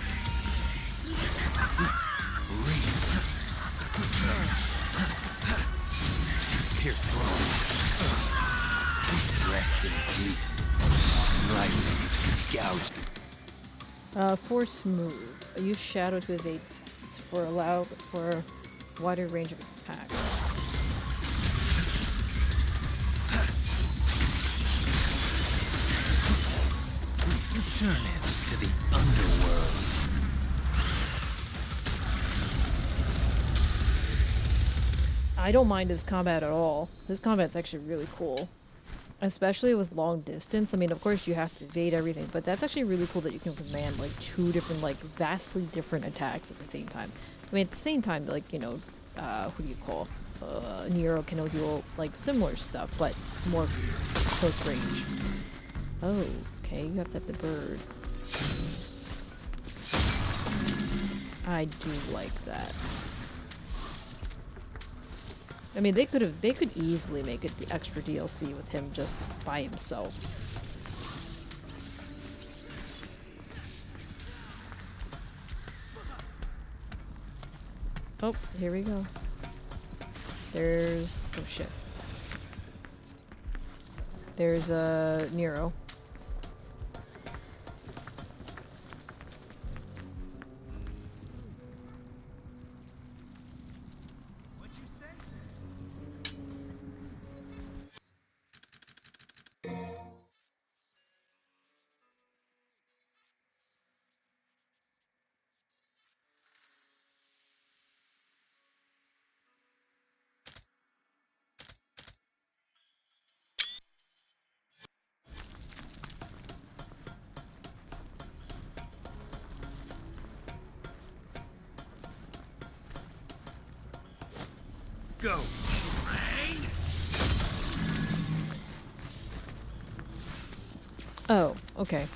Pierce through. Rest in peace. Slicing. Gouged. Force move. Use shadow to evade attacks for a wider range of attacks. Return him to the underworld. I don't mind his combat at all. His combat's actually really cool. Especially with long distance. I mean, of course you have to evade everything, but that's actually really cool that you can command like two different, like vastly different attacks at the same time. I mean, at the same time, like, you know, who do you call? Nero can do like similar stuff, but more close range. Oh, okay, you have to have the bird. I do like that. I mean, they could easily make an extra DLC with him just by himself. Oh, here we go. There's, oh shit. There's Nero. Go. Oh, okay.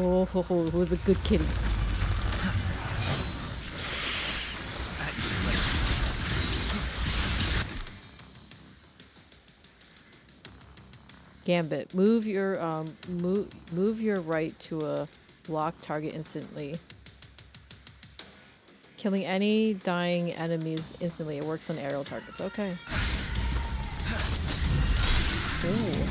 Oh, who's a good kitty? Gambit. Move your move your right to a blocked target instantly. Killing any dying enemies instantly. It works on aerial targets. Okay. Ooh.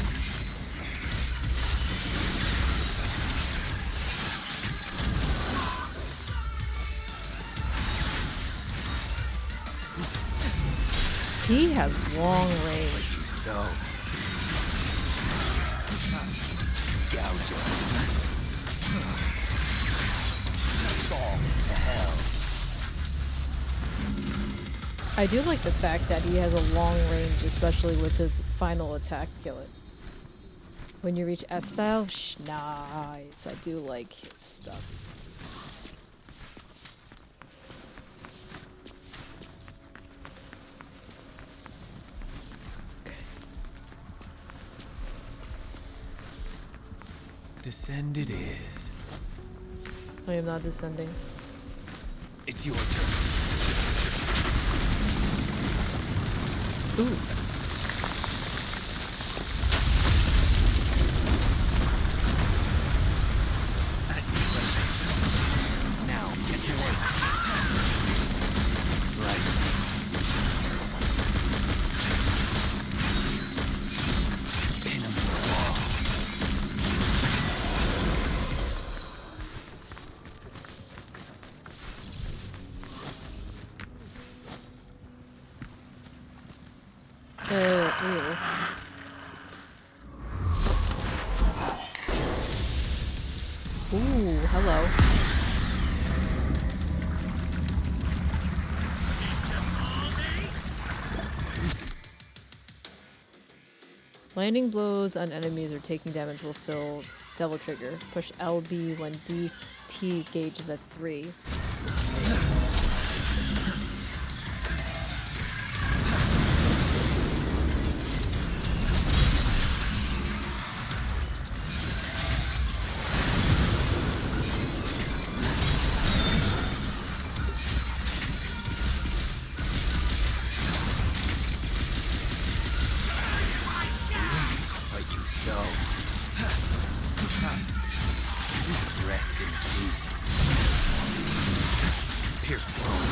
He has long range. So. Gouge it. Fall to hell. I do like the fact that he has a long range, especially with his final attack kill it. When you reach S style, nice. I do like his stuff. Descend it is. I am not descending. It's your turn. Ooh. Now, get to work. Slice. Pin him to the wall. Ew. Ooh, hello. Landing blows on enemies or taking damage will fill Devil trigger. Push LB when DT gauge is at 3. Rest in peace. Pierce bone.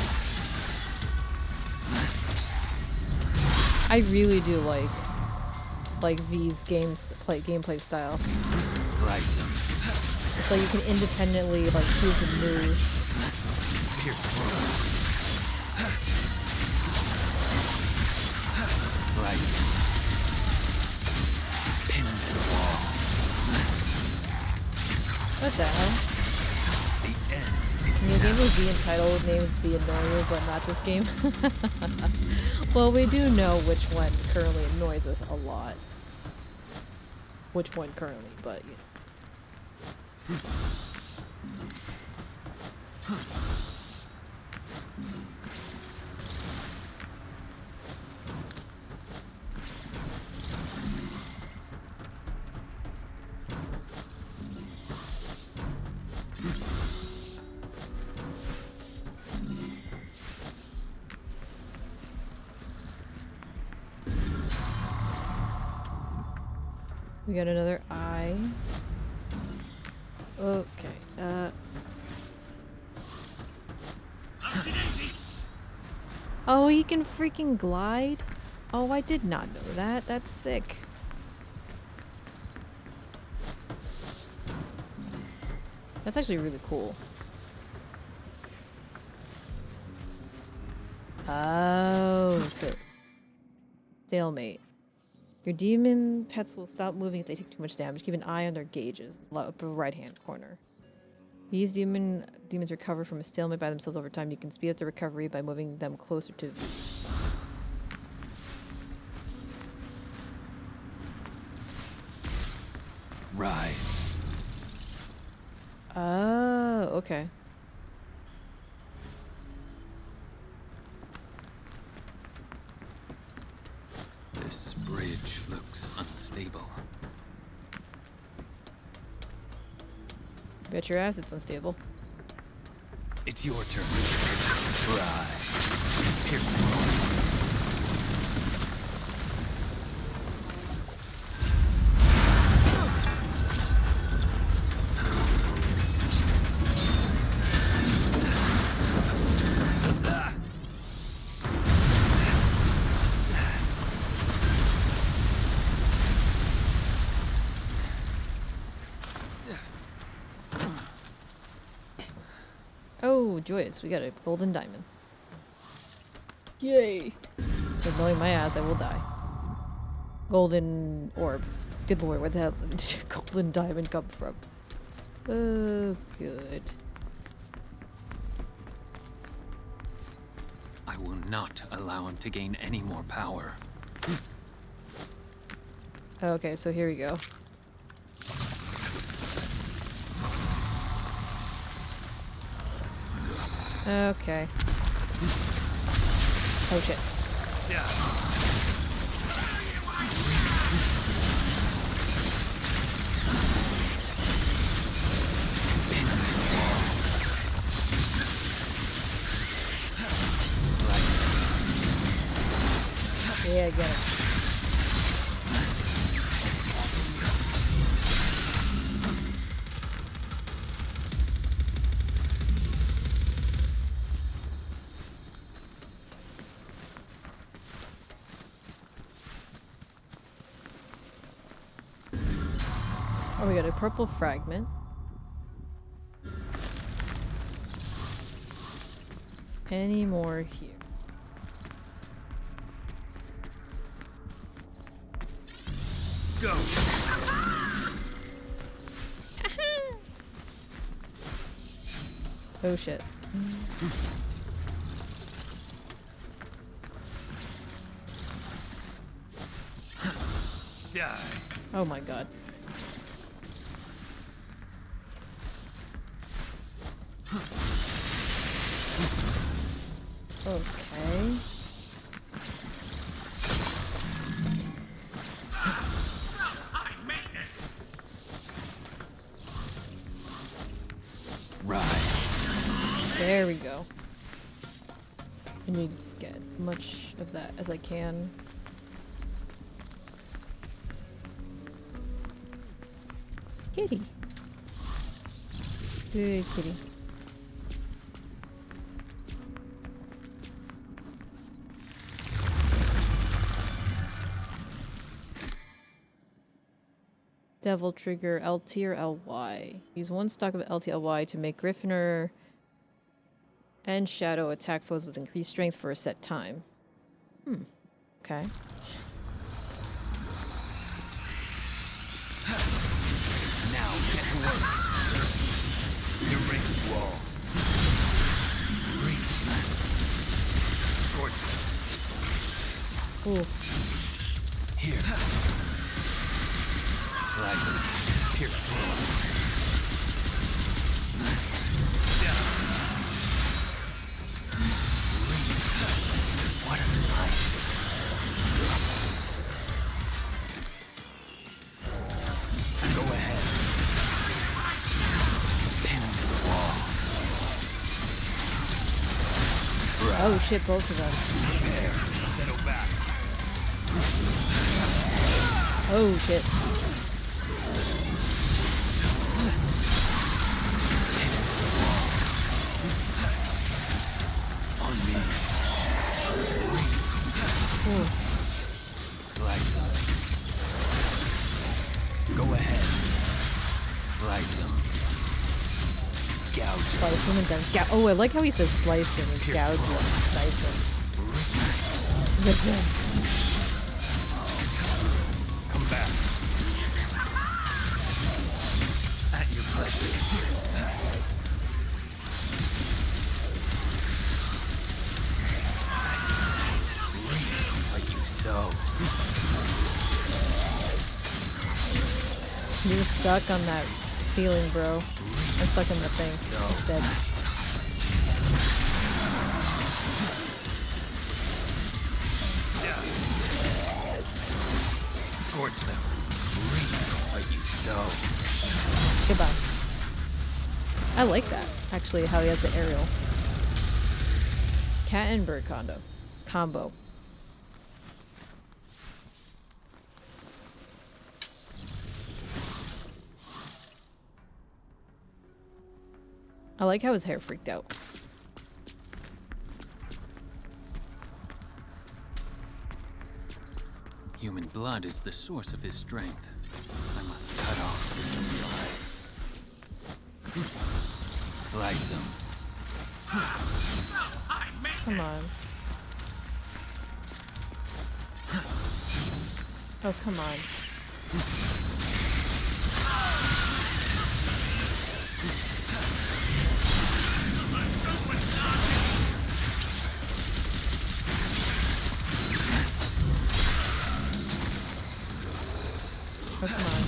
I really do like V's gameplay style. Slice him. It's like you can independently like choose the moves. Pierce bone. Slice him. Pin him to the wall. What the hell? The end is New game would be entitled named Be Annoying, but not this game. Well, we do know which one currently annoys us a lot. Which one currently, but you know. We got another eye. Okay, oh, he can freaking glide? Oh, I did not know that. That's sick. That's actually really cool. Oh, so stalemate. Your demon pets will stop moving if they take too much damage. Keep an eye on their gauges. Upper right-hand corner. These demons recover from a stalemate by themselves over time. You can speed up the recovery by moving them closer to V. rise. Oh, okay. This bridge looks unstable. Bet your ass it's unstable. It's your turn. Rise. Pierce the wall. Oh, joyous. We got a golden diamond. Yay. With knowing my ass, I will die. Golden orb. Good lord, where the hell did golden diamond come from? Oh, good. I will not allow him to gain any more power. Okay, so here we go. Okay. Oh shit. Yeah, get it. Oh, we got a purple fragment. Any more here? Go. Oh shit. Die. Oh my god. Okay. There we go. I need to get as much of that as I can. Kitty. Good kitty. Devil trigger LT or LY. Use one stock of LT LY to make Griffinor and Shadow attack foes with increased strength for a set time. Okay. Now get to work. Erase the wall. Breathe. Towards Ooh. here. Slice it. Pierce through. What a nice. Go ahead. Pin him to the wall. Oh shit, both of them. Prepare. Settle back. Oh shit. On me. Ooh. Slice him. Go ahead. Slice him. Gouge. Slice him and then oh, I like how he says slice him and gouge him. Slice him. Rip him. Come back. At your pleasure. Like you so. You're stuck on that ceiling, bro. I'm stuck in the thing. It's dead. Scorch them. Like you so. Goodbye. I like that, actually, how he has the aerial. Cat and bird combo. I like how his hair freaked out. Human blood is the source of his strength. I must cut off his supply. Slice him. Come on. Oh, come on. Oh, come on.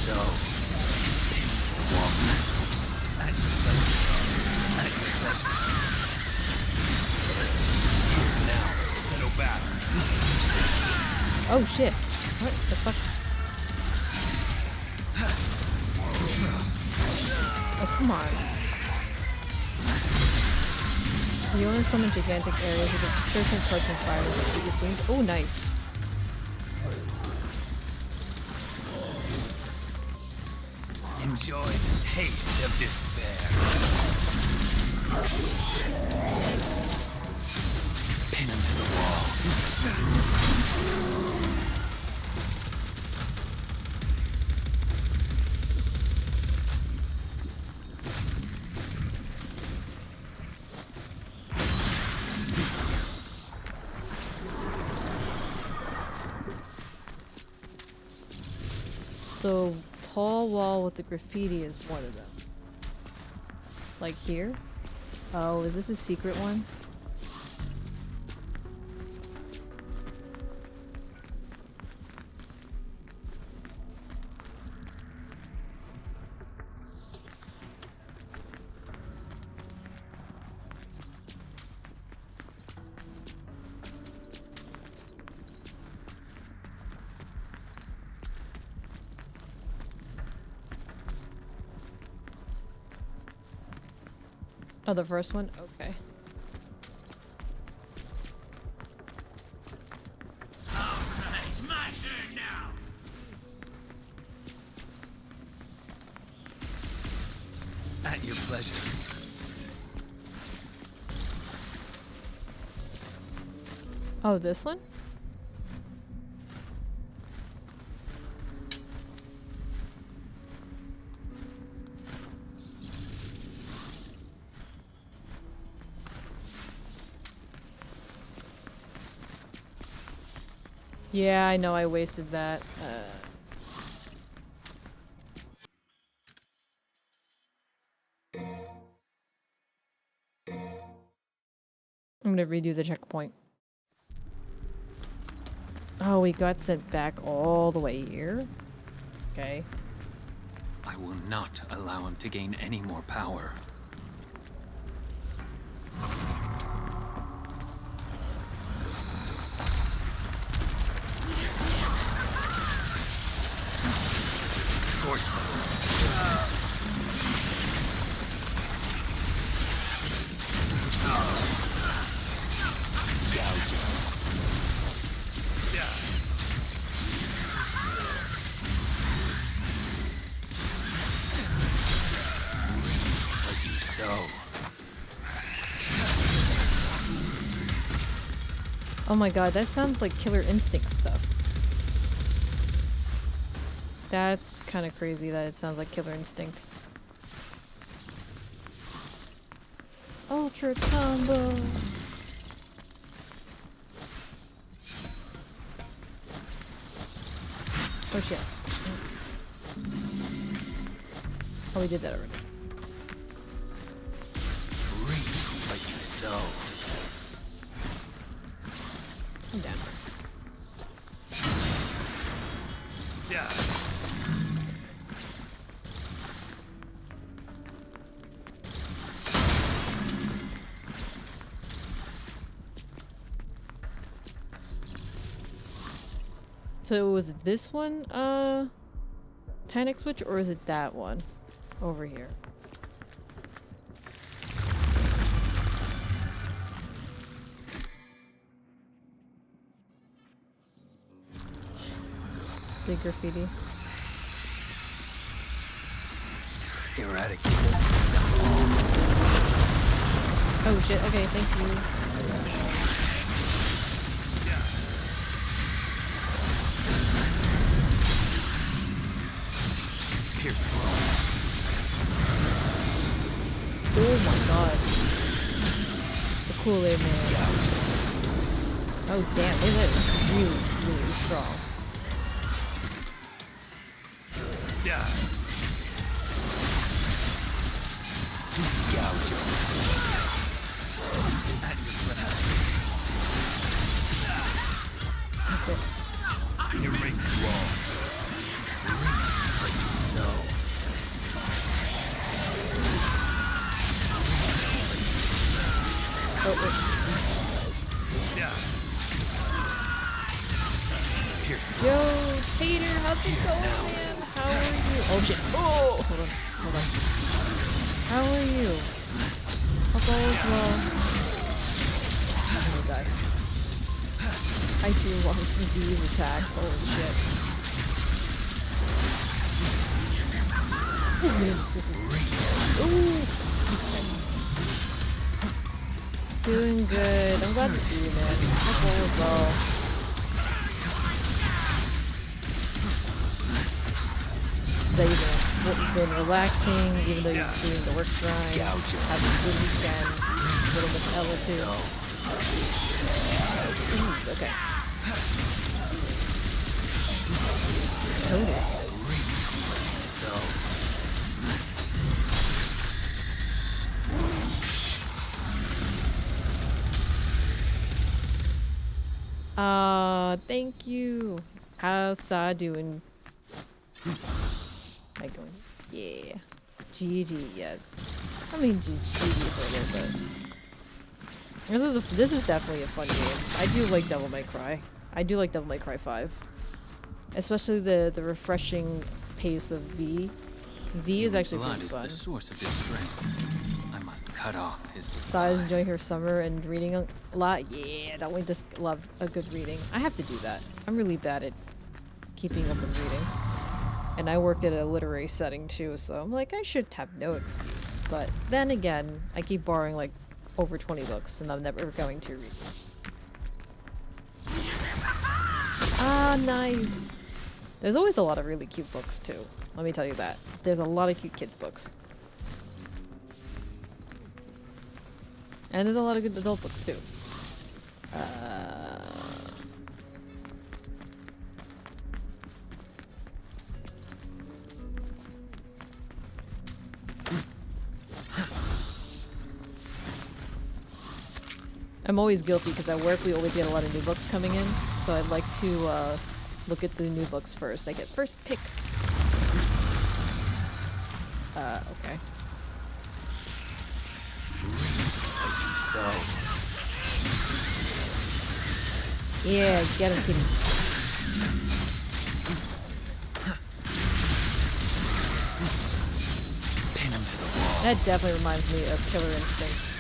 So. Now, settle back. Oh shit. What the fuck? Oh, come on. You want to summon gigantic areas with a certain parts and fire with it seems. Oh, nice. Enjoy the taste of despair. Pin him to the wall. The tall wall with the graffiti is one of them. Like here? Oh, is this a secret one? Oh, the first one? Okay. Alright, my turn now. At your pleasure. Oh, this one? Yeah, I know I wasted that. I'm gonna redo the checkpoint. Oh, we got sent back all the way here? Okay. I will not allow him to gain any more power. Oh my god, that sounds like Killer Instinct stuff. That's kind of crazy that it sounds like Killer Instinct. Ultra combo. Oh shit. Oh, we did that already. Reap like you sow. I'm down. Yeah. So was this one panic switch, or is it that one over here? Big graffiti. Eradicate. Oh shit, okay, thank you. Oh my god. The Kool-Aid man. Oh damn, they look really, really strong. Yeah. Gouge him. At your Okay. Erase you all. Like you sow. Oh, wait. Yeah. Here. Yo, Tater, how's it going, man? How are you? Oh shit. Oh! Hold on. Hold on. How are you? Hope all is well. I'm gonna die. I do love these attacks. Holy shit. Ooh! Doing good. I'm glad to see you, man. Hope all is well. That you've been relaxing, even though you're doing the work grind, having a good weekend, little Miss Ella too. Ooh, okay. Coded. Thank you. How's Sa doing? Am I going? Yeah. GG, yes. I mean, just GG for a little bit. This is definitely a fun game. I do like Devil May Cry. I do like Devil May Cry 5. Especially the refreshing pace of V. V is actually pretty fun. Blood is the source of his strength. I must cut off his Size, enjoying her summer and reading a lot. Yeah, don't we just love a good reading? I have to do that. I'm really bad at keeping up with reading. And I work at a literary setting too, so I'm like, I should have no excuse. But then again, I keep borrowing like over 20 books and I'm never going to read them. Ah, nice. There's always a lot of really cute books too. Let me tell you that. There's a lot of cute kids books. And there's a lot of good adult books too. I'm always guilty because at work we always get a lot of new books coming in, so I'd like to look at the new books first. I get first pick. Okay. So. Yeah, get him, kitty. Pin him to the wall. That definitely reminds me of Killer Instinct.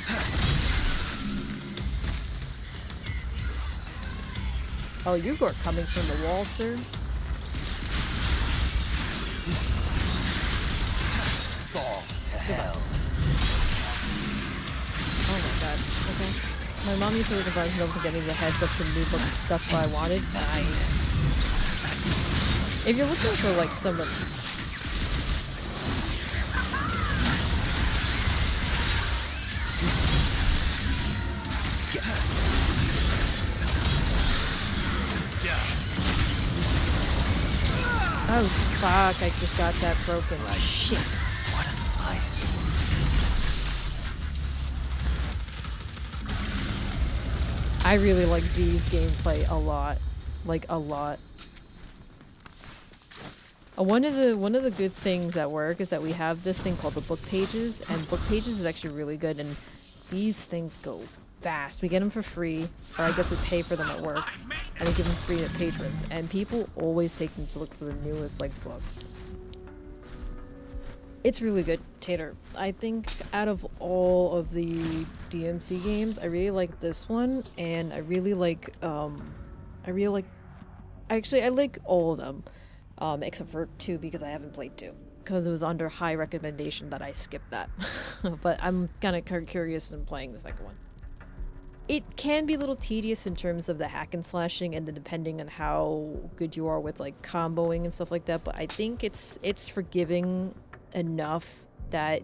Oh, you are coming from the wall, sir? Fall to hell. Oh my god. Okay. My mom used to work in Barnes & Noble to get me the heads up to new book stuff I wanted. Nice. If you're looking for like someone... Oh fuck, I just got that broken. Shit. What an eyesore. I really like V's gameplay a lot. Like a lot. One of the good things at work is that we have this thing called the book pages, and book pages is actually really good, and these things go fast. We get them for free, or I guess we pay for them at work, and we give them free to patrons, and people always take them to look for the newest like books. It's really good, Tater. I think out of all of the DMC games, I really like this one, and I like all of them, except for 2 because I haven't played 2. Because it was under high recommendation that I skipped that. But I'm kind of curious in playing the second one. It can be a little tedious in terms of the hack and slashing and depending on how good you are with like comboing and stuff like that, but I think it's forgiving enough that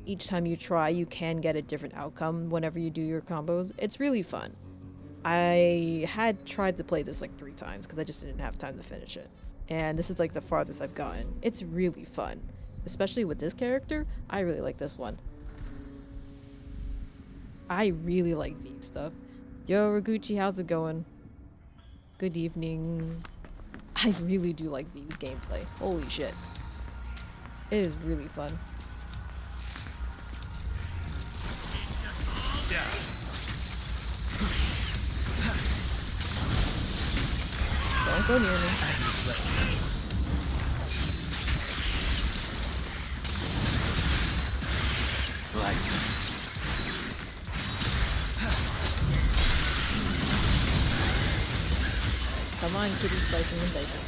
each time you try you can get a different outcome whenever you do your combos. It's really fun. I had tried to play this like 3 times because I just didn't have time to finish it, and this is like the farthest I've gotten. It's really fun, especially with this character. I really like this one. I really like V stuff. Yo, Raguchi, how's it going? Good evening. I really do like V's gameplay. Holy shit. It is really fun. Yeah. Don't go near me. Slice him. Come on, kitty, slicing and dicing.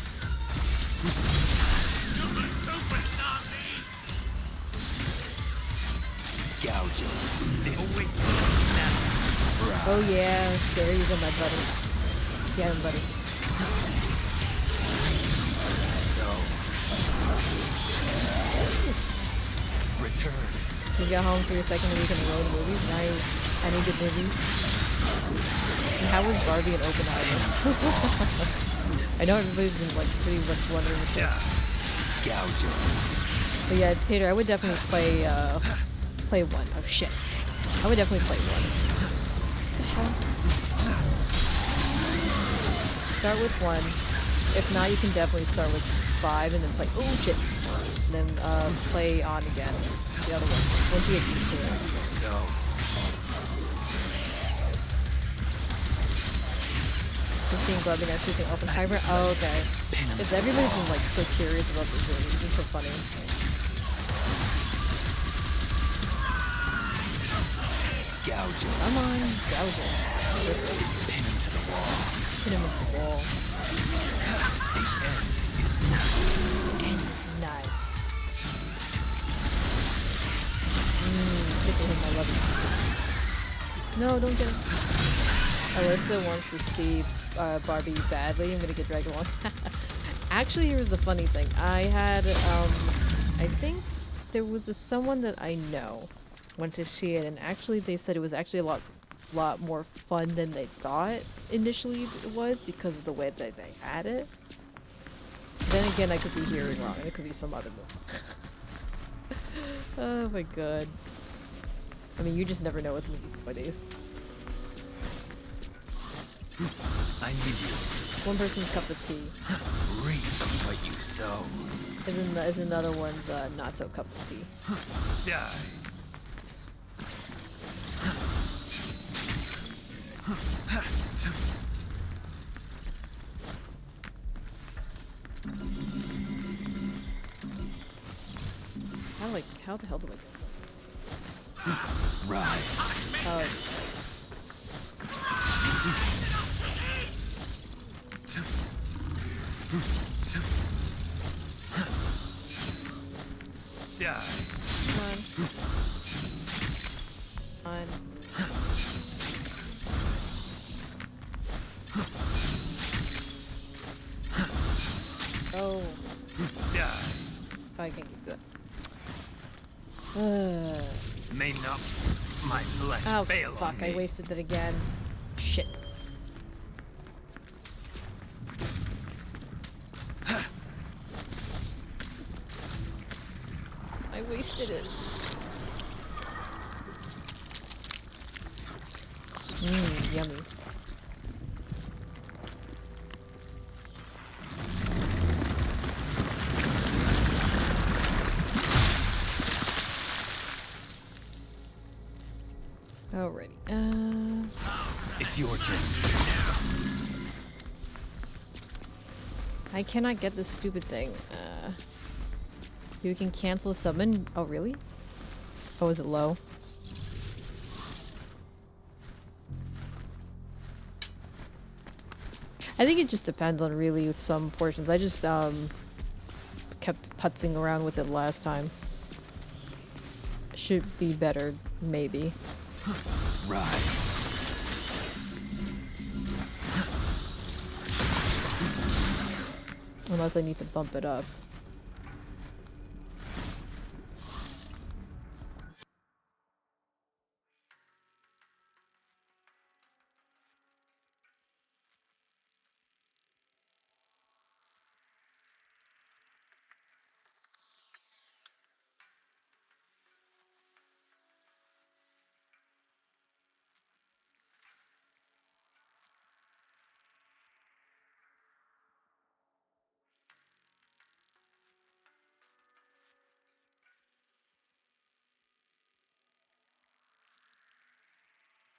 Gouge him. Oh yeah, there you go, my buddy. Get him, buddy. So. Return. You got home for your second week in a row of movies? Nice. Any good movies? And how was Barbie and Oppenheimer? I know everybody's been like pretty much wondering with this. Gouge him. But yeah, Tater, I would definitely play 1. Oh shit. I would definitely play 1. What the hell? Start with 1. If not, you can definitely start with 5 and then play. Oh shit. And then play on again. The other ones. Once you get used to it. So. Seeing Barbie next week in Oppenheimer. Oh, okay. Because everybody's been like so curious about those movies. It's so funny. Gouge him. Come on, gouge him. Pin him to the wall. Hit him with the wall. The end is nigh. End is nigh. Tickle him, I love you. No, don't get him. Alyssa wants to see Barbie badly. I'm gonna get dragged along. Actually, here's the funny thing. I had, I think there was someone that I know went to see it, and actually they said it was actually a lot more fun than they thought initially it was because of the way that they had it. Then again, I could be hearing wrong. It could be some other movie. Oh my god. I mean, you just never know with movies nowadays. I need you. One person's cup of tea. Reap what you sow. Is another one's not so cup of tea. Die. How the hell do I go? Rise. Oh. Die. Come on. Come on. Oh. Die. I can't keep that. May not my flesh Oh, fail fuck. on me. I wasted it again. Shit. I wasted it. Yummy. Alrighty. It's your turn. I cannot get this stupid thing. You can cancel a summon. Oh, really? Oh, is it low? I think it just depends on really with some portions. I just kept putzing around with it last time. Should be better, maybe. Rise. Unless I need to bump it up.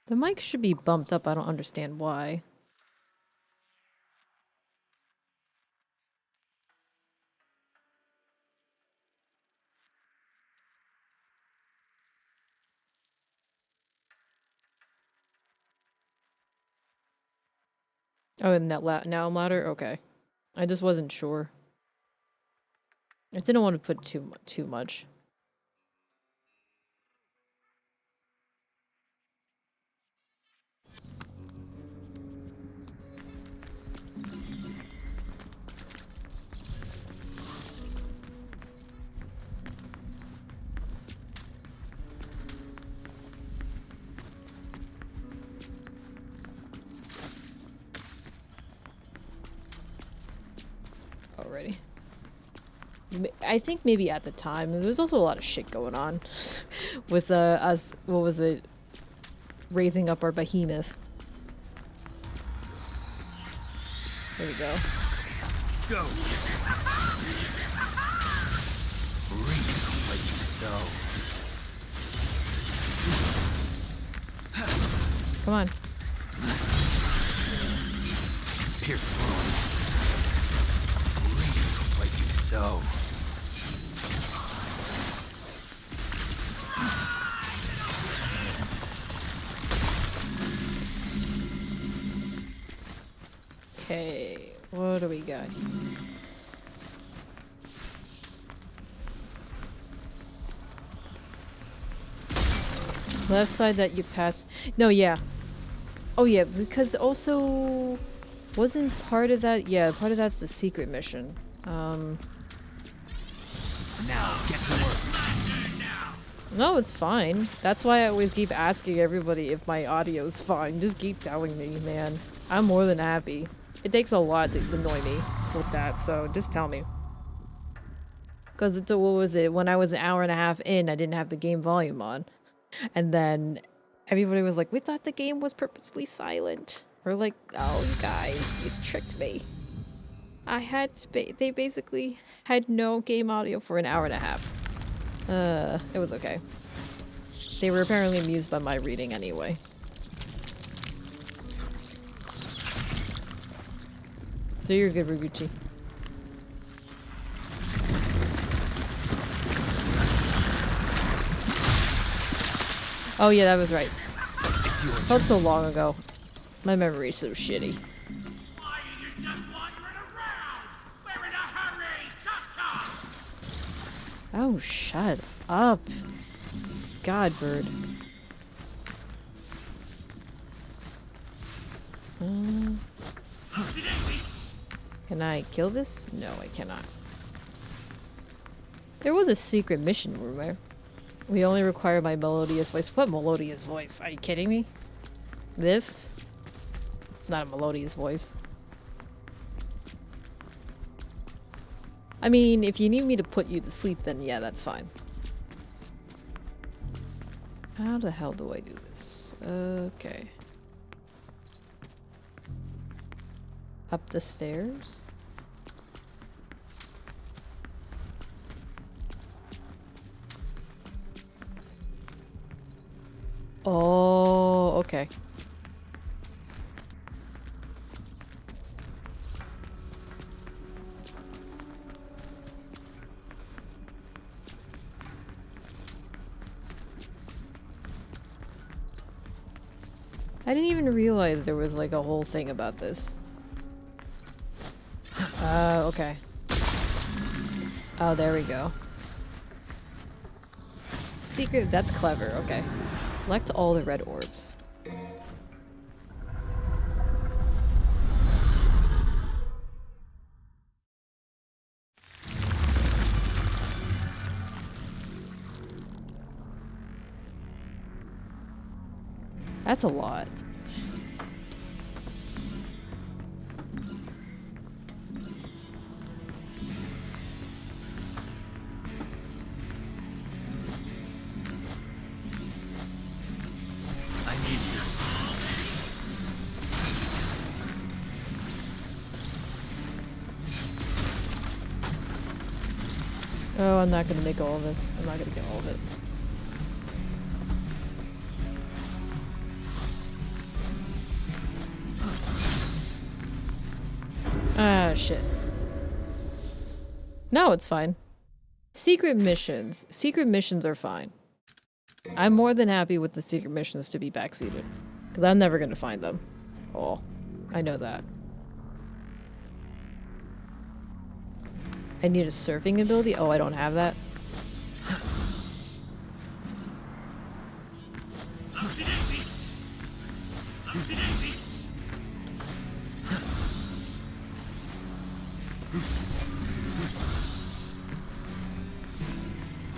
The mic should be bumped up. I don't understand why. Oh, and that now I'm louder? Okay. I just wasn't sure. I didn't want to put too much. Already. I think maybe at the time there was also a lot of shit going on with us. What was it? Raising up our behemoth. There we go. Go. Reap what you sow. Come on. Pierce through. Reap what you sow. Okay, what do we got? Left side that you pass. No, yeah. Oh yeah, because also wasn't part of that. Yeah, part of that's the secret mission. Now get to work. No, it's fine. That's why I always keep asking everybody if my audio's fine. Just keep telling me, man. I'm more than happy. It takes a lot to annoy me with that, so just tell me. Because it's, what was it? When I was an hour and a half in, I didn't have the game volume on. And then everybody was like, we thought the game was purposely silent. We're like, oh, you guys, you tricked me. I had they basically had no game audio for an hour and a half. It was okay. They were apparently amused by my reading anyway. So you're good, Riguchi. Oh yeah, that was right. Felt so long ago. My memory's so shitty. Why are you just wandering around? We're in a hurry! Chop chop! Oh, shut up. God, bird. Can I kill this? No, I cannot. There was a secret mission, remember? We only require my melodious voice. What melodious voice? Are you kidding me? This? Not a melodious voice. I mean, if you need me to put you to sleep, then yeah, that's fine. How the hell do I do this? Okay. Up the stairs? Oh, okay. I didn't even realize there was like a whole thing about this. Okay. Oh, there we go. Secret, that's clever, okay. Collect all the red orbs. That's a lot. I need you. Oh, I'm not gonna make all of this. I'm not gonna get all of it. Ah, shit. No, it's fine. Secret missions. Secret missions are fine. I'm more than happy with the secret missions to be backseated. Because I'm never going to find them. Oh, I know that. I need a surfing ability? Oh, I don't have that.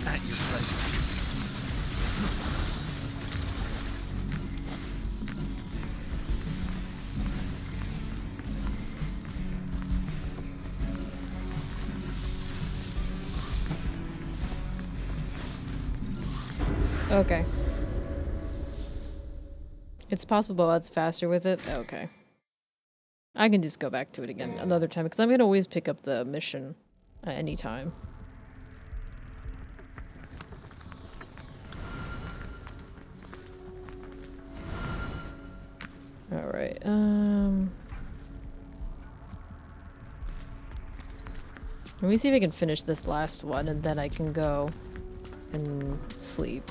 At your pleasure. Okay. It's possible, but it's faster with it? Okay. I can just go back to it again another time, because I'm going to always pick up the mission at any time. Alright, let me see if I can finish this last one, and then I can go and sleep.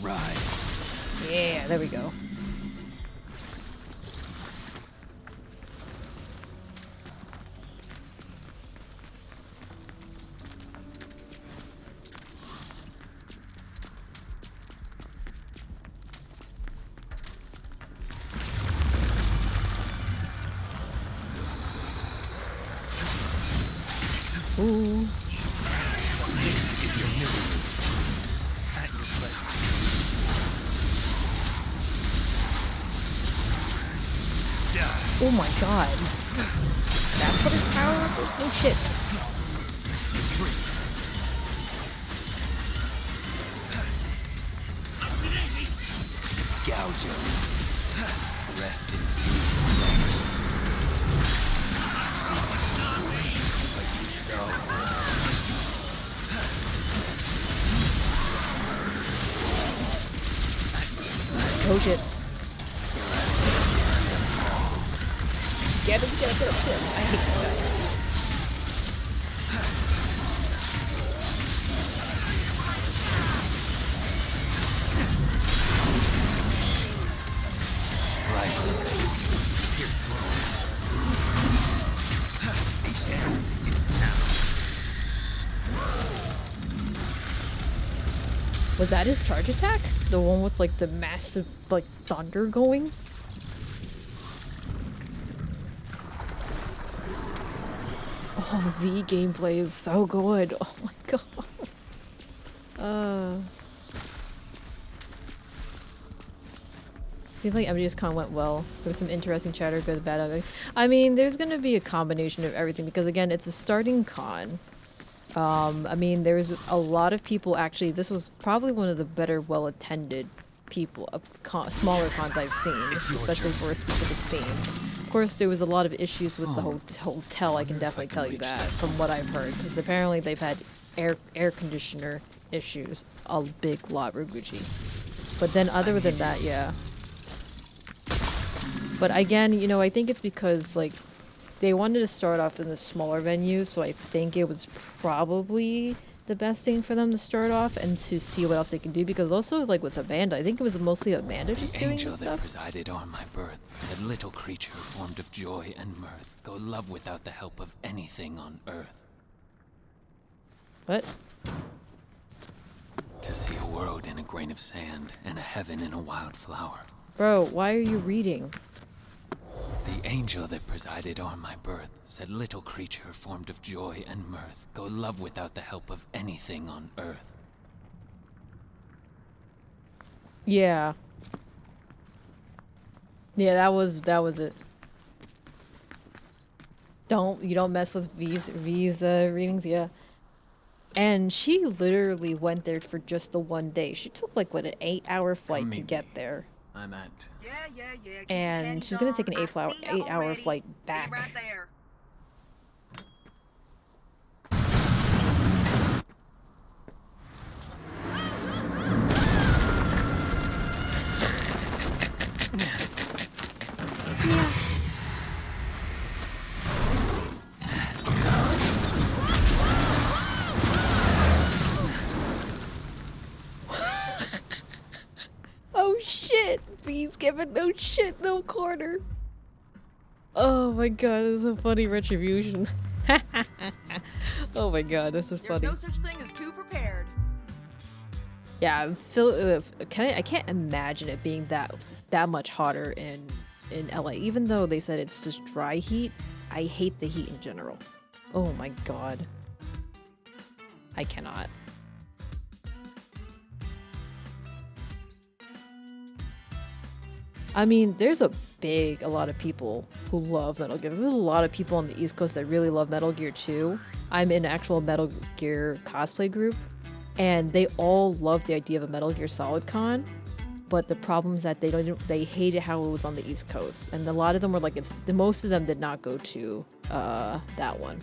Right. Yeah, there we go. Oh my god. That's what his power up is? Oh shit. Gouge him. Rest in Oh shit. Get him, shit. I hate this guy. Was that his charge attack? The one with like the massive like thunder going? Oh, V gameplay is so good. Oh my god. Seems like MG's con went well. There was some interesting chatter, good, bad, ugly. I mean, there's gonna be a combination of everything because again, it's a starting con. I mean, there's a lot of people actually. This was probably one of the better, well-attended smaller cons I've seen, especially for a specific theme. Of course, there was a lot of issues with the hotel. I can definitely tell you that from what I've heard, because apparently they've had air conditioner issues a big lot, Roguchi. But then, other than that, yeah. But again, you know, I think it's because like. They wanted to start off in the smaller venue, so I think it was probably the best thing for them to start off and to see what else they can do. Because also, like with Amanda, I think it was mostly Amanda just doing this stuff. The angel that presided o'er my birth said, "Little creature formed of joy and mirth, go love without the help of anything on earth." What? To see a world in a grain of sand and a heaven in a wild flower. Bro, why are you reading? The angel that presided o'er my birth said, "Little creature formed of joy and mirth, go love without the help of anything on earth." Yeah. Yeah, that was it. You don't mess with V's readings, yeah. And she literally went there for just the one day. She took like what, an 8-hour flight to get there. I'm at. Yeah. And she's gonna take an 8-hour flight back. Right there. Yeah. Oh shit! V's giving no shit, no corner. Oh my god, this is a funny retribution. Oh my god, this is funny. There's no such thing as too prepared. Yeah, I can't imagine it being that much hotter in LA. Even though they said it's just dry heat, I hate the heat in general. Oh my god. I cannot. I mean, there's a lot of people who love Metal Gear. There's a lot of people on the East Coast that really love Metal Gear 2. I'm in an actual Metal Gear cosplay group, and they all love the idea of a Metal Gear Solid Con, but the problem is that they hated how it was on the East Coast, and a lot of them were like, most of them did not go to that one.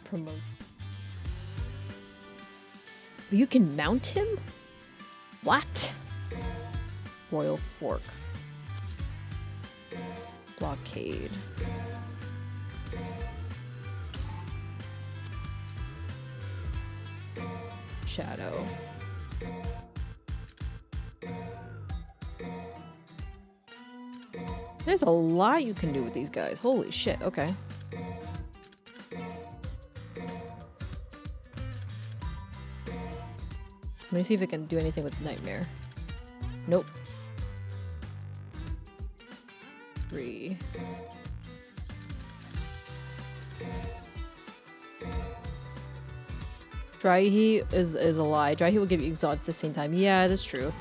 Promotion. You can mount him? What? Royal Fork. Blockade. Shadow. There's a lot you can do with these guys. Holy shit, okay. Let me see if I can do anything with Nightmare. Nope. 3. Dry heat is a lie. Dry heat will give you exhaust at the same time. Yeah, that's true.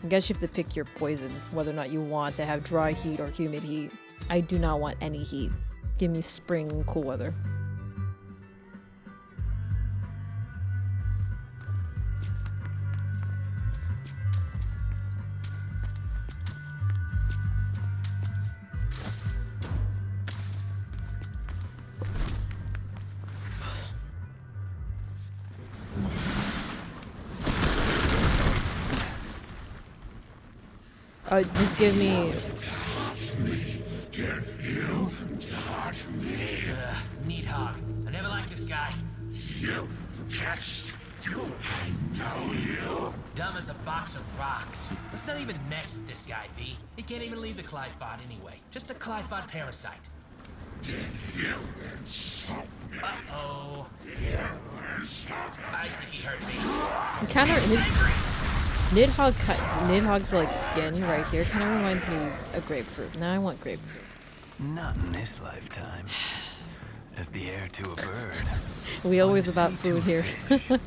I guess you have to pick your poison, whether or not you want to have dry heat or humid heat. I do not want any heat. Give me spring cool weather. Just give me... Needhog. I never liked this guy. You catched you. I know you. Dumb as a box of rocks. Let's not even mess with this guy, V. He can't even leave the Clyphod anyway. Just a Clyphod parasite. Did you insult me? Uh-oh. You insult I think he hurt me. Kind of his Nidhogg's like skin right here kind of reminds me of grapefruit. Now I want grapefruit. Not in this lifetime. As the heir to a bird. We always about food here. It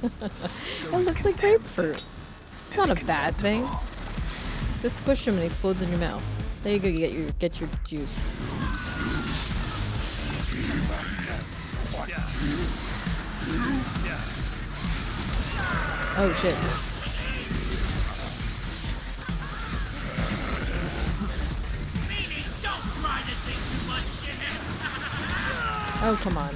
looks like grapefruit. It's not a bad thing. Just squish them and it explodes in your mouth. There you go. You get your juice. Oh shit. Oh, come on.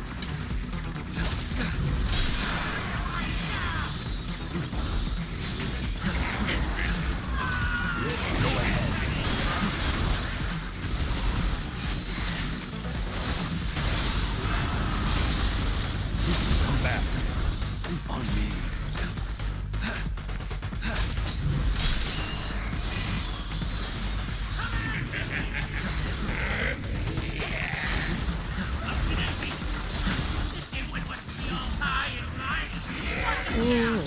Come back. On me. Ooh.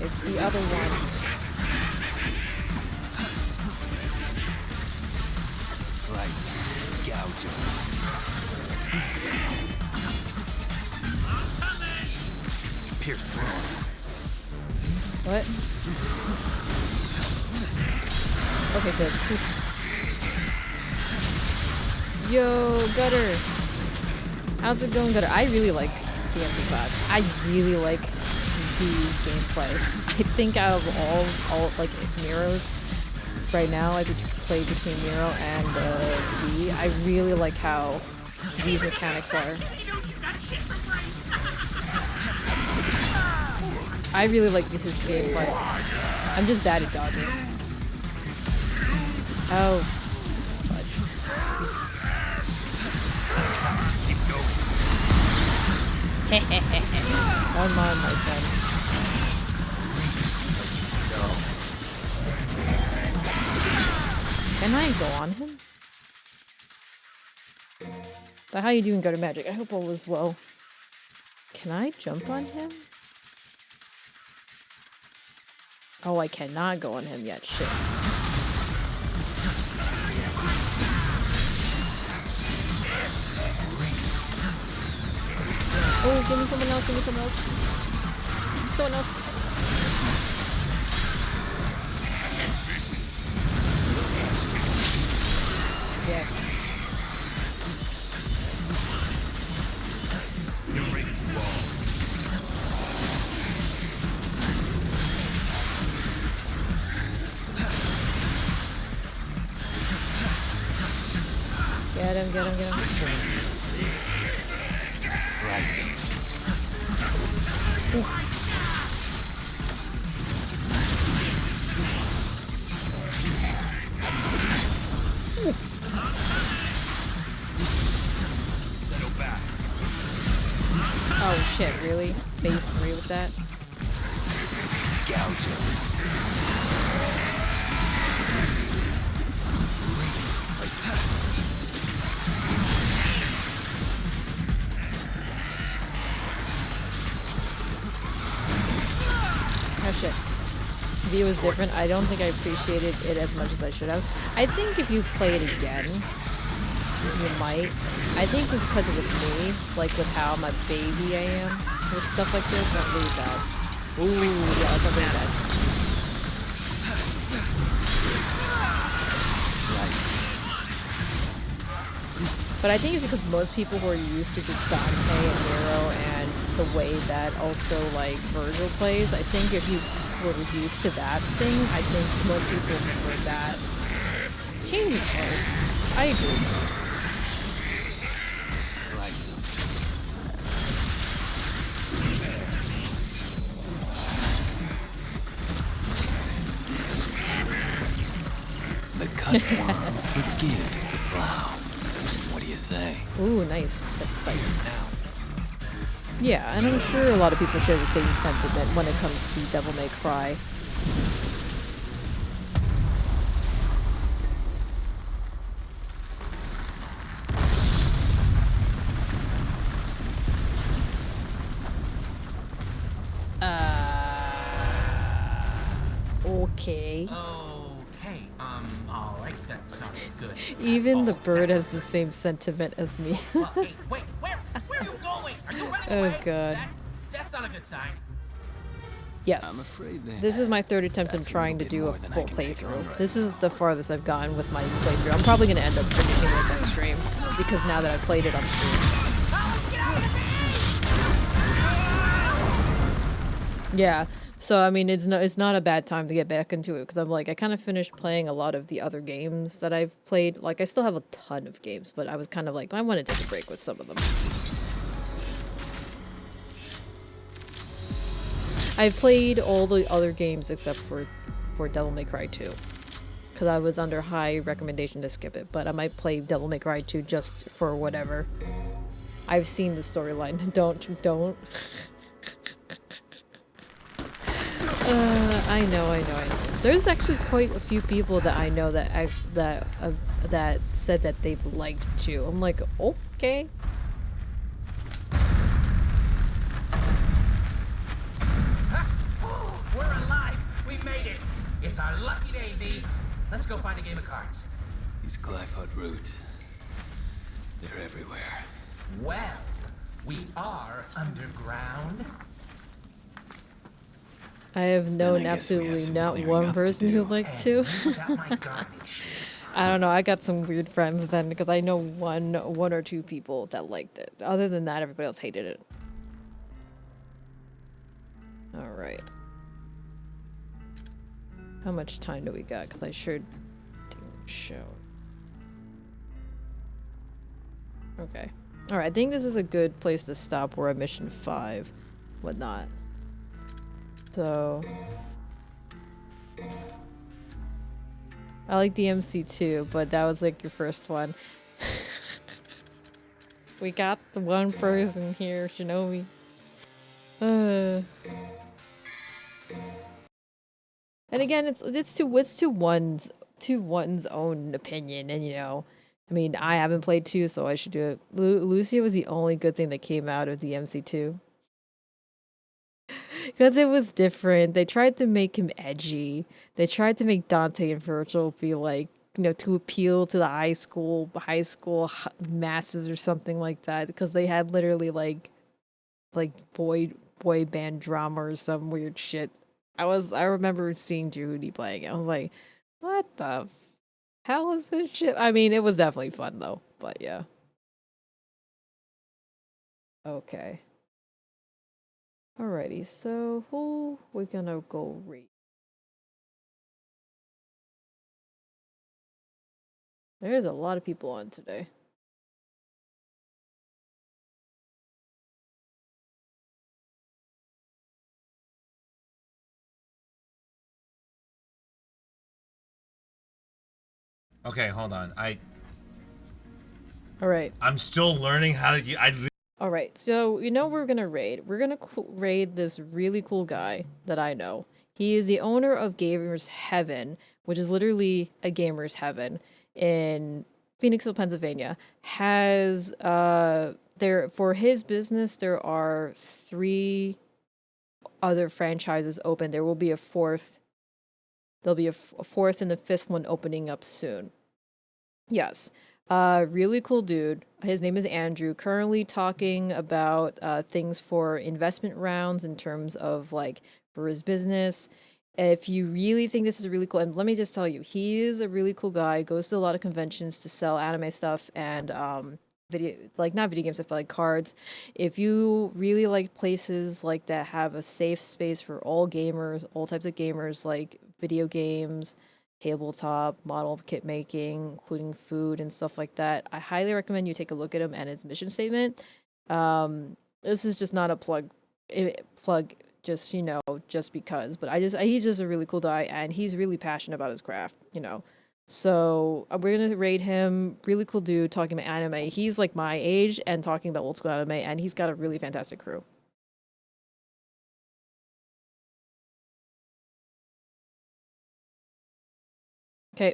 It's the other one. Slice. Gouge. Pierce through. What? Okay, good. Yo, Gutter. How's it going, Gutter? I really like Dancing Cloud. I really like V's gameplay. I think out of all like Miro's right now, I could play between Miro and V. I really like how V's mechanics are. I really like his gameplay. I'm just bad at dodging. Oh, fudge. Come on, my friend. Can I go on him? But how you doing, Go to Magic? I hope all is well. Can I jump on him? Oh, I cannot go on him yet. Shit. Oh, give me someone else, give me someone else. Someone else. Yes. Get him, get him, get him. Slice him. Settle back. Oh shit, really? Phase 3 with that? Gouge him. Oh shit. V was different. I don't think I appreciated it as much as I should have. I think if you play it again, you might. I think because it was me, like with how my baby I am, with stuff like this, I'm really bad. Ooh, yeah, I'm really bad. But I think it's because most people were used to just Dante and Nero and the way that also like Virgil plays. I think if you were used to that thing, I think most people prefer that. Change is hard. I agree. The cutworm forgives the plow. What do you say? Ooh, nice. That's spicy. Yeah, and I'm sure a lot of people share the same sentiment when it comes to Devil May Cry. Okay. Okay, alright, that sounded good. Even the bird has the same sentiment as me. Well, hey, wait, where are you going? Are you running away? Oh god. That's not a good sign. Yes. This is my third attempt in trying to do a full playthrough. This is the farthest I've gotten with my playthrough. I'm probably going to end up finishing this on stream, because now that I've played it on stream. Yeah, so I mean, it's not a bad time to get back into it, because I'm like, I kind of finished playing a lot of the other games that I've played. Like, I still have a ton of games, but I was kind of like, I want to take a break with some of them. I've played all the other games except for Devil May Cry 2, because I was under high recommendation to skip it, but I might play Devil May Cry 2 just for whatever. I've seen the storyline. Don't. I know. There's actually quite a few people that I know that that said that they've liked 2. I'm like, okay. We're alive! We made it! It's our lucky day, V. Let's go find a game of cards. These Glyphod roots. They're everywhere. Well, we are underground. I have known absolutely not one person who liked 2. I don't know, I got some weird friends then, because I know one or two people that liked it. Other than that, everybody else hated it. Alright. How much time do we got? Because I sure didn't show. Okay. Alright, I think this is a good place to stop. We're at mission 5. Whatnot. So... I like the MC2, but that was like your first one. We got the one person here, Shinobi. And again, it's to one's own opinion, and you know, I mean, I haven't played 2, so I should do it. Lucia was the only good thing that came out of the MC2. Because it was different. They tried to make him edgy. They tried to make Dante and Virgil be like, you know, to appeal to the high school masses or something like that. Because they had literally like boy band drama or some weird shit. I remember seeing Judy playing it. I was like, what the hell is this shit? I mean, it was definitely fun though. But yeah. Okay. Alrighty, so who we gonna go read? There's a lot of people on today. Okay, hold on. Alright. I'm still learning how to... Alright, so you know we're gonna raid. We're gonna raid this really cool guy that I know. He is the owner of Gamers Heaven, which is literally a gamer's heaven in Phoenixville, Pennsylvania. Has for his business there are 3 other franchises open. There will be a 4th. There'll be a 4th and the 5th one opening up soon. Yes. Really cool dude. His name is Andrew. Currently talking about things for investment rounds in terms of like for his business. If you really think this is really cool, and let me just tell you, he is a really cool guy. Goes to a lot of conventions to sell anime stuff and video, like not video game stuff, but like cards. If you really like places like that have a safe space for all gamers, all types of gamers, like video games, tabletop, model kit making, including food and stuff like that, I highly recommend you take a look at him and his mission statement. This is just not a plug just, you know, just because, but he's just a really cool guy and he's really passionate about his craft, you know. So we're gonna rate him. Really cool dude talking about anime. He's like my age and talking about old school anime, and he's got a really fantastic crew. Okay,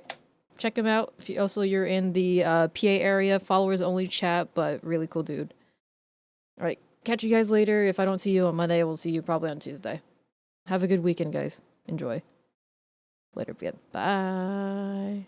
check him out. If you also you're in the PA area, followers only chat, but really cool dude. All right, catch you guys later. If I don't see you on Monday, we'll see you probably on Tuesday. Have a good weekend, guys. Enjoy. Later, bye.